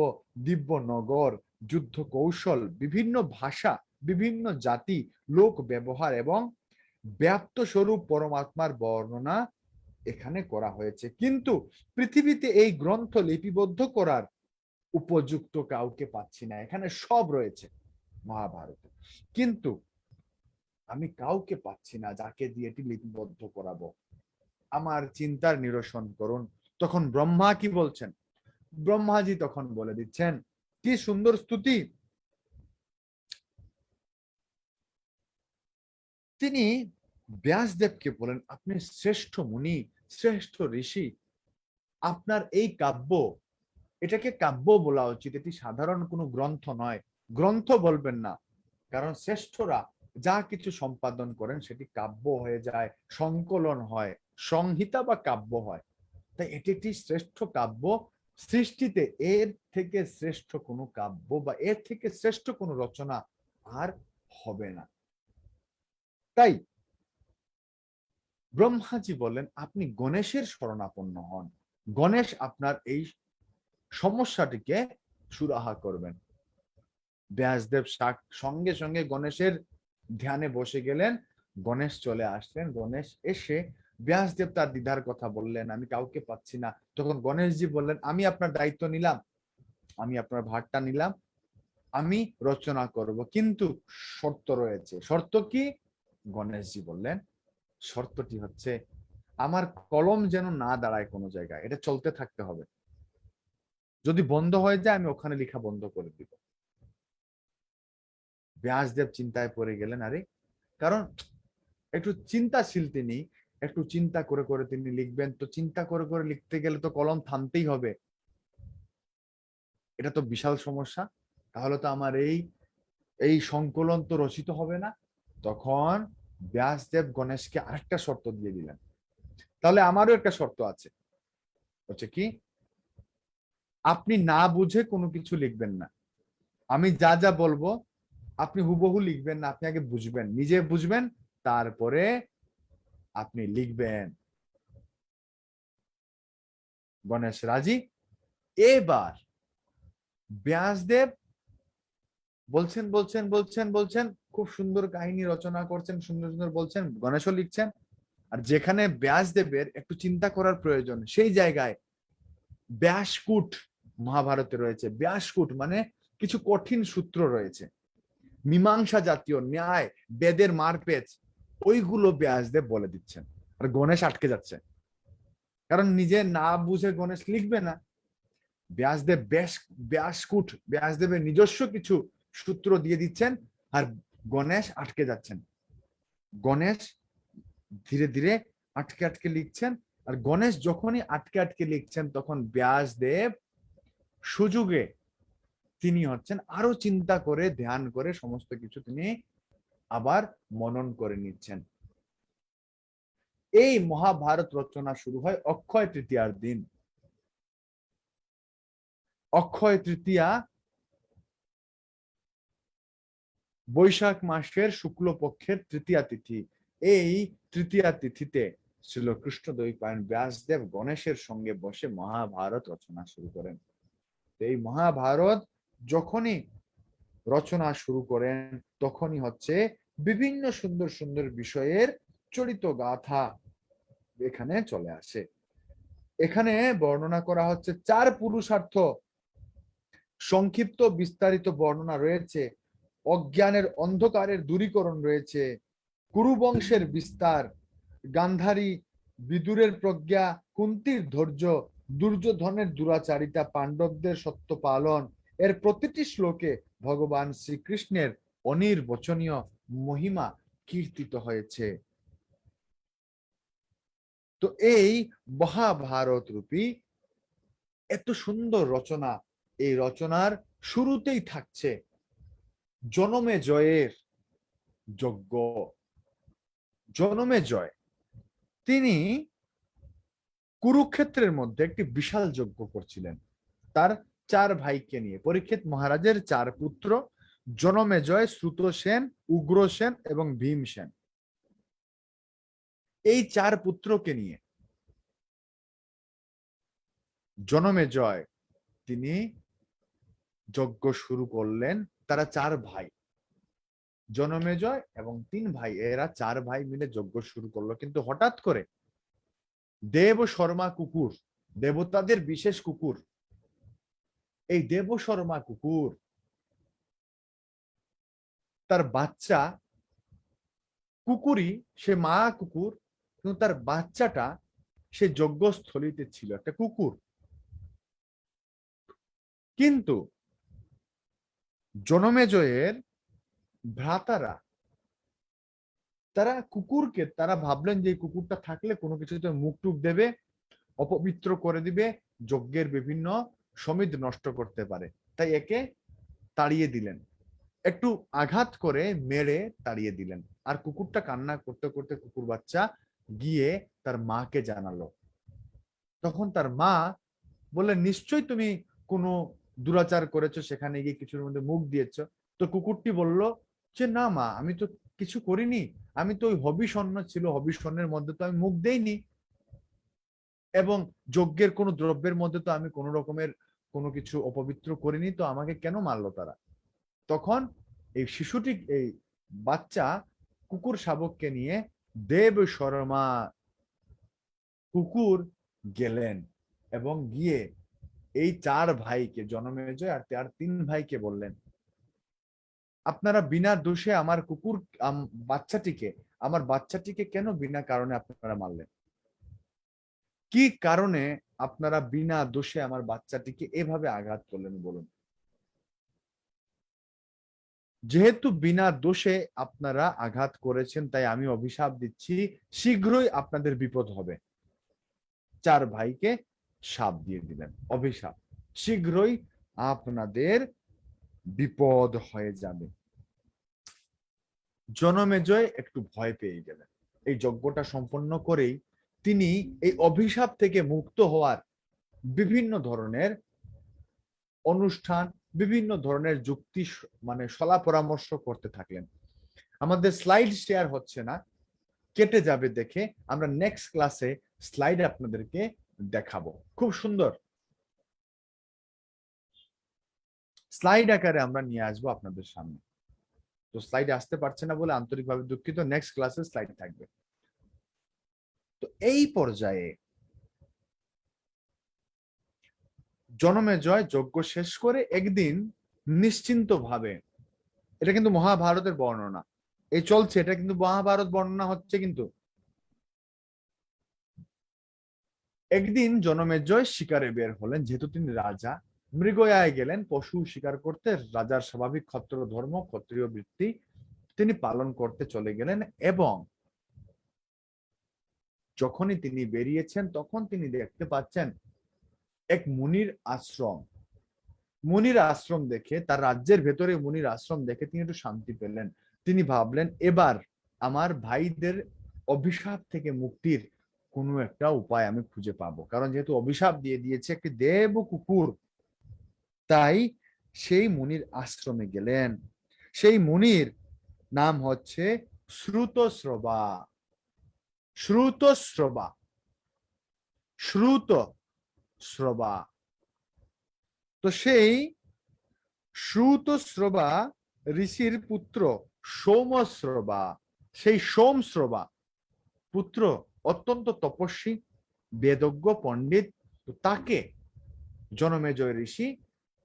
দিব্য নগর, যুদ্ধ কৌশল, বিভিন্ন ভাষা, বিভিন্ন জাতি, লোক ব্যবহার এবং ব্যাপ্ত স্বরূপ পরমাত্মার বর্ণনা এখানে করা হয়েছে। কিন্তু পৃথিবীতে এই গ্রন্থ লিপিবদ্ধ করার উপযুক্ত কাউকে পাচ্ছি না। এখানে সব রয়েছে মহাভারতে, কিন্তু আমি কাউকে পাচ্ছি না যাকে দিয়ে এটি লিপিবদ্ধ করাবো। আমার চিন্তার নিরসন করুন। তখন ব্রহ্মা কি বলছেন? ব্রহ্মাজি তখন বলে দিচ্ছেন, কি সুন্দর স্তুতি। তিনি ব্যাসদেবকে বলেন, আপনি শ্রেষ্ঠ মুনি, শ্রেষ্ঠ ঋষি। আপনার এই কাব্য, এটাকে কাব্য বলা উচিত। এটি সাধারণ কোনো গ্রন্থ নয়। গ্রন্থ বলবেন না, কারণ শ্রেষ্ঠরা যা কিছু সম্পাদন করেন সেটি কাব্য হয়ে যায়, সংকলন হয়, সংহিতা বা কাব্য হয়। তাই এটি একটি শ্রেষ্ঠ কাব্য। সৃষ্টিতে এর থেকে শ্রেষ্ঠ কোনো কাব্য বা এর থেকে শ্রেষ্ঠ কোনো রচনা আর হবে না। তাই ব্রহ্মাজি বলেন, আপনি গণেশের শরণাপন্ন হন। গণেশ আপনার এই সমস্যাটিকে সুরাহা করবেন। ব্যাসদেব সঙ্গে সঙ্গে গণেশের ধ্যানে বসে গেলেন। গণেশ চলে আসলেন। গণেশ এসে ব্যাসদেব তার দ্বিধার কথা বললেন, আমি কাউকে পাচ্ছি না। তখন গণেশজি বললেন, আমি আপনার দায়িত্ব নিলাম, আমি আপনার ভারটা নিলাম, আমি রচনা করব, কিন্তু শর্ত রয়েছে। শর্ত কি? গণেশজি বললেন, শর্তটি হচ্ছে আমার কলম যেন না দাঁড়ায় কোনো জায়গায়, এটা চলতে থাকতে হবে। যদি বন্ধ হয়ে যায় আমি ওখানে লেখা বন্ধ করে দিব। ব্যাসদেব চিন্তায় পড়ে গেলেন, আরে, কারণ একটু চিন্তাশীল তিনি, একটু চিন্তা করে করে তিনি লিখবেন, তো চিন্তা করে করে লিখতে গেলে তো কলম থামতেই হবে, এটা তো বিশাল সমস্যা, তাহলে তো আমার এই সংকলন তো রচিত হবে না। তখন ব্যাসদেব গণেশকে আরেকটা শর্ত দিয়ে দিলেন, তাহলে আমারও একটা শর্ত আছে, হচ্ছে কি, আপনি না বুঝে কোনো কিছু লিখবেন না, আমি যা যা বলবো আপনি হুবহু লিখবেন না, আপনি আগে বুঝবেন, নিজে বুঝবেন, তারপরে আপনি লিখবেন। গণেশ রাজি। এবার ব্যাসদেব বলছেন বলছেন বলছেন বলছেন, খুব সুন্দর কাহিনী রচনা করছেন, সুন্দর সুন্দর বলছেন, গণেশও লিখছেন। আর যেখানে ব্যাসদেবের একটু চিন্তা করার প্রয়োজন, সেই জায়গায় ব্যাসকূট মহাভারতে রয়েছে। ব্যাসকূট মানে কিছু কঠিন সূত্র রয়েছে, মীমাংসা জাতীয় ন্যায়, বেদের মারপেচ, ওইগুলো ব্যাসদেব বলে দিচ্ছেন। আর গণেশ আটকে যাচ্ছে, কারণ নিজে না বুঝে গণেশ লিখবে না। ব্যাসদেব ব্যাসকূট, ব্যাসদেবের নিজস্ব কিছু সূত্র দিয়ে দিচ্ছেন, আর গণেশ আটকে যাচ্ছেন। গণেশ ধীরে ধীরে আটকে আটকে লিখছেন, আর গণেশ যখনই আটকে আটকে লিখছেন, তখন ব্যাসদেব সুযোগে তিনি হচ্ছেন আরো চিন্তা করে ধ্যান করে সমস্ত কিছু তিনি আবার মনন করে নিচ্ছেন। এই মহাভারত রচনা শুরু হয় অক্ষয় তৃতীয়ার দিন। অক্ষয় তৃতীয়া বৈশাখ মাসের শুক্লপক্ষের তৃতীয়া তিথি। এই তৃতীয়া তিথিতে ছিল কৃষ্ণদ্বৈপায়ন ব্যাসদেব গণেশের সঙ্গে বসে মহাভারত রচনা শুরু করেন। এই মহাভারত যখনই রচনা শুরু করেন, তখনই হচ্ছে বিভিন্ন সুন্দর সুন্দর বিষয়ের চরিত গাথা এখানে চলে আসে। এখানে বর্ণনা করা হচ্ছে 4 পুরুষার্থ, সংক্ষিপ্ত বিস্তারিত বর্ণনা রয়েছে, অজ্ঞানের অন্ধকারের দূরীকরণ রয়েছে, কুরুবংশের বিস্তার, গান্ধারী বিদুরের প্রজ্ঞা, কুন্তির ধৈর্য, দুর্যোধনের দুরাচারিতা, পাণ্ডবদের সত্য পালন, এর প্রতিটি শ্লোকে ভগবান শ্রীকৃষ্ণের অনির্বচনীয় মহিমা কীর্তিত হয়েছে। তো এই মহাভারত রূপী এত সুন্দর রচনা, এই রচনার শুরুতেই থাকছে জনমেজয়ের যজ্ঞ। জনমেজয় তিনি কুরুক্ষেত্রের মধ্যে একটি বিশাল যজ্ঞ করছিলেন তার 4 ভাইকে নিয়ে। পরীক্ষিত মহারাজের 4 পুত্র, জনমেজয়, শ্রুতসেন, উগ্রসেন এবং ভীমসেন, এই 4 পুত্রকে নিয়ে জনমেজয় তিনি যজ্ঞ শুরু করলেন। তারা 4 ভাই, জনমেজয় এবং 3 ভাই, এরা 4 ভাই মিলে যজ্ঞ শুরু করলো। কিন্তু হঠাৎ করে দেব শর্মা কুকুর, দেবতাদের বিশেষ কুকুর, এই দেব শর্মা কুকুর তার বাচ্চা, কুকুরই সে মা কুকুর, কিন্তু তার বাচ্চাটা সে যজ্ঞস্থলিতে ছিল একটা কুকুর। কিন্তু জনমেজয়ের ভ্রাতারা তারা কুকুরকে, তারা ভাবলেন যে এই কুকুরটা থাকলে কোনো কিছুতে মুখ টুক দেবে, অপবিত্র করে দিবে, যজ্ঞের বিভিন্ন সমিধ নষ্ট করতে পারে, তাই একে তাড়িয়ে দিলেন, একটু আঘাত করে মেরে তাড়িয়ে দিলেন। আর কুকুরটা কান্না করতে করতে কুকুর বাচ্চা গিয়ে তার মাকে জানালো। তখন তার মা বললেন, নিশ্চয়ই তুমি কোনো দুরাচার করেছো, সেখানে গিয়ে কিছুর মধ্যে মুখ দিয়েছো। তো কুকুরটি বলল যে, না মা, আমি তো কিছু করিনি, আমি তো ওই হবিষণ্ণ ছিল, হবিষণ্ণের মধ্যে তো আমি মুখ দেইনি, এবং যজ্ঞের কোনো দ্রব্যের মধ্যে তো আমি কোনো রকমের কোনো কিছু অপবিত্র করিনি, তো আমাকে কেন মারলো তারা? তখন এই শিশুটি, এই বাচ্চা কুকুর শাবককে নিয়ে দেব শর্মা কুকুর গেলেন এবং গিয়ে এই 4 ভাইকে, জনমেজয় আর তার 3 ভাইকে বললেন, আপনারা বিনা দোষে আমার কুকুর আমার বাচ্চাটিকে কেন বিনা কারণে আপনারা মারলেন? কি কারণে আপনারা বিনা দোষে আমার বাচ্চাটিকে এভাবে আঘাত করলেন বলুন? যেহেতু বিনা দোষে আপনারা আঘাত করেছেন, তাই আমি অভিশাপ দিচ্ছি, শীঘ্রই আপনাদের বিপদ হবে। 4 ভাইকে শাপ দিয়ে দিলেন, অভিশাপ, শীঘ্রই আপনাদের বিপদ হয়ে যাবে। জনমেজয় একটু ভয় পেয়ে গেলেন। এই যজ্ঞটা সম্পন্ন করেই তিনি এই অভিশাপ থেকে মুক্ত হওয়ার বিভিন্ন ধরনের অনুষ্ঠান, বিভিন্ন ধরনের যুক্তি মানে সলা পরামর্শ করতে থাকলেন। আমাদের স্লাইড শেয়ার হচ্ছে না, কেটে যাবে দেখে আমরা নেক্সট ক্লাসে স্লাইড আপনাদেরকে দেখাবো। খুব সুন্দর স্লাইড আকারে আমরা নিয়ে আসবো আপনাদের সামনে। তো স্লাইড আসতে পারছে না বলে আন্তরিকভাবে দুঃখিত, নেক্সট ক্লাসে স্লাইড থাকবে। তো এই পর্যায়ে জনমেজয় যজ্ঞ শেষ করে একদিন নিশ্চিন্ত ভাবে, এটা কিন্তু মহাভারতের বর্ণনা, এই চলছে, এটা কিন্তু মহাভারত বর্ণনা হচ্ছে। কিন্তু একদিন জনমেজয় শিকারে বের হলেন, যেহেতু তিনি রাজা, মৃগয়ায় গেলেন পশু শিকার করতে। রাজার স্বাভাবিক ক্ষত্র ধর্ম, ক্ষত্রিয় বৃত্তি তিনি পালন করতে চলে গেলেন। এবং যখনই তিনি বেরিয়েছেন তখন তিনি দেখতে পাচ্ছেন এক মুনির আশ্রম। মুনির আশ্রম দেখে, তার রাজ্যের ভেতরে মুনির আশ্রম দেখে তিনি একটু শান্তি পেলেন। তিনি ভাবলেন, এবার আমার ভাইদের অভিশাপ থেকে মুক্তির কোনো একটা উপায় আমি খুঁজে পাবো, কারণ যেহেতু অভিশাপ দিয়ে দিয়েছে একটি দেব কুকুর। তাই সেই মুনির আশ্রমে গেলেন। সেই মুনির নাম হচ্ছে শ্রুতশ্রবা। শ্রুতশ্রবা, শ্রুতশ্রবা। তো সেই শ্রুতশ্রবা ঋষির পুত্র সোমশ্রবা, সেই সোমশ্রবা পুত্র অত্যন্ত তপস্বী, বেদজ্ঞ, পণ্ডিত। তাকে জনমেজয় ঋষি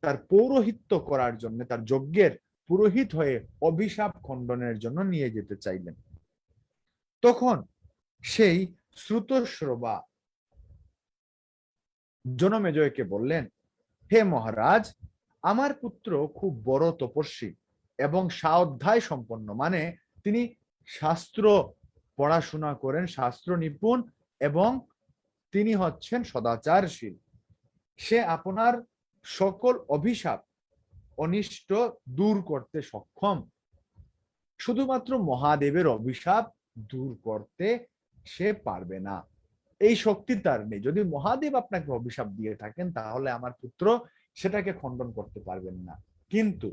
তার পৌরোহিত্য করার জন্য, তার যজ্ঞের পুরোহিত হয়ে অভিশাপ খণ্ডনের জন্য নিয়ে যেতে চাইলেন। তখন সেই শ্রুতশ্রবা জনমেজয়কে বললেন, হে মহারাজ, আমার পুত্র খুব বড় তপস্বী এবং স্বাধ্যায় সম্পন্ন, মানে তিনি শাস্ত্র পড়াশোনা করেন, শাস্ত্র নিপুণ, এবং তিনি হচ্ছেন সদাচারশীল। সে আপনার সকল অভিশাপ অনিষ্ট দূর করতে সক্ষম। শুধুমাত্র মহাদেবের অভিশাপ দূর করতে সে পারবে না, এই শক্তি তার নেই। যদি মহাদেব আপনাকে অভিশাপ দিয়ে থাকেন তাহলে আমার পুত্র সেটাকে খণ্ডন করতে পারবেন না। কিন্তু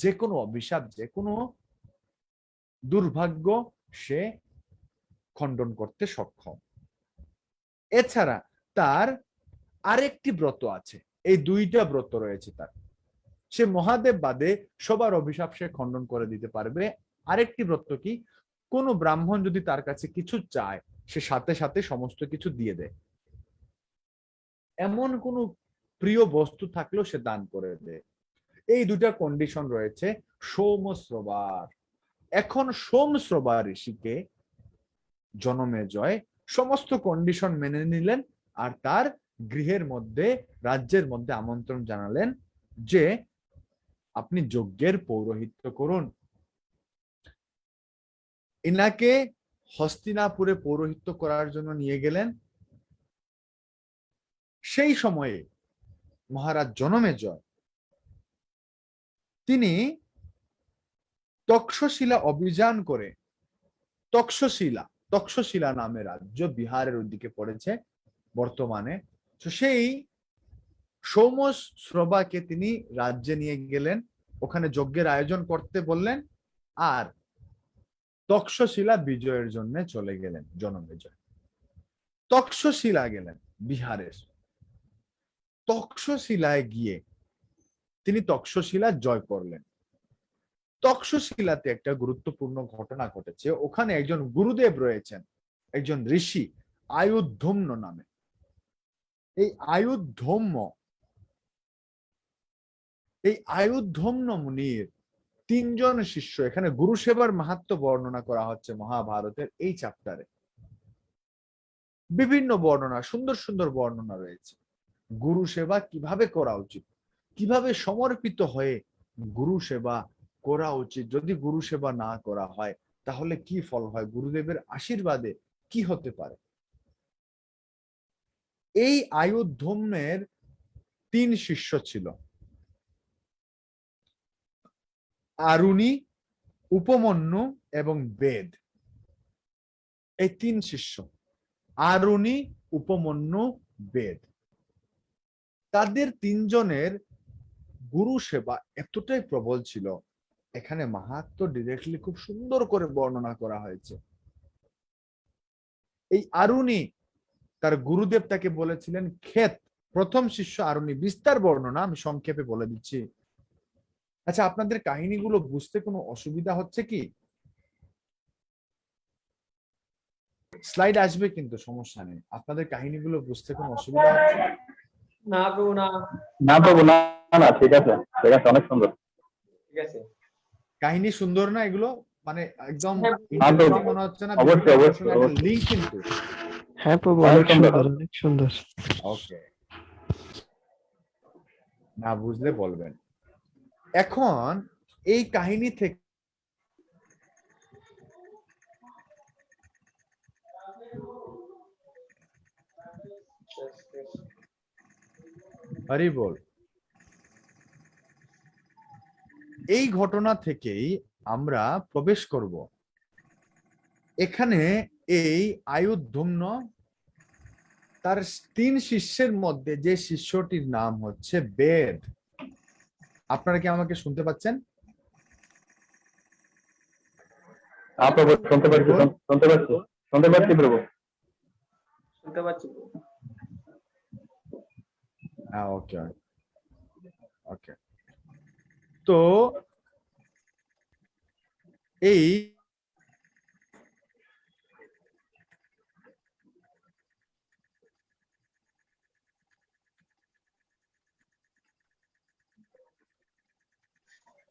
যে কোনো অভিশাপ, যে কোনো দুর্ভাগ্য সে খণ্ডন করতে সক্ষম। এছাড়া তার আরেকটি ব্রত আছে, এই 2টা ব্রত রয়েছে তার। সে মহাদেব বাদে সবার অভিশাপ সে খণ্ডন করে দিতে পারবে। আরেকটি ব্রত কি, কোন ব্রাহ্মণ যদি তার কাছে কিছু চায় সে সাথে সাথে সমস্ত কিছু দিয়ে দেয়। এমন কোন প্রিয় বস্তু থাকলেও সে দান করে দেয়। এই 2টা কন্ডিশন রয়েছে সোমশ্রবার। এখন সোমশ্রবা ঋষিকে জনমেজয় সমস্ত কন্ডিশন মেনে নিলেন আর তার গৃহের মধ্যে, রাজ্যের মধ্যে আমন্ত্রণ জানালেন যে আপনি যজ্ঞের পৌরোহিত্য করুন। ইনাকে হস্তিনাপুরে পৌরোহিত্য করার জন্য নিয়ে গেলেন। সেই সময়ে মহারাজ জনমেজয় তিনি তক্ষশিলা অভিযান করে, তক্ষশিলা নামে রাজ্য বিহারের ওইদিকে পড়েছে বর্তমানে। তো সেই সোমশ্রবাকে তিনি রাজ্যে নিয়ে গেলেন, ওখানে যজ্ঞের আয়োজন করতে বললেন, আর তক্ষশিলা বিজয়ের জন্য চলে গেলেন জনমেজয়। তক্ষশিলা গেলেন বিহারের। তক্ষশিলায় গিয়ে তিনি তক্ষশিলা জয় করলেন। তক্ষশিলাতে একটা গুরুত্বপূর্ণ ঘটনা ঘটেছে। ওখানে একজন গুরুদেব রয়েছেন, একজন ঋষি, আয়ুধম্য নামে। এই আয়ুধম্য মুনির 3 জন শিষ্য, এখানে গুরু সেবার মাহাত্ম্য বর্ণনা করা হচ্ছে মহাভারতের এই চ্যাপ্টারে। বিভিন্ন বর্ণনা, সুন্দর সুন্দর বর্ণনা রয়েছে। গুরু সেবা কিভাবে করা উচিত, কিভাবে সমর্পিত হয়ে গুরু সেবা করা উচিত, যদি গুরু সেবা না করা হয় তাহলে কি ফল হয়, গুরুদেবের আশীর্বাদে কি হতে পারে। এই আয়ুধম্যের 3 শিষ্য ছিল, আরুণি, উপমন্যু এবং বেদ। এই 3 শিষ্য, আরুণি, উপমন্যু, বেদ, তাদের 3 জনের গুরু সেবা এতটাই প্রবল ছিল, এখানে মাহাত্ম্য ডিরেক্টলি খুব সুন্দর করে বর্ণনা করা হয়েছে। এই আরুণি, তার গুরুদেব তাকে বলেছিলেন ক্ষেত। প্রথম শিষ্য আরুণি, বিস্তার বর্ণনা আমি সংক্ষেপে বলে দিচ্ছি। আচ্ছা, আপনাদের কাহিনীগুলো বুঝতে কোনো অসুবিধা হচ্ছে কি? স্লাইড আসবে কিন্তু সমস্যা নেই। আপনাদের কাহিনীগুলো বুঝতে কোনো অসুবিধা হচ্ছে? না প্রভু, না। না প্রভু, না না, ঠিক আছে, ঠিক আছে, অনেক সুন্দর। ঠিক আছে, কাহিনী সুন্দর না এগুলো? মানে একদম হ্যাঁ, ইন্টারেস্টিং মনে হচ্ছে না? অবশ্যই, অবশ্যই, অবশ্যই। লিঙ্ক কিন্তু। হ্যাঁ প্রভু, অনেক অনেক সুন্দর। সুন্দর, অনেক সুন্দর। ওকে, না বুঝলে বলবেন। এখন এই কাহিনী থেকে হরি বল, এই ঘটনা থেকেই আমরা প্রবেশ করব। এখানে এই আয়ুধম্য তার 3 শিষ্যের মধ্যে যে শিষ্যটির নাম হচ্ছে বেদ। আপনারা কি আমাকে শুনতে পাচ্ছেন? হ্যাঁ প্রভু, শুনতে পাচ্ছি, শুনতে পাচ্ছি, শুনতে পাচ্ছি প্রভু। শুনতে পাচ্ছি। হ্যাঁ, ওকে ওকে। তো এই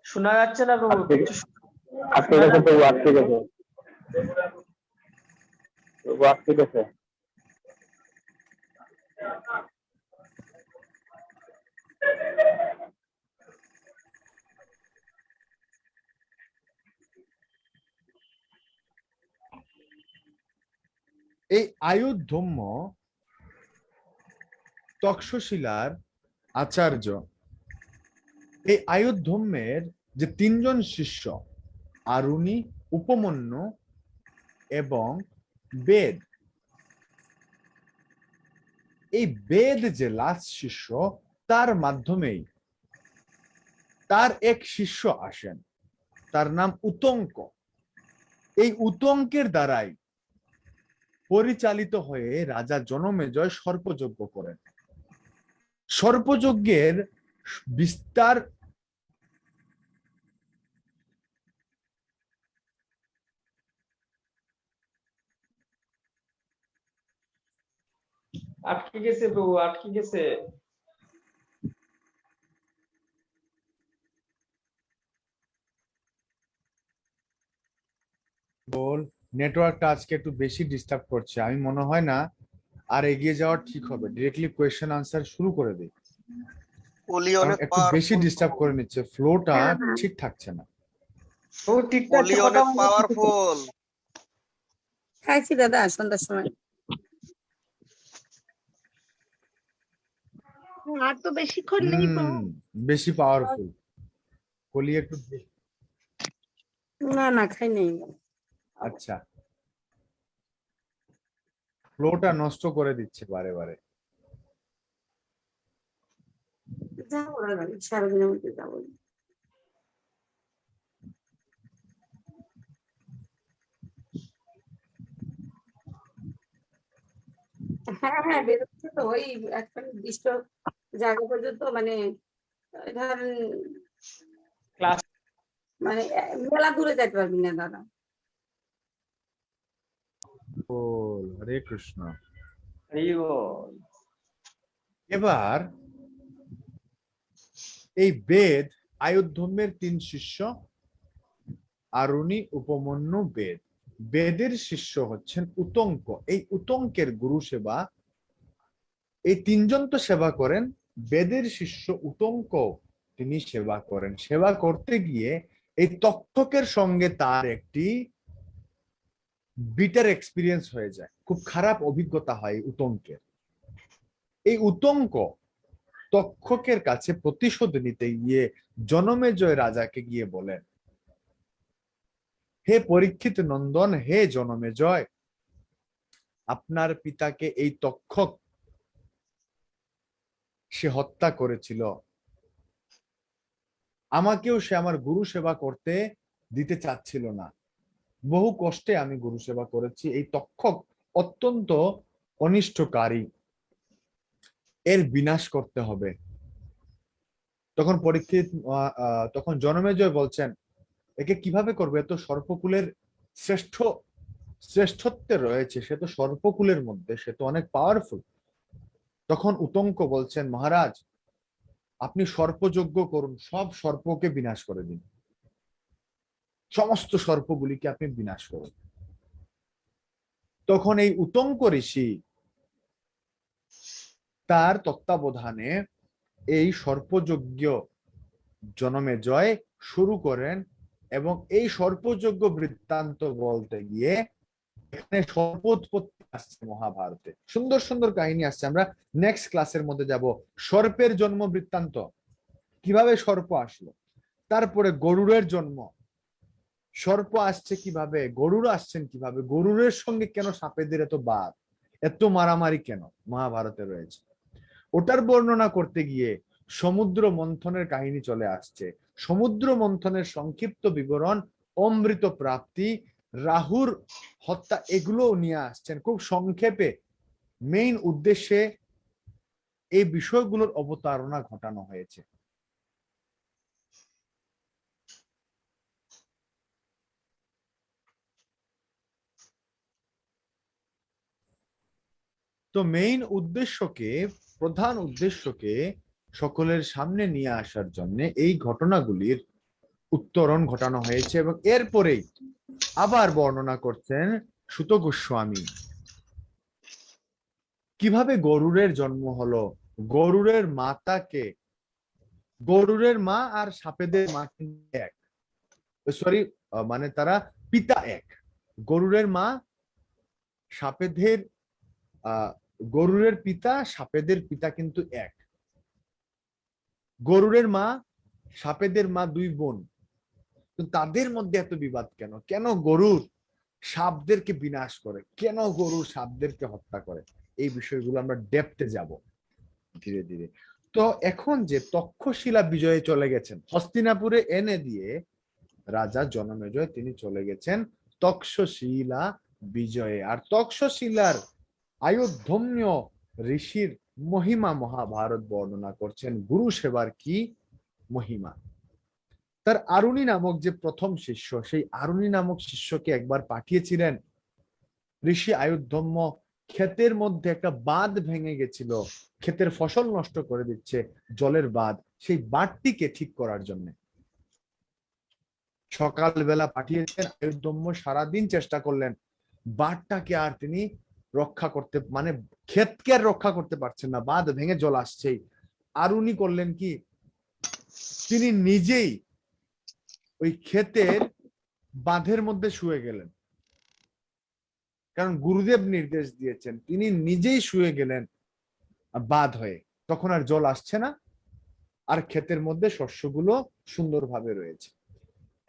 শোনা যাচ্ছে না প্রভু? আজকে গেছে প্রভু, আজকে গেছে প্রভু, আজকে গেছে। এই আয়ুধম্য তক্ষশিলার আচার্য। এই আয়ুধম্যের যে 3 জন শিষ্য, আরুণি, উপমন্যু এবং বেদ, এই বেদ যে লাস্ট শিষ্য, তার মাধ্যমেই তার এক শিষ্য আসেন, তার নাম উতঙ্ক। এই উতঙ্কের দ্বারাই পরিচালিত হয়ে রাজা জনমেজয় সর্পযজ্ঞ করেন। সর্পযজ্ঞের বিস্তার আটকে গেছে প্রভু, আটকে গেছে। নেটওয়ার্কটা আজকে একটু বেশি ডিস্টার্ব করছে। আমি মনে হয় না আর এগিয়ে যাওয়া ঠিক হবে, ডিরেক্টলি কোয়েশ্চেন আনসার শুরু করে দিই। ওলি কারণ অনেক একটু বেশি ডিস্টার্ব করে নিচ্ছে, ফ্লোটা ঠিক থাকছে না। ও ঠিকঠাক ওলি অনেক পাওয়ারফুল। খাইছি দাদা সন্ধ্যার সময়। আর তো বেশিক্ষণ নেই প্রভু। বেশি পাওয়ারফুল। কলি একটু না না খাই নেই। আচ্ছা, ফ্লোটা নষ্ট করে দিচ্ছে বারে বারে। যাবো না, সারাদিনের মধ্যে যাবো। হ্যাঁ হ্যাঁ, বেরোচ্ছে তো ওই একটা নির্দিষ্ট জায়গা পর্যন্ত, মানে ধরেন ক্লাস মানে মেলা দূরে যেতে পারবি না দাদা। বল, হরে কৃষ্ণ। হরি বল। এবার এই বেদ আয়ুধম্যের 3 শিষ্য, আরুণি, উপমন্যু, বেদ। বেদের শিষ্য হচ্ছেন উতঙ্ক। এই উতঙ্কের গুরু সেবা, এই 3 জন তো সেবা করেন, বেদের শিষ্য উতঙ্ক তিনি সেবা করেন। সেবা করতে গিয়ে এই তক্ষকের সঙ্গে তার একটি বিটার এক্সপিরিয়েন্স হয়ে যায়, খুব খারাপ অভিজ্ঞতা হয় উতঙ্কের। এই উতঙ্ক তক্ষকের কাছে প্রতিশোধ নিতে গিয়ে জনমেজয় রাজাকে গিয়ে বলেন, হে পরীক্ষিত নন্দন, হে জনমেজয়, আপনার পিতাকে এই তক্ষক সে হত্যা করেছিল, আমাকেও সে আমার গুরু সেবা করতে দিতে চাচ্ছিল না, বহু কষ্টে আমি গুরু সেবা করেছি, এই তক্ষক অত্যন্ত অনিষ্টকারী, এর বিনাশ করতে হবে। তখন পরীক্ষিত তখন জনমেজয় বলছেন, একে কিভাবে করবে, এত সর্পকুলের শ্রেষ্ঠত্বে রয়েছে, সে তো সর্পকুলের মধ্যে, সে তো অনেক পাওয়ারফুল। তখন উতঙ্ক বলছেন, মহারাজ আপনি সর্পযজ্ঞ করুন, সব সর্পকে বিনাশ করে দিন, সমস্ত সর্পগুলিকে আপনি বিনাশ করুন। তখন এই উতঙ্ক ঋষি তার তত্ত্বাবধানে এই সর্পযজ্ঞ জনমেজয় শুরু করেন, এবং এই সর্পযজ্ঞ বৃত্তান্ত বলতে গিয়ে এখানে সর্বোৎপত্তি আসছে মহাভারতে, সুন্দর সুন্দর কাহিনী আসছে। আমরা নেক্সট ক্লাসের মধ্যে যাব সর্পের জন্ম বৃত্তান্ত, কিভাবে সর্প আসলো, তারপরে গরুড়ের জন্ম, সর্প আসছে কিভাবে, গরুড় আসছেন কিভাবে, গরুড়ের সঙ্গে কেন সাপেদের এত বাদ, এত মারামারি কেন মহাভারতে রয়েছে, ওটার বর্ণনা করতে গিয়ে সমুদ্র মন্থনের কাহিনী চলে আসছে। সমুদ্র মন্থনের সংক্ষিপ্ত বিবরণ, অমৃত প্রাপ্তি, রাহুর হত্যা, এগুলো নিয়ে আসছেন খুব সংক্ষেপে। মেইন উদ্দেশ্যে এই বিষয়গুলোর অবতারণা ঘটানো হয়েছে। তো মেইন উদ্দেশ্যকে, প্রধান উদ্দেশ্যকে সকলের সামনে নিয়ে আসার জন্য এই ঘটনাগুলির উত্তরণ ঘটানো হয়েছে, এবং এরপরেই আবার বর্ণনা করছেন সুত গোস্বামী কিভাবে গরুড়ের জন্ম হলো, গরুড়ের মাতাকে, গরুড়ের মা আর সাপেদের মা এক, সরি মানে তারা পিতা এক, গরুড়ের মা সাপেদের গরুড়ের পিতা সাপেদের পিতা কিন্তু এক, গরুড়ের মা সাপেদের মা 2 বোন, তাদের মধ্যে এত বিবাদ কেন, কেন গরুর সাপদেরকে বিনাশ করে, কেন গরু সাপদেরকে হত্যা করে, এই বিষয়গুলো আমরা ডেপথে যাব ধীরে ধীরে। তো এখন যে তক্ষশিলা বিজয়ে চলে গেছেন, হস্তিনাপুরে এনে দিয়ে রাজা জনমেজয় তিনি চলে গেছেন তক্ষশিলা বিজয়ে। আর তক্ষশিলার আয়ুধম্য ঋষির মহিমা মহাভারত বর্ণনা করছেন, গুরু সেবার কি মহিমা। তার আরুণি নামক যে প্রথম শিষ্য, সেই আরুণি নামক শিষ্যকে একবার পাঠিয়েছিলেন ঋষি আয়ুধম্য, ক্ষেতের মধ্যে একটা বাঁধ ভেঙে গেছিল, ক্ষেতের ফসল নষ্ট করে দিচ্ছে জলের বাঁধ, সেই বাঁধটিকে ঠিক করার জন্য সকালবেলা পাঠিয়েছেন। আয়ুধম্য সারাদিন চেষ্টা করলেন, বাঁধটাকে আর তিনি রক্ষা করতে, মানে ক্ষেতকে আর রক্ষা করতে পারছেন না, বাঁধ ভেঙে জল আসছেই। আরুণি করলেন কি, তিনি নিজেই ওই ক্ষেতের বাঁধের মধ্যে শুয়ে গেলেন, কারণ গুরুদেব নির্দেশ দিয়েছেন, তিনি নিজেই শুয়ে গেলেন বাঁধ হয়ে, তখন আর জল আসছে না, আর ক্ষেতের মধ্যে শস্যগুলো সুন্দরভাবে রয়েছে।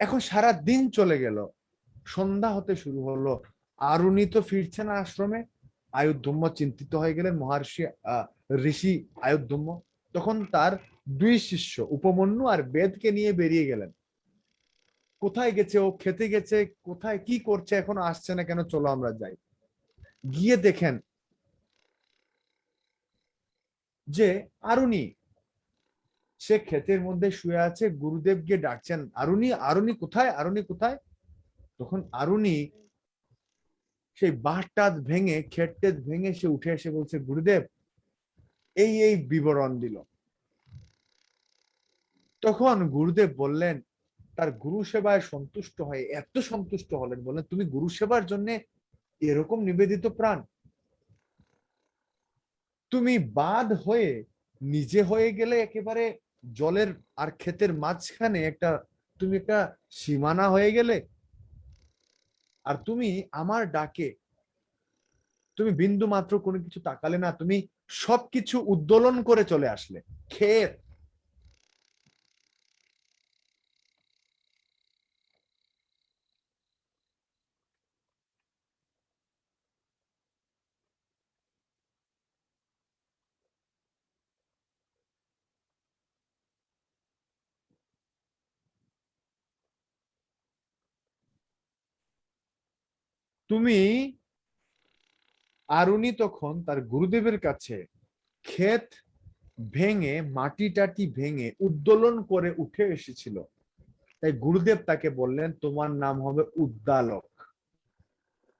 এখন সারা দিন চলে গেল, সন্ধ্যা হতে শুরু হলো, আরুণি তো ফিরছে না আশ্রমে। আয়ুধম্য চিন্তিত হয়ে গেলেন, মহর্ষি ঋষি আয়ুধম্য তখন তার 2 শিষ্য উপমন্যু আর বেদকে নিয়ে বেরিয়ে গেলেন। কোথায় গেছে ও, খেতে গেছে, কোথায় কি করছে, এখনো আসছে না কেন, চলো আমরা যাই। গিয়ে দেখেন যে আরুণি সে ক্ষেতের মধ্যে শুয়ে আছে, গুরুদেব গিয়ে ডাকছেন, আরুণি, আরুণি কোথায়, আরুণি কোথায়। তখন আরুণি সেই বাঁটটাত ভেঙে খেটটেত ভেঙে সে উঠে এসে বলছে, গুরুদেব এই এই বিবরণ দিল। তখন গুরুদেব বললেন, তার গুরু সেবায় সন্তুষ্ট হয়ে এত সন্তুষ্ট হলেন, বললেন তুমি গুরু সেবার জন্য এরকম নিবেদিত প্রাণ, তুমি বাদ হয়ে নিজে হয়ে গেলে একেবারে জলের আর ক্ষেতের মাঝখানে তুমি একটা সীমানা হয়ে গেলে, আর তুমি আমার ডাকে তুমি বিন্দু মাত্র কোনো কিছু তাকালে না, তুমি সবকিছু উদ্দোলন করে চলে আসলে। ক্ষেত, তুমি আরুনি তখন তার গুরুদেবের কাছে ক্ষেত ভেঙে মাটি টাটি ভেঙে উদ্দোলন করে উঠে এসেছিল। তাই গুরুদেব তাকে বললেন, তোমার নাম হবে উদ্দালক,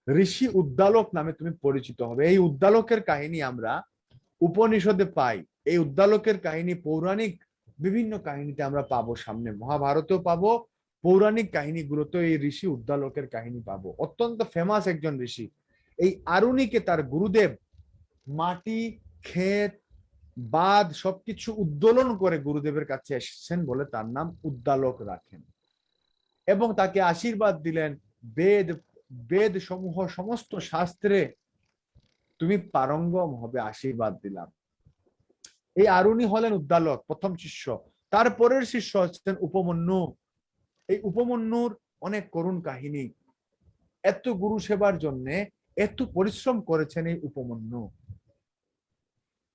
ঋষি উদ্দালক নামে তুমি পরিচিত হবে। এই উদ্দালকের কাহিনী আমরা উপনিষদে পাই। এই উদ্দালকের কাহিনী পৌরাণিক বিভিন্ন কাহিনীতে আমরা পাবো, সামনে মহাভারতেও পাবো, পৌরাণিক কাহিনীগুলোতে এই ঋষি উদ্দালকের কাহিনী পাবো। অত্যন্ত ফেমাস একজন ঋষি। এই আরুনিকে তার গুরুদেব মাটি, ক্ষেত, বাদ সবকিছু উদ্দোলন করে গুরুদেবের কাছে এসেছেন বলে তার নাম উদ্দালক রাখেন, এবং তাকে আশীর্বাদ দিলেন, বেদ সমূহ সমস্ত শাস্ত্রে তুমি পারঙ্গম হবে, আশীর্বাদ দিলাম। এই আরুনি হলেন উদ্দালক, প্রথম শিষ্য। তারপরের শিষ্য হচ্ছেন উপমন্যু। এই উপমন্যুর অনেক করুণ কাহিনী। এত গুরু সেবার জন্য এত পরিশ্রম করেছেন এই উপমন্যু।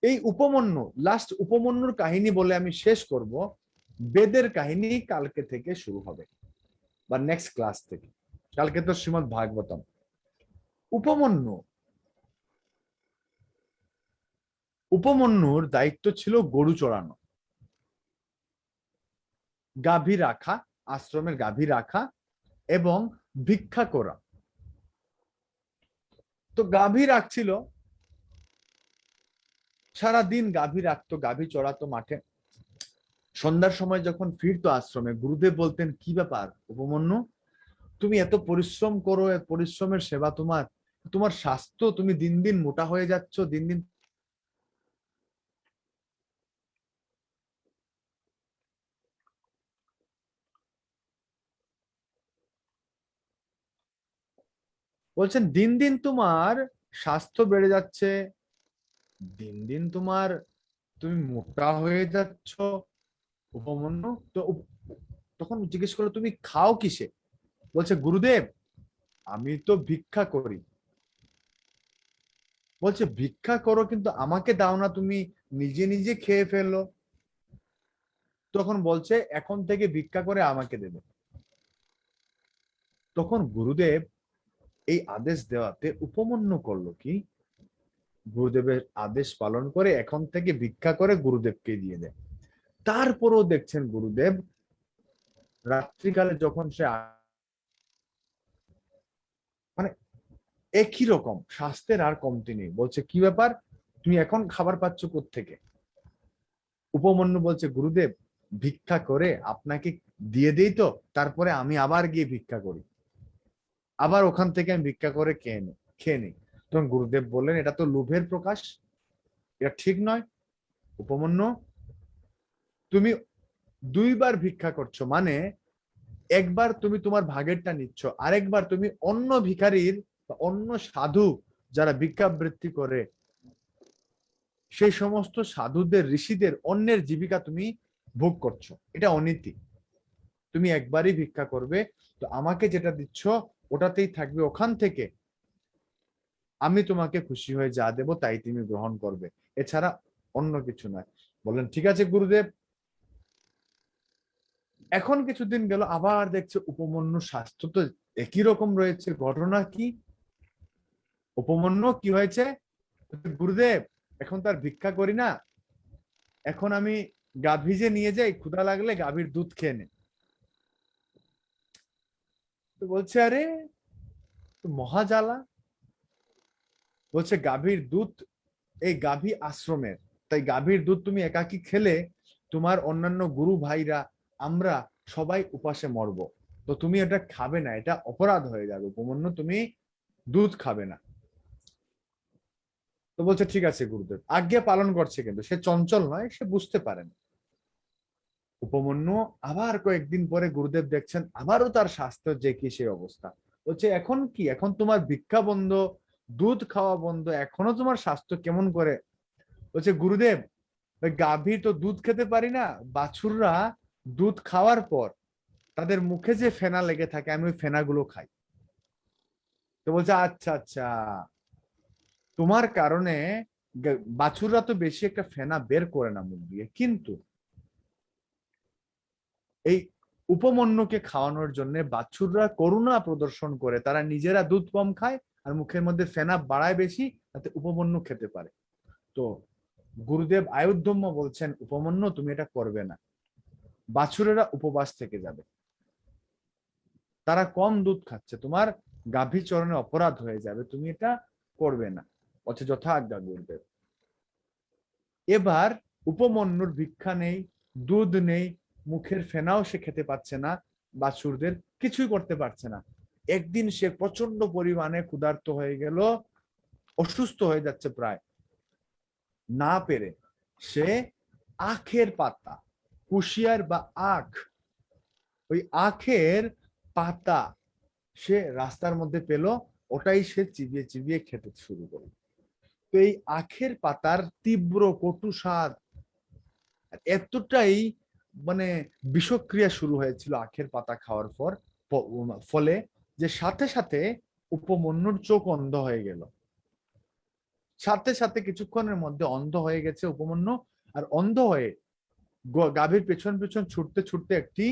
এই উপমন্যু, লাস্ট উপমন্যুর কাহিনী বলে আমি শেষ করব। বেদের কাহিনী কালকে থেকে শুরু হবে, বা নেক্সট ক্লাস থেকে। কালকে তো শ্রীমদ ভাগবতম। উপমন্যুর দায়িত্ব ছিল গরু চড়ানো, গাভী রাখা, আশ্রমের গাভী রাখা এবং ভিক্ষা করা। তো গাভী রাখছিল, সারাদিন গাভী রাখতো, গাভী চড়াতো মাঠে। সন্ধ্যার সময় যখন ফিরতো আশ্রমে, গুরুদেব বলতেন, কি ব্যাপার উপমন্যু, তুমি এত পরিশ্রম করো, পরিশ্রমের সেবা তোমার স্বাস্থ্য, তুমি দিন দিন মোটা হয়ে যাচ্ছ, দিন দিন। বলছেন দিন দিন তোমার স্বাস্থ্য বেড়ে যাচ্ছে, দিন দিন তুমি মোটা হয়ে যাচ্ছ উপমন্যু। তো তখন জিজ্ঞেস করলো, তুমি খাও কিসে? বলছে, গুরুদেব আমি তো ভিক্ষা করি। বলছে, ভিক্ষা করো কিন্তু আমাকে দাও না, তুমি নিজে নিজে খেয়ে ফেললো। তখন বলছে, এখন থেকে ভিক্ষা করে আমাকে দেবে। তখন গুরুদেব এই আদেশ দেওয়াতে উপমন্যু করলো কি, গুরুদেবের আদেশ পালন করে এখন থেকে ভিক্ষা করে গুরুদেবকে দিয়ে দেয়। তারপরও দেখছেন গুরুদেব রাত্রিকালে যখন সে মানে একই রকম, স্বাস্থ্যের আর কমতি নেই। বলছে, কি ব্যাপার, তুমি এখন খাবার পাচ্ছ কোত্থেকে? উপমন্যু বলছে, গুরুদেব ভিক্ষা করে আপনাকে দিয়ে দেই, তো তারপরে আমি আবার গিয়ে ভিক্ষা করি, আবার ওখান থেকে আমি ভিক্ষা করে খেয়ে নিই। তখন গুরুদেব বললেন, এটা তো লোভের প্রকাশ, এটা ঠিক নয়। উপমন্যু, তুমি দুইবার ভিক্ষা করছো, মানে একবার তুমি তোমার ভাগেরটা নিচ্ছ, আরেকবার তুমি অন্য ভিখারির বা অন্য সাধু যারা ভিক্ষাবৃত্তি করে সেই সমস্ত সাধুদের, ঋষিদের অন্যের জীবিকা তুমি ভোগ করছো। এটা অনীতি। তুমি একবারই ভিক্ষা করবে, তো আমাকে যেটা দিচ্ছ ওটাতেই থাকবে, ওখান থেকে আমি তোমাকে খুশি হয়ে যা দেব তাই তুমি গ্রহণ করবে, এছাড়া অন্য কিছু নয়। বললেন, ঠিক আছে গুরুদেব। এখন কিছুদিন গেল, আবার দেখছে উপমন্যুর স্বাস্থ্য তো একই রকম রয়েছে। ঘটনা কি? উপমন্যু কি হয়েছে? গুরুদেব এখন তার ভিক্ষা করি না, এখন আমি গাভী যে নিয়ে যাই, ক্ষুধা লাগলে গাভীর দুধ খেয়ে নে। তো বলছে, আরে মহা জ্বালা, বলছে গাভীর দুধ, এই গাভী আশ্রমের, তাই গাভীর দুধ তুমি একাকি খেলে তোমার অন্যান্য গুরু ভাইরা আমরা সবাই উপাসে মরব, তো তুমি এটা খাবে না, এটা অপরাধ হয়ে যাবে উপমন্যু, তুমি দুধ খাবে না। তো বলছে ঠিক আছে গুরুদেব, আজ্ঞা পালন করছে, কিন্তু সে চঞ্চল নয়, সে বুঝতে পারেন। উপমন্যু আবার কয়েকদিন পরে গুরুদেব দেখছেন আবারও তার স্বাস্থ্য যে কি সেই অবস্থা। বলছে এখন কি, এখন তোমার ভিক্ষা বন্ধ, দুধ খাওয়া বন্ধ, এখনো তোমার স্বাস্থ্য কেমন করে? বলছে গুরুদেব, ওই গাভীর তো দুধ খেতে পারি না, বাছুররা দুধ খাওয়ার পর তাদের মুখে যে ফেনা লেগে থাকে আমি ওই ফেনাগুলো খাই। তো বলছে আচ্ছা আচ্ছা, তোমার কারণে বাছুররা তো বেশি একটা ফেনা বের করে না মুখ দিয়ে, কিন্তু এই উপমন্যুকে খাওয়ানোর জন্য বাছুররা করুণা প্রদর্শন করে, তারা নিজেরা দুধ কম খায় আর মুখের মধ্যে ফেনা বাড়ায় বেশি, যাতে উপমন্যু খেতে পারে। তো গুরুদেব আয়ুধম্য বলছেন উপমন্যু তুমি এটা করবে না, বাছুরেরা উপবাস থেকে যাবে, তারা কম দুধ খাচ্ছে, তোমার গাভী চরণে অপরাধ হয়ে যাবে, তুমি এটা করবে না। বলছে যথা আজ্ঞা গুরুদেব। এবার উপমন্যুর ভিক্ষা নেই, দুধ নেই, মুখের ফেনাও সে খেতে পাচ্ছে না, বাছুরদের কিছুই করতে পারছে না। একদিন সে প্রচন্ড পরিমাণে ক্ষুধার্ত হয়ে গেল, অসুস্থ হয়ে যাচ্ছে প্রায়, না পেরে সে আখের পাতা, কুশিয়ার বা আখ, ওই আখের পাতা সে রাস্তার মধ্যে পেল, ওটাই সে চিবিয়ে চিবিয়ে খেতে শুরু করলো। তো এই আখের পাতার তীব্র কটু স্বাদ এতটাই মানে বিষক্রিয়া শুরু হয়েছিল আখের পাতা খাওয়ার পর, ফলে যে সাথে সাথে উপমন্যুর চোখ অন্ধ হয়ে গেল, সাথে সাথে কিছুক্ষণের মধ্যে অন্ধ হয়ে গেছে উপমন্যু। আর অন্ধ হয়ে গাভীর পেছন পেছন ছুটতে ছুটতে একটি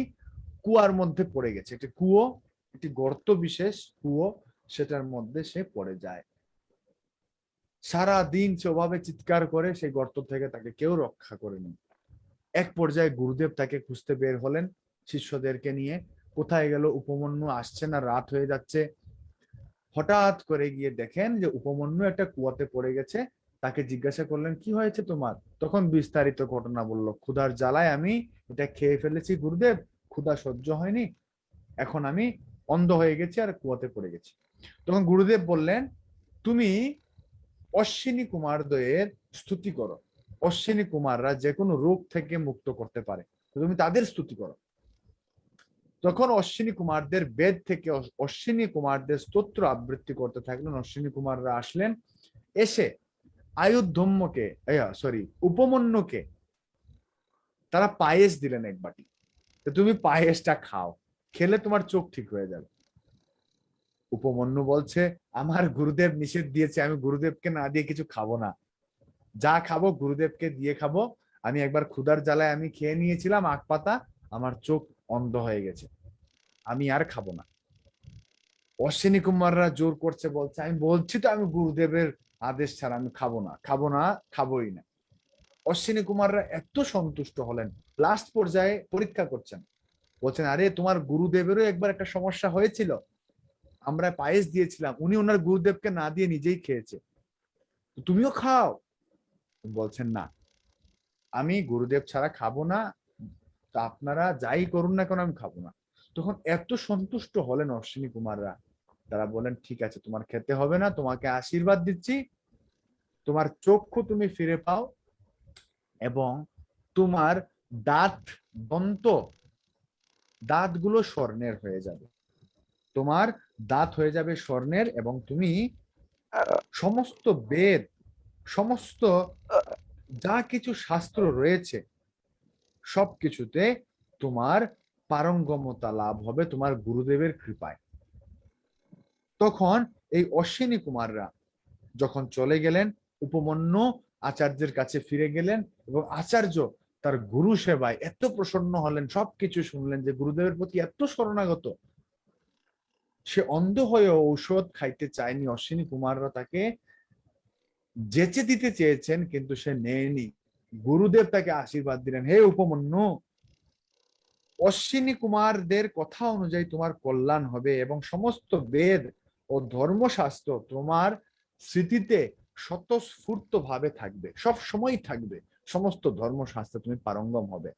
কুয়ার মধ্যে পড়ে গেছে, একটি কুয়ো, একটি গর্ত বিশেষ কুয়ো, সেটার মধ্যে সে পড়ে যায়। সারা দিন সে ওভাবে চিৎকার করে, সেই গর্ত থেকে তাকে কেউ রক্ষা করেনি। এক পর্যায়ে গুরুদেব তাকে খুঁজতে বের হলেন শিষ্যদেরকে নিয়ে, কোথায় গেল উপমন্যু, আসছে না, রাত হয়ে যাচ্ছে। হঠাৎ করে গিয়ে দেখেন যে উপমন্যু একটা কুয়াতে পড়ে গেছে। তাকে জিজ্ঞাসা করলেন কি হয়েছে তোমার? তখন বিস্তারিত ঘটনা বলল, ক্ষুধার জ্বালায় আমি এটা খেয়ে ফেলেছি গুরুদেব, ক্ষুধা সহ্য হয়নি, এখন আমি অন্ধ হয়ে গেছি আর কুয়াতে পড়ে গেছি। তখন গুরুদেব বললেন তুমি অশ্বিনী কুমারদ্বয়ের স্তুতি করো, অশ্বিনী কুমাররা যে কোনো রোগ থেকে মুক্ত করতে পারে, তুমি তাদের স্তুতি করো। তখন অশ্বিনী কুমারদের বেদ থেকে অশ্বিনী কুমারদের স্তোত্র আবৃত্তি করতে থাকলেন। অশ্বিনী কুমাররা আসলেন, এসে আয়ুধম্যকে উপমন্যুকে তারা পায়েস দিলেন এক বাটি, তুমি পায়েসটা খাও, খেলে তোমার চোখ ঠিক হয়ে যাবে। উপমন্যু বলছে আমার গুরুদেব নিষেধ দিয়েছে, আমি গুরুদেবকে না দিয়ে কিছু খাবো না, যা খাবো গুরুদেবকে দিয়ে খাবো, আমি একবার ক্ষুধার জ্বালায় আমি খেয়ে নিয়েছিলাম আখ পাতা, আমার চোখ অন্ধ হয়ে গেছে, আমি আর খাবো না। অশ্বিনী কুমাররা জোর করছে, বলছে আমি বলছি তো আমি গুরুদেবের আদেশ ছাড়া আমি খাবো না, খাবো না, খাবোই না। অশ্বিনী কুমাররা এত সন্তুষ্ট হলেন, লাস্ট পর্যায়ে পরীক্ষা করছেন, বলছেন আরে তোমার গুরুদেবেরও একবার একটা সমস্যা হয়েছিল, আমরা পায়েস দিয়েছিলাম, উনি ওনার গুরুদেবকে না দিয়ে নিজেই খেয়েছে, তুমিও খাও। বলছেন না, আমি গুরুদেব ছাড়া খাবো না, তো আপনারা যাই করুন না কেন আমি খাবো না। তখন এত সন্তুষ্ট হলেন অশ্বিনী কুমাররা, তারা বলেন ঠিক আছে তোমার খেতে হবে না, তোমাকে আশীর্বাদ দিচ্ছি, তোমার চক্ষু তুমি ফিরে পাও এবং তোমার দাঁতগুলো স্বর্ণের হয়ে যাবে, তোমার দাঁত হয়ে যাবে স্বর্ণের, এবং তুমি সমস্ত বেদ, সমস্ত যা কিছু শাস্ত্র রয়েছে সবকিছুতে তোমার পারঙ্গমতা লাভ হবে তোমার গুরুদেবের কৃপায়। তখন এই অশ্বিনী কুমাররা যখন চলে গেলেন, উপমন্যু আচার্যের কাছে ফিরে গেলেন এবং আচার্য তার গুরু সেবায় এত প্রসন্ন হলেন, সবকিছু শুনলেন যে গুরুদেবের প্রতি এত শরণাগত, সে অন্ধ হয়ে ঔষধ খাইতে চায়নি। অশ্বিনী কুমাররা তাকে যেচে দিতে চেয়েছেন কিন্তু সে নেয়নি। গুরুদেব তাকে আশীর্বাদ দিলেন, হে উপমন্যু, অশ্বিনী কুমারদের কথা অনুযায়ী তোমার কল্যাণ হবে এবং সমস্ত বেদ ও ধর্মশাস্ত্র তোমার স্মৃতিতে স্বতঃস্ফূর্ত ভাবে থাকবে, সব সময় থাকবে, সমস্ত ধর্মশাস্ত্রে তুমি পারঙ্গম হবে।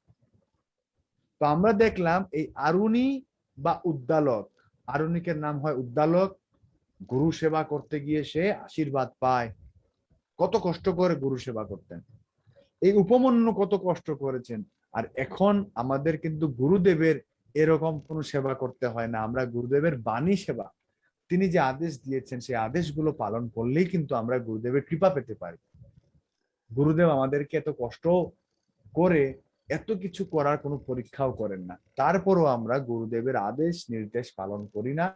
তো আমরা দেখলাম এই আরুণী বা উদ্দালক, আরুণিকের নাম হয় উদ্দালক, গুরু সেবা করতে গিয়ে সে আশীর্বাদ পায়। কত কষ্ট করে গুরু সেবা করতেন, এই উপমন্যু কত কষ্ট করেছেন। আর এখন আমাদের কিন্তু গুরুদেবের এরকম কোনো সেবা করতে হয় না, আমরা গুরুদেবের বাণী সেবা, তিনি যে আদেশ দিয়েছেন সেই আদেশগুলো পালন করলেই কিন্তু আমরা গুরুদেবের কৃপা পেতে পারি। গুরুদেব আমাদেরকে এত কষ্ট করে এত কিছু করার কোনো পরীক্ষাও করেন না, তারপরও আমরা গুরুদেবের আদেশ নির্দেশ পালন করি না।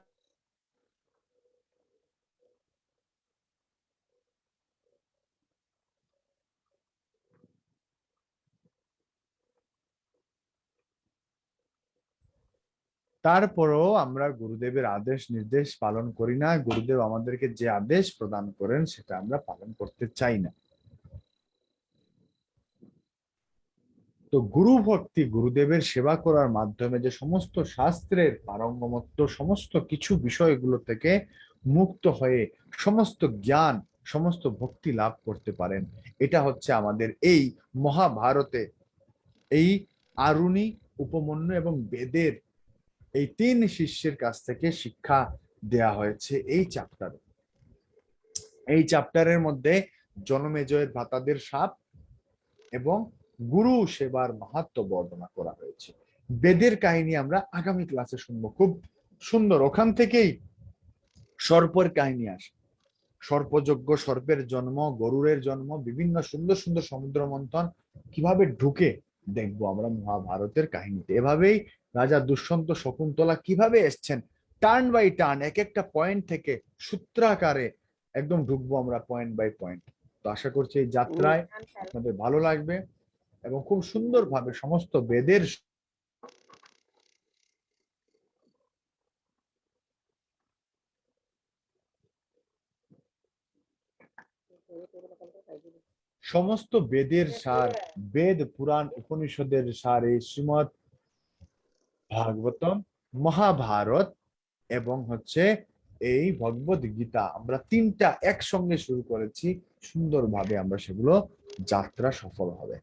তারপরও আমরা গুরুদেবের আদেশ নির্দেশ পালন করি না, গুরুদেব আমাদেরকে যে আদেশ প্রদান করেন সেটা আমরা পালন করতে চাই না। তো গুরু ভক্তি, গুরুদেবের সেবা করার মাধ্যমে যে সমস্ত শাস্ত্রের পারঙ্গমত্ব, সমস্ত কিছু বিষয়গুলো থেকে মুক্ত হয়ে সমস্ত জ্ঞান, সমস্ত ভক্তি লাভ করতে পারেন, এটা হচ্ছে আমাদের এই মহাভারতে এই আরুণী, উপমন্যু এবং বেদের এই 3 শিষ্যের কাছ থেকে শিক্ষা দেয়া হয়েছে এই চ্যাপ্টারে। এই চ্যাপ্টারের মধ্যে জনমেজয়ের ভ্রাতাদের শাপ এবং গুরু সেবার মাহাত্ম্য বর্ণনা করা হয়েছে। বেদের কাহিনী আমরা আগামী ক্লাসে শুনবো, খুব সুন্দর। ওখান থেকেই সর্পের কাহিনী আসে, সর্পযজ্ঞ, সর্পের জন্ম, গরুরের জন্ম, বিভিন্ন সুন্দর সুন্দর সমুদ্র মন্থন কিভাবে ঢুকে দেখবো আমরা মহাভারতের কাহিনীতে। এভাবেই রাজা দুষ্যন্ত শকুন্তলা কিভাবে এসছেন, টার্ন বাই টার্ন, এক একটা পয়েন্ট থেকে সূত্রাকারে একদম ঢুকবো আমরা পয়েন্ট বাই পয়েন্ট। তো আশা করছি এই যাত্রায় আপনাদের ভালো লাগবে এবং খুব সুন্দরভাবে সমস্ত বেদের সমস্ত বেদের সার, বেদ পুরাণ উপনিষদের সার এই শ্রীমৎ ভাগবতম, মহাভারত এবং হচ্ছে এই ভগবদ গীতা, আমরা 3টা একসঙ্গে শুরু করেছি, সুন্দরভাবে আমরা সেগুলো যাত্রা সফল হবে।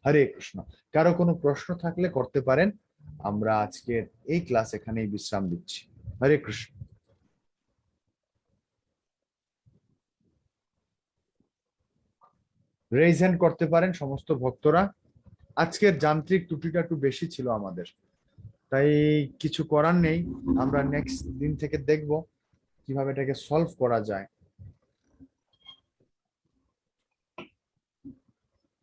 হরে কৃষ্ণ। কারো কোনো প্রশ্ন থাকলে করতে পারেন, আমরা আজকের এই ক্লাস এখানেই বিশ্রাম দিচ্ছি। হরে কৃষ্ণ। রেইজ হ্যান্ড করতে পারেন সমস্ত ভক্তরা। আজকের যান্ত্রিক ত্রুটিটা একটু বেশি ছিল আমাদের, তাই কিছু করার নেই, আমরা নেক্সট দিন থেকে দেখব কিভাবে এটাকে সলভ করা যায়।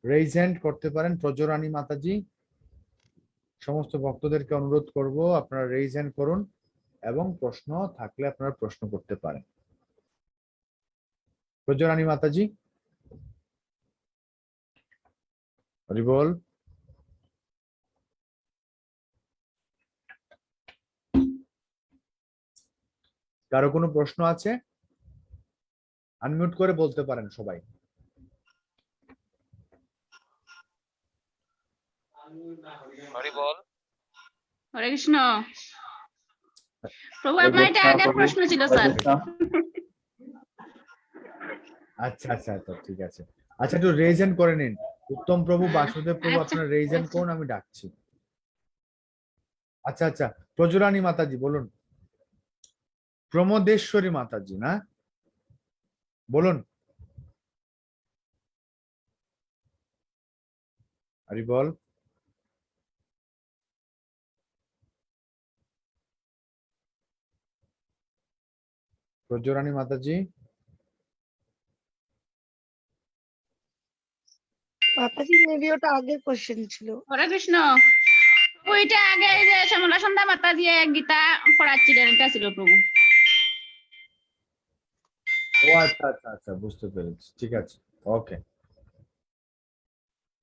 রেইজ হ্যান্ড করতে পারেন প্রজরানী মাতাজি, সমস্ত ভক্তদেরকে অনুরোধ করব আপনারা রেইজ হ্যান্ড করুন এবং প্রশ্ন থাকলে আপনারা প্রশ্ন করতে পারেন। প্রজরানী মাতাজি, হরি বল। কারো কোনো প্রশ্ন আছে? আনমিউট করে বলতে পারেন সবাই। হরি বল। হরে কৃষ্ণ। প্রভু আমার এটা আগের প্রশ্ন ছিল স্যার। আচ্ছা আচ্ছা আচ্ছা, ঠিক আছে। আচ্ছা, একটু রেইজ হ্যান্ড করে নিন। উত্তম প্রভু, বাসুদেব প্রভু, আপনারা রেইজ হ্যান্ড করুন, আমি ডাকছি। আচ্ছা আচ্ছা, প্রজরানী মাতাজি বলুন। প্রমোদেশ্বরী মাতাজি না, বলুন। হরি বল। প্রজরানী মাতাজি, মাতাজি মেবি ওটা আগের কোশ্চেন ছিল। হরে কৃষ্ণ। প্রভু এটা আগে এই যে শ্যামলা সন্ধ্যা মাতাজি গীতা পড়াচ্ছিলেন, এটা ছিল প্রভু। ও আচ্ছা আচ্ছা আচ্ছা, বুঝতে পেরেছি, ঠিক আছে, ওকে।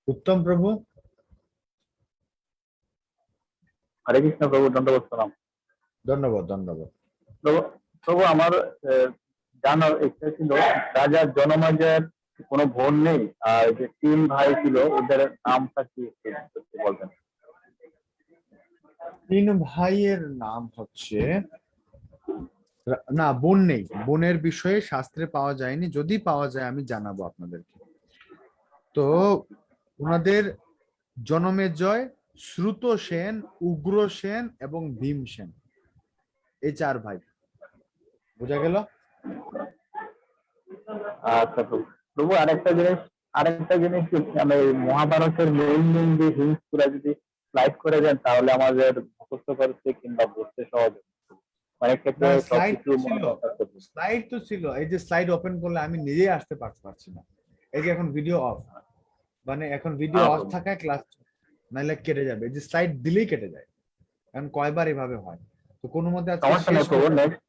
উত্তম প্রভু। হরে কৃষ্ণ প্রভু, দণ্ডবোধ প্রণাম। ধন্যবাদ ধন্যবাদ। প্রভু আমার জানার ইচ্ছা ছিল, রাজা জনমেজয়ের কোনো বোন নেই, আর যে 3 ভাই ছিল ওদের নামটা কি একটু বলবেন? 3 ভাইয়ের নাম হচ্ছে না, বোন নেই, বোনের বিষয়ে শাস্ত্রে পাওয়া যায়নি, যদি পাওয়া যায় আমি জানাবো আপনাদেরকে। তো ওনাদের জনমেজয়, শ্রুত সেন, উগ্র সেন এবং ভীম সেন, এই 4 ভাই। বোঝা গেল? আচ্ছা প্রভু। প্রভু আরেকটা জিনিস কি, মানে মহাভারতের মেইন মেইন যে হিন্টস গুলা যদি স্লাইড করে দেন তাহলে আমাদের মুখস্থ করতে কিংবা বুঝতে সহজ হবে। অনেক ক্ষেত্রে না, স্লাইড সবকিছু তো মনে ছিল, রাখতে হবে। স্লাইড তো ছিল। এই যে স্লাইড ওপেন করলে আমি নিজেই আসতে পারছি না। এই যে এখন ভিডিও অফ, মানে এখন ভিডিও হ্যাঁ অফ প্রভু। থাকায় ক্লাস নাইলে কেটে যাবে। এই যে স্লাইড দিলেই কেটে যায়, কারণ কয়বার এভাবে হয়। তো কোনো মতে আজকে সমস্যা শেষ নেই প্রভু, করে, নেক্সট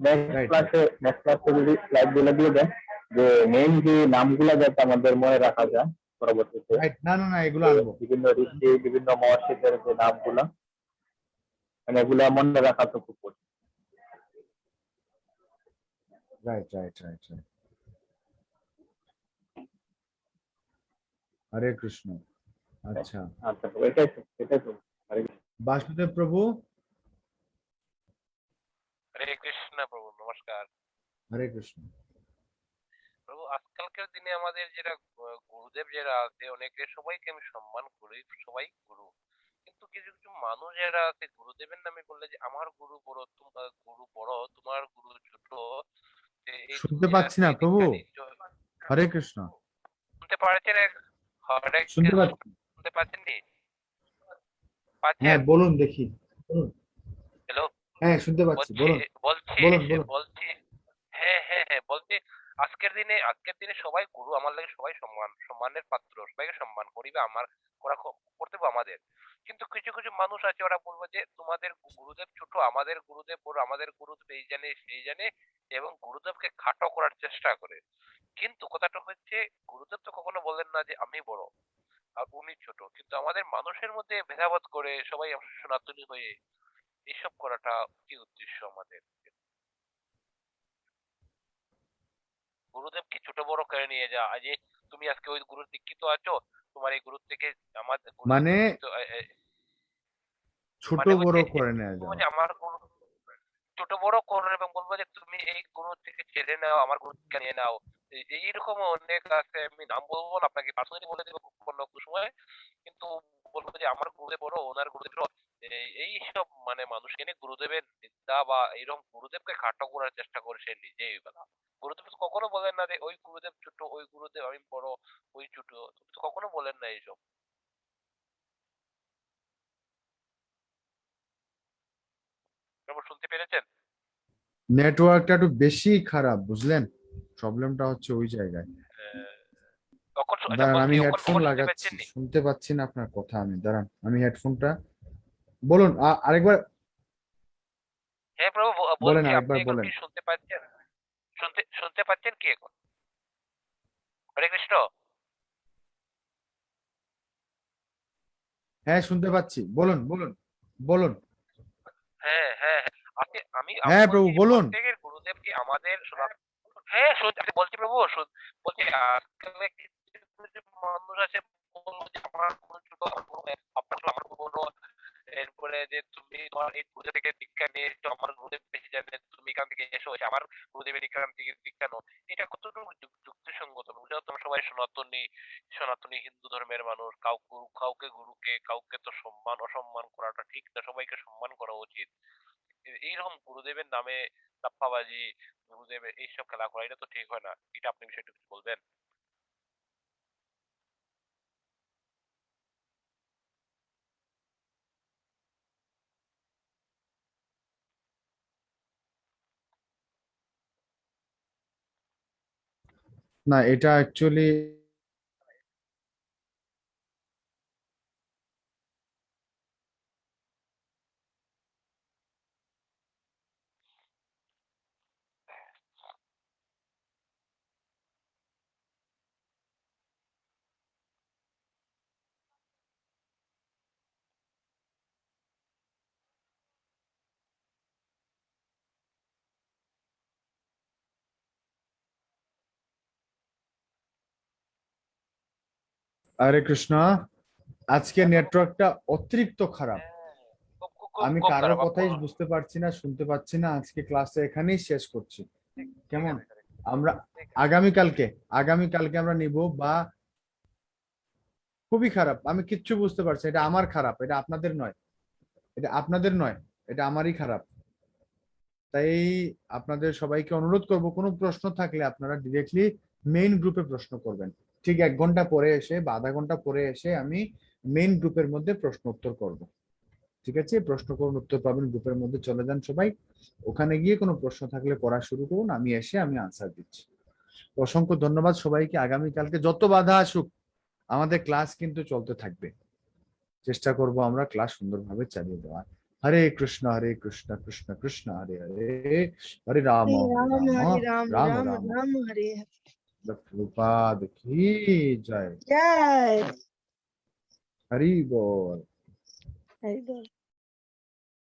রাইট রাইট। ক্লাসে যদি স্লাইড গুলো দিয়ে দেন, যে মেইন যে নামগুলা যাতে আমাদের মনে রাখা যায় পরবর্তীতে, রাইট, না না না, এগুলো যে আনবো। বিভিন্ন ঋষি বিভিন্ন মহর্ষিদের যে নামগুলা, মানে এগুলা মনে রাখা তো খুব কঠিন। Right right right right. Hare Krishna. আচ্ছা, আচ্ছা প্রভু, এটাই তো। হরে কৃষ্ণ। বাসুদেব প্রভু। হরে কৃষ্ণ প্রভু, নমস্কার। হরে কৃষ্ণ। প্রভু, আজকালকার দিনে আমাদের যেটা গুরুদেব যারা আছে, অনেকে সবাইকে আমি সম্মান করি, সবাই গুরু। কিন্তু কিছু কিছু মানুষ যারা আছে গুরুদেবের নামে বললে যে আমার গুরু বড়, তোমার গুরু বড়, তোমার গুরু ছোট, এই শুনতে দুনিয়ার পাচ্ছি না এই প্রভু। বিজ্ঞানী হরে কৃষ্ণ। শুনতে পারছেন? হরে শুনতে কৃষ্ণ, পাচ্ছি। শুনতে পাচ্ছেন নি? হ্যাঁ পাচ্ছেন? বলুন, দেখি বলুন। হ্যালো, হ্যাঁ শুনতে পাচ্ছি, বলছি বলুন বলছি বলুন বলুন। বলছি হ্যাঁ হ্যাঁ হ্যাঁ, বলছি আজকের দিনে সবাই গুরু, আমার লাগে সবাই সম্মানের পাত্র, সবাইকে সম্মান করিবে, আমার করতে হবে আমাদের। কিন্তু কিছু কিছু মানুষ আছে, ওরা বলবো যে তোমাদের গুরুদেব ছোট, আমাদের গুরুদেব বড়, আমাদের গুরুদেব এই জানে সেই জানে, এবং গুরুদেবকে খাটো করার চেষ্টা করে। কিন্তু কথাটা হচ্ছে, গুরুদেব তো কখনো বলেন না যে আমি বড় আর উনি ছোট, কিন্তু আমাদের মানুষের মধ্যে ভেদাভেদ করে সবাই সনাতনী হয়ে এইসব করাটা কি উদ্দেশ্য আমাদের? গুরুদেব কি ছোট বড় করে নিয়ে যা, আজ যে তুমি আজকে ওই গুরুর দীক্ষিত আছো, তোমার এই গুরুর থেকে আমাদের গুরু মানে দীক্ষিত ছোট মানে বড় হচ্ছে করে নেওয়া বলবো যাওয়া। যে আমার গুরু ছোট বড় করো, এবং বলবো যে তুমি এই গুরু থেকে ছেড়ে নাও, আমার গুরু থেকে নিয়ে নাও। এইরকম অনেক আছে, আমি নাম বলবো না, আপনাকে পার্সোনালি বলে দেবো কোনো সময়। কিন্তু বলবো যে আমার গুরুদেব বড়, ওনার গুরুদেব বড়, এই সব মানে মানুষকে নিয়ে গুরুদেবের নিন্দা বা এরকম গুরুদেবকে খাটো করার চেষ্টা করে সে নিজেই বেলা। গুরুদেব তো কখনো বলেন না যে ওই গুরুদেব ছোট, ওই গুরুদেব আমি বড়, ওই ছোট, তো কখনো বলেন না এইসব। তারপর শুনতে পেরেছেন? নেটওয়ার্কটা একটু বেশি খারাপ, বুঝলেন? প্রবলেমটা হচ্ছে ওই জায়গায়। আহ, আচ্ছা দাঁড়ান, বলছি, আমি এখন হেডফোন এখন শুনতে লাগাচ্ছি, পাচ্ছেন নি? শুনতে পাচ্ছি না আপনার কথা আমি। দাঁড়ান, আমি হেডফোনটা, বলুন আরেকবার হ্যাঁ প্রভু, বলেন, বলছি আপনি আরেকবার এখন বলেন। কি শুনতে পাচ্ছেন? শুনতে পাচ্ছেন কি এখন? হরে কৃষ্ণ। হ্যাঁ শুনতে পাচ্ছি, বলুন বলুন বলুন। হ্যাঁ হ্যাঁ হ্যাঁ, আমি হ্যাঁ প্রভু বলছি যে বলুন। প্রত্যেকের গুরুদেব কি আমাদের হ্যাঁ আমি বলছি প্রভু, বলছি আজকাল কিছু কিছু মানুষ আছে, বলবো যে আমার গুরু ছোট, আমার গুরু আপনার ছোট, আমার গুরু বড়। এরপরে যে তুমি তোমার এই গুরুদেব থেকে দীক্ষা নিয়ে এসছো, আমার গুরুদেব বেশি জানে, তুমি এখান থেকে এসো, আমার গুরুদেবের এখান থেকে দীক্ষা নাও। এটা কতটুকু যুক্তিসঙ্গত? বুঝা, তোমরা সবাই সনাতনী, সনাতনী হিন্দু ধর্মের মানুষ, কাউকে গুরুকে কাউকে তো সম্মান অসম্মান করাটা ঠিক না, সবাইকে সম্মান করা উচিত। এইরকম গুরুদেবের নামে টাপ্পাবাজি, গুরুদেবের এইসব খেলা করা, এটা তো ঠিক হয় না। এটা আপনি বিষয়টা কিছু বলবেন? না, এটা অ্যাকচুয়ালি হরে কৃষ্ণ। আজকে নেটওয়ার্কটা অতিরিক্ত খারাপ। হ্যাঁ, খুব খুব আমি খুব কারো খারাপ কথাই আপু। বুঝতে পারছি না, শুনতে পাচ্ছি না। আজকে ক্লাসটা এখানেই শেষ করছি, কেমন? আমরা আগামীকালকে আমরা নিব। বা খুবই খারাপ, আমি কিচ্ছু বুঝতে পারছি না। এটা আমার খারাপ, এটা আপনাদের নয়, এটা আমারই খারাপ। তাই আপনাদের সবাইকে অনুরোধ করব, কোনো প্রশ্ন থাকলে আপনারা ডিরেক্টলি মেইন গ্রুপে প্রশ্ন করবেন। ঠিক 1 ঘন্টা পরে এসে বা আধা ঘন্টা পরে এসে আমি মেইন গ্রুপের মধ্যে প্রশ্ন উত্তর করব। ঠিক আছে, প্রশ্ন করুন, উত্তর পাবেন, গ্রুপের মধ্যে চলে যান সবাই। ওখানে গিয়ে কোনো প্রশ্ন থাকলে পড়া শুরু করুন, আমি এসে আমি আনসার দিচ্ছি। অসংখ্য ধন্যবাদ সবাইকে। আগামীকালকে যত বাধা আসুক আমাদের ক্লাস কিন্তু চলতে থাকবে। চেষ্টা করব আমরা ক্লাস সুন্দরভাবে চালিয়ে দেওয়ার। হরে কৃষ্ণ কৃষ্ণ কৃষ্ণ হরে হরে, হরে রাম রাম হরে রাম, রাম রাম রাম রাম হরে হরে। প্রভুপাদ কি জয়। জয় হরি বল। হরি বল।